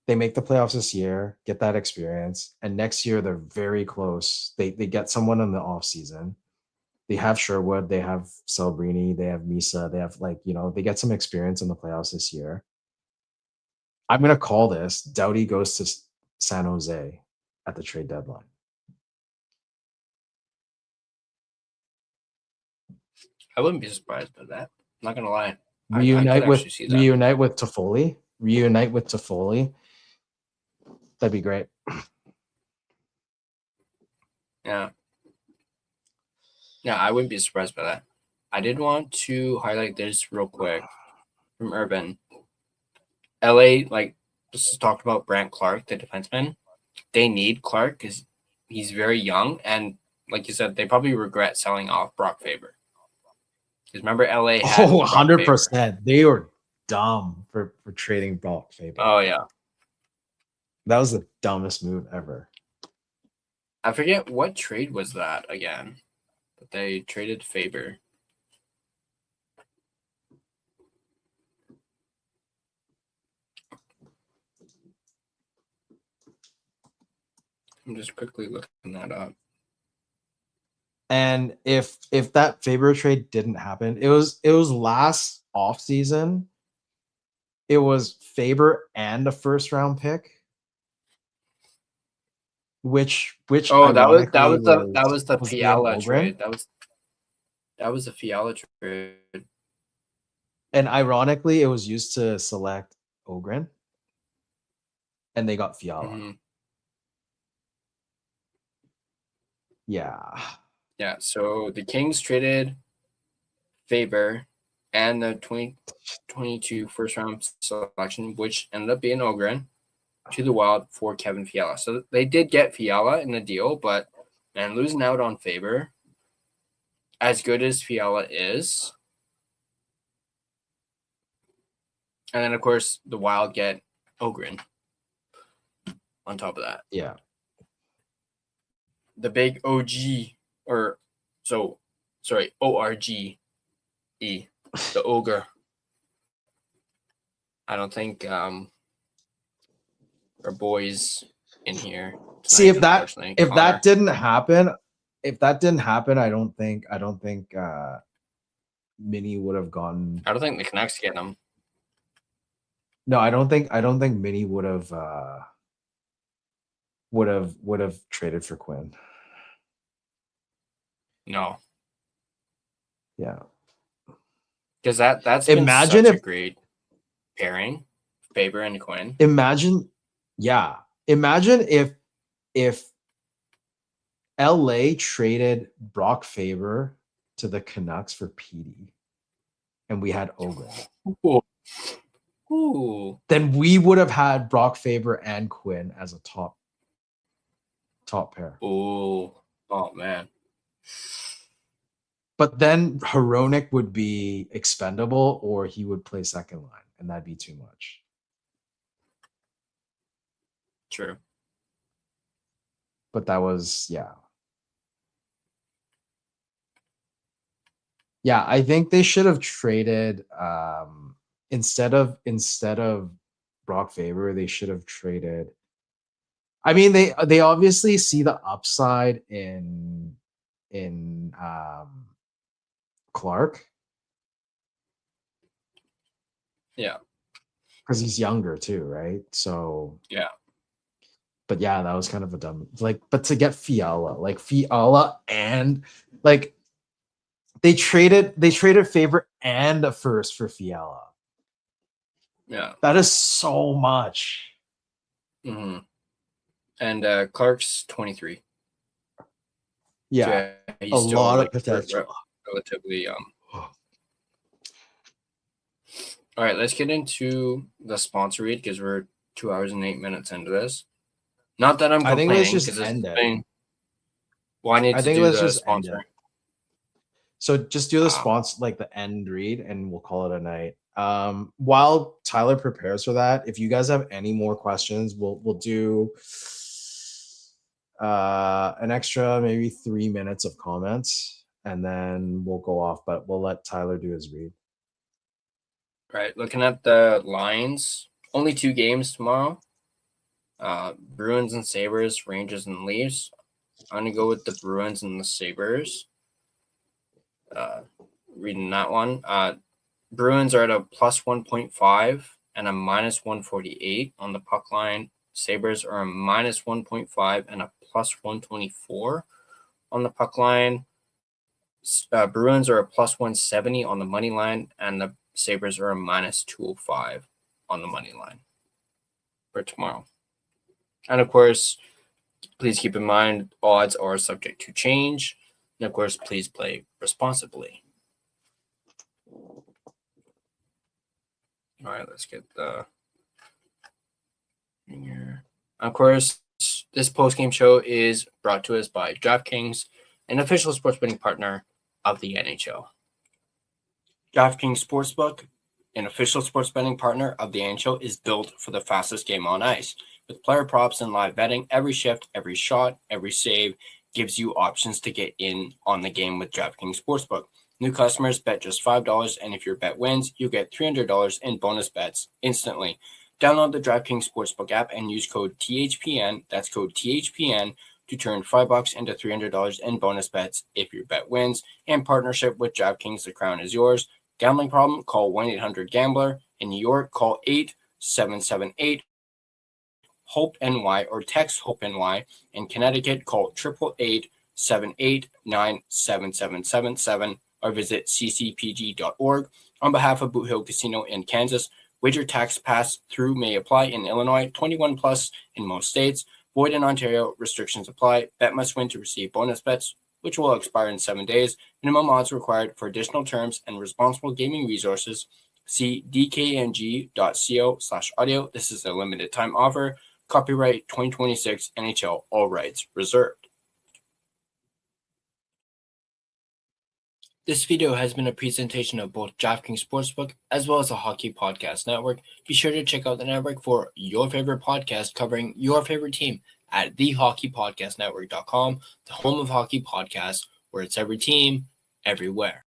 they make the playoffs this year, get that experience, and next year they're very close. They get someone in the offseason. They have Sherwood, they have Celebrini, they have Misa, they have they get some experience in the playoffs this year. I'm gonna call this Doughty goes to San Jose at the trade deadline. I wouldn't be surprised by that. I'm not gonna lie. Reunite with Toffoli. Reunite with Toffoli. That'd be great. Yeah. Yeah, I wouldn't be surprised by that. I did want to highlight this real quick from Urban. LA, like This is talked about Brant Clark, the defenseman. They need Clark because he's very young, and like you said, they probably regret selling off Brock Faber. Because remember, LA had Oh, Brock Faber. 100%. They were dumb for trading Brock Faber. Oh yeah, That was the dumbest move ever. I forget what trade was that again, but they traded Faber. I'm just quickly looking that up. And if that Faber trade didn't happen, it was last off season. It was Faber and a first round pick. Which Oh, that was the was Fiala Liam trade. Ogren. That was the Fiala trade. And ironically, it was used to select Ogren. And they got Fiala. Mhm. Yeah. Yeah, so the Kings traded Faber and the 2022 first round selection, which ended up being Ogren, to the Wild for Kevin Fiala. So they did get Fiala in the deal, but man, losing out on Faber, as good as Fiala is, and then of course the Wild get Ogren on top of that. Yeah. The big OG, or so sorry, ORGE, the ogre. I don't think our boys in here tonight, See, if unfortunately, that Connor. didn't happen, I don't think Minnie would have gone. I don't think the Canucks get him. No, I don't think Minnie would have traded for Quinn. No, Yeah. because that's Imagine been such if- a great pairing, Faber and Quinn. Imagine if LA traded Brock Faber to the Canucks for PD and we had Ogren. Ooh. Then we would have had Brock Faber and Quinn as a top pair. Ooh. Oh man. But then Hronek would be expendable or he would play second line, and that'd be too much. True. But that was, yeah. Yeah, I think they should have traded instead of Brock Faber, they should have traded. I mean, they obviously see the upside in Clark. Yeah. Because he's younger too, right? So Yeah. But yeah, that was kind of a dumb but to get Fiala and like they traded Faber and a first for Fiala. Yeah. That is so much. Mm-hmm. And Clark's 23. Yeah. So he's A still, lot like, of potential. Relatively young. All right, let's get into the sponsor read because we're 2 hours and 8 minutes into this. Not that I'm I think complaining. let's just 'cause this end has it. been- Well, I need to think do let's the just end sponsor. it. So just do the sponsor, like the end read, and we'll call it a night. While Tyler prepares for that, if you guys have any more questions, we'll do an extra maybe 3 minutes of comments, and then we'll go off. But we'll let Tyler do his read. Right, looking at the lines, only 2 games tomorrow. Bruins and Sabres, Rangers and Leafs. I'm gonna go with the Bruins and the Sabres. Reading that one. Bruins are at a plus 1.5 and a minus 148 on the puck line. Sabres are a minus 1.5 and a plus 124 on the puck line. Bruins are a plus 170 on the money line, and the Sabres are a minus 205 on the money line for tomorrow. And of course, please keep in mind odds are subject to change. And of course, please play responsibly. All right, let's get the Of course, this post-game show is brought to us by DraftKings, an official sports betting partner of the NHL. DraftKings Sportsbook, an official sports betting partner of the NHL, is built for the fastest game on ice. With player props and live betting, every shift, every shot, every save gives you options to get in on the game with DraftKings Sportsbook. New customers bet just $5, and if your bet wins, you get $300 in bonus bets instantly. Download the DraftKings Sportsbook app and use code THPN, that's code THPN, to turn $5 into $300 in bonus bets if your bet wins. In partnership with DraftKings, the crown is yours. Gambling problem? Call 1-800-GAMBLER. In New York, call 877-8-HOPE-NY or text HOPE-NY. In Connecticut, call 888-789-7777 or visit ccpg.org. On behalf of Boot Hill Casino in Kansas, wager tax pass-through may apply in Illinois, 21 plus in most states. Void in Ontario, restrictions apply. Bet must win to receive bonus bets, which will expire in 7 days. Minimum odds required. For additional terms and responsible gaming resources, see dkng.co/audio. This is a limited time offer. Copyright 2026 NHL, all rights reserved. This video has been a presentation of both DraftKings Sportsbook as well as the Hockey Podcast Network. Be sure to check out the network for your favorite podcast covering your favorite team at thehockeypodcastnetwork.com, the home of hockey podcasts, where it's every team, everywhere.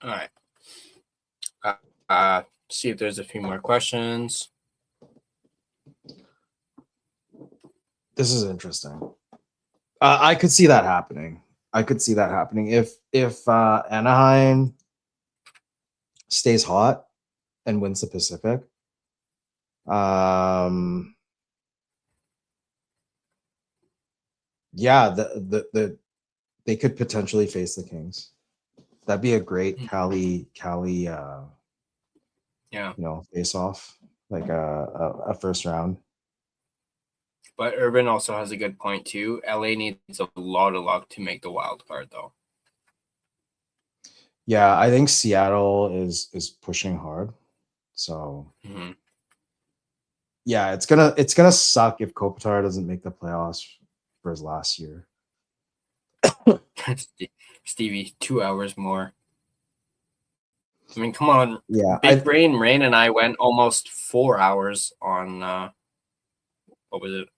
All right. See if there's a few more questions. This is interesting. I could see that happening. If Anaheim stays hot and wins the Pacific. Yeah, they could potentially face the Kings. That'd be a great Cali face off, like a first round. But Urban also has a good point too. LA needs a lot of luck to make the wild card, though. Yeah, I think Seattle is pushing hard. So yeah, it's gonna suck if Kopitar doesn't make the playoffs for his last year. Stevie, 2 hours more. I mean, come on. Yeah, Big Brain Rain and I went almost 4 hours on what was it?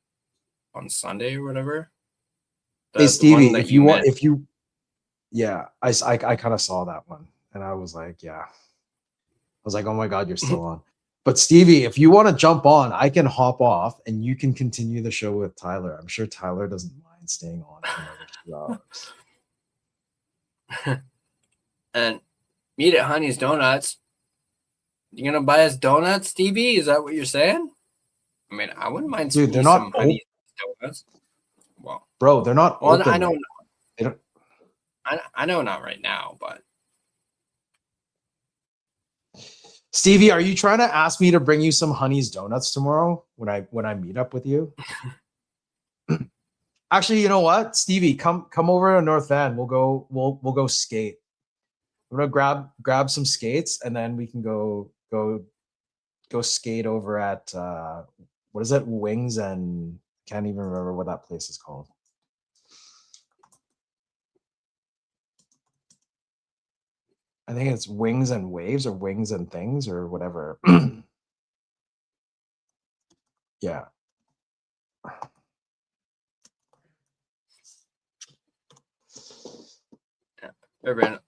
On Sunday or whatever. Hey Stevie, I kind of saw that one and I was like, oh my God, you're still on. But Stevie, if you want to jump on, I can hop off and you can continue the show with Tyler. I'm sure Tyler doesn't mind staying on for another 2 hours. And meet at Honey's Donuts. You gonna buy us donuts, Stevie? Is that what you're saying? I mean, I wouldn't mind. Dude, they're not Honey's Donuts. Well, bro, they're not open. I know. I know not right now, but Stevie, are you trying to ask me to bring you some Honey's Donuts tomorrow when I meet up with you? Actually, you know what, Stevie, come over to North Van. We'll go skate. I'm gonna grab some skates and then we can go skate over at what is it? Wings and can't even remember what that place is called. I think it's Wings and Waves or Wings and Things or whatever. Yeah.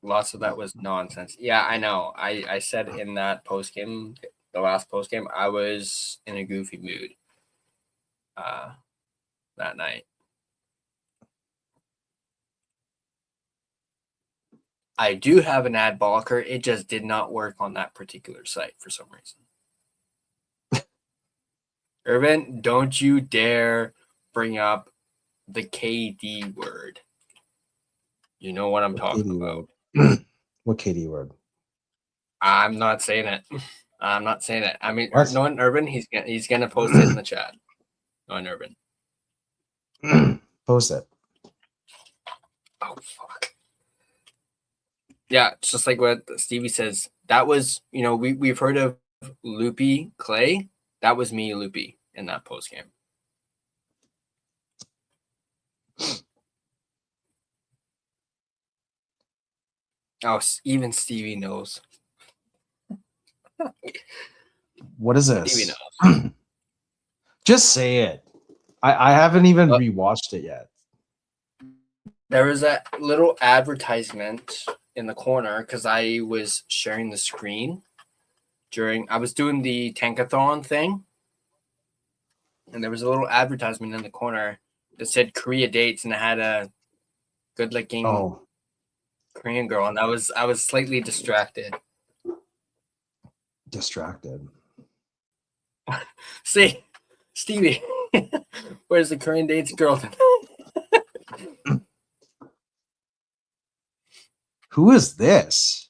Lots of that was nonsense. Yeah, I know. I said in that post game, the last post game, I was in a goofy mood that night. I do have an ad blocker. It just did not work on that particular site for some reason. Irvin, don't you dare bring up the KD word. You know what I'm talking about. What KD word? I'm not saying it. I'm not saying it. I mean, knowing Urban, he's gonna post it in the chat. Knowing Urban. Post it. Oh fuck. Yeah, it's just like what Stevie says. That was, we've heard of Loopy Clay, that was me, Loopy, in that post game. Oh, even Stevie knows. What is Stevie this? knows. Just say it. I haven't even rewatched it yet. There was a little advertisement in the corner because I was sharing the screen I was doing the tankathon thing, and there was a little advertisement in the corner that said Korea dates, and it had a good-looking Korean girl, and I was slightly distracted. Distracted. See, Stevie, where's the Korean dates girl? Who is this?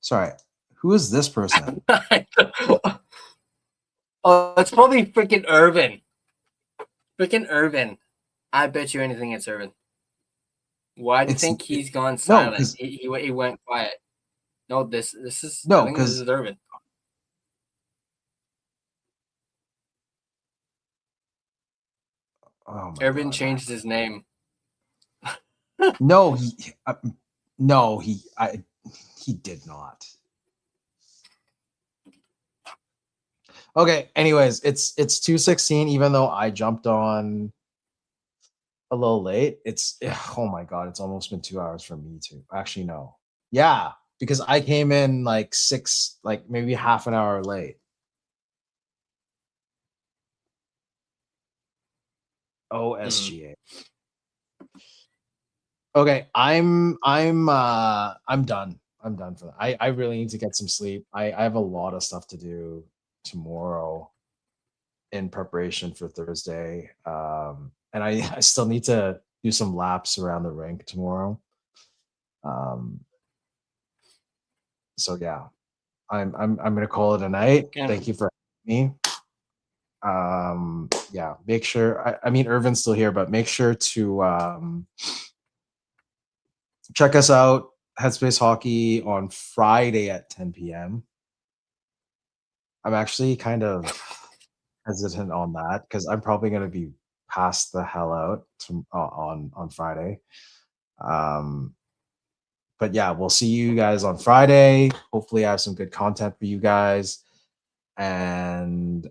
Sorry, who is this person? Oh, it's probably freaking Irvin. Freaking Irvin. I bet you anything it's Irvin. Why do you think he's gone silent? No, he went quiet. No, this is no, I think this is Irvin. Oh my Irvin God. changed his name. No, he did not. Okay, anyways, it's 2:16, even though I jumped on a little late. Oh my God, it's almost been 2 hours for me too. Actually, no. Yeah, because I came in like maybe half an hour late. OSGA. Okay, I'm done. I'm done for that. I really need to get some sleep. I have a lot of stuff to do tomorrow in preparation for Thursday. And I still need to do some laps around the rink tomorrow. So yeah, I'm gonna call it a night. Yeah. Thank you for having me. Yeah, make sure I mean Irvin's still here, but make sure to check us out, Headspace Hockey, on Friday at 10 p.m. I'm actually kind of hesitant on that because I'm probably going to be passed the hell out on Friday. But yeah, we'll see you guys on Friday. Hopefully, I have some good content for you guys. And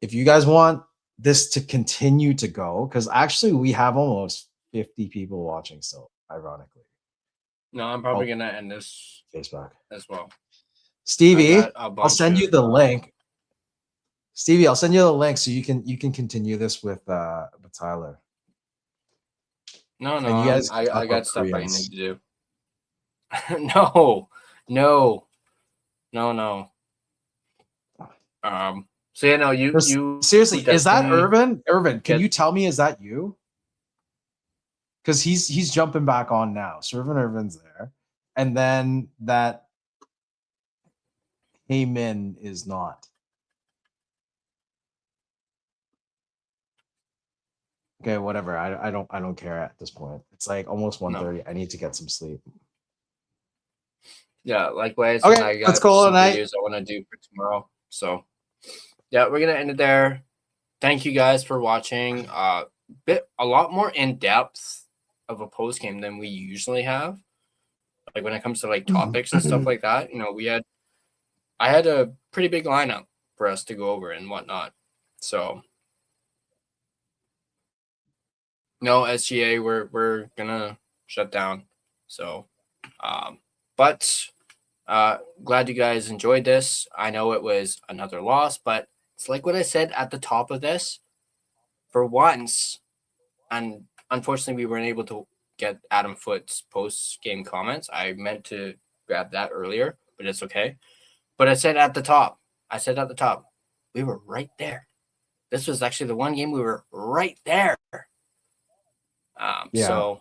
if you guys want this to continue to go, because actually we have almost 50 people watching still, ironically. No, I'm probably gonna end this Facebook as well. Stevie, I'll send you the link. Stevie, I'll send you the link so you can continue this with Tyler. No, And you guys I got stuff Koreans. I need to do. No. So yeah, no, you seriously, is that definitely Irvin? Irvin, can you tell me, is that you? Because he's jumping back on now. So Irvin's there, and then that Heyman is not. Okay, whatever. I don't care at this point. It's like almost 1:30. No. I need to get some sleep. Yeah, likewise. Okay, I got let's call it a some night. videos I want to do for tomorrow. So yeah, we're gonna end it there. Thank you guys for watching. A lot more in depth of a post game than we usually have. Like when it comes to like topics and stuff like that, you know, I had a pretty big lineup for us to go over and whatnot. So no SGA, we're gonna shut down. So, but glad you guys enjoyed this. I know it was another loss, but it's like what I said at the top of this. For once, and unfortunately, we weren't able to get Adam Foote's post-game comments. I meant to grab that earlier, but it's okay. But I said at the top, we were right there. This was actually the one game we were right there. Yeah. So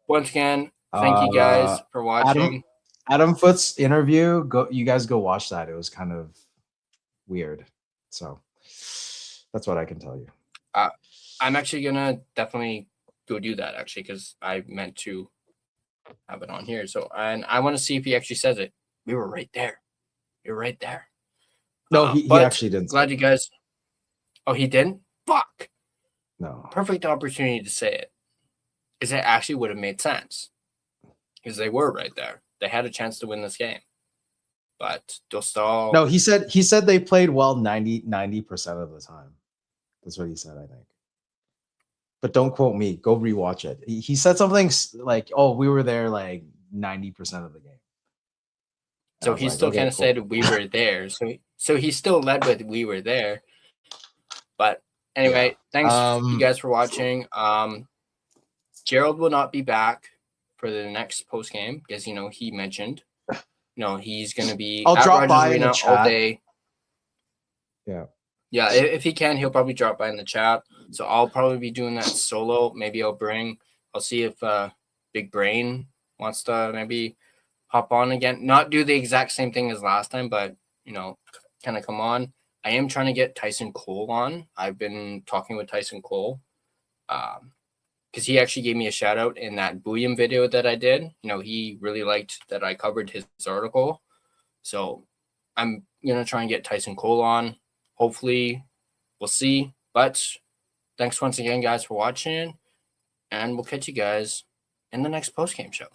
once again, thank you guys for watching. Adam Foote's interview, you guys go watch that. It was kind of weird. So that's what I can tell you. I'm actually gonna definitely go do that actually because I meant to have it on here. So, and I want to see if he actually says it. We were right there. You're right there. No, he But actually didn't. Glad you guys. Oh, he didn't? Fuck. No. Perfect opportunity to say it. Because it actually would have made sense. Because they were right there. They had a chance to win this game. But Dostal. No, he said they played well 90% of the time. That's what he said, I think. But don't quote me. Go rewatch it. He said something like, "Oh, we were there like 90% of the game." And I So was he like, still okay, kind of cool. said we were there. So he still led with we were there. But anyway, Yeah. thanks you guys for watching. Gerald will not be back for the next post game because he mentioned he's going to be I'll at drop Rogers by in Arena the chat. all day. Yeah. Yeah, if he can, he'll probably drop by in the chat. So I'll probably be doing that solo. Maybe I'll see if Big Brain wants to maybe hop on again. Not do the exact same thing as last time, but kind of come on. I am trying to get Tyson Cole on. I've been talking with Tyson Cole. Because he actually gave me a shout out in that Booyam video that I did. He really liked that I covered his article. So I'm going to try and get Tyson Cole on. Hopefully, we'll see. But thanks once again, guys, for watching. And we'll catch you guys in the next post-game show.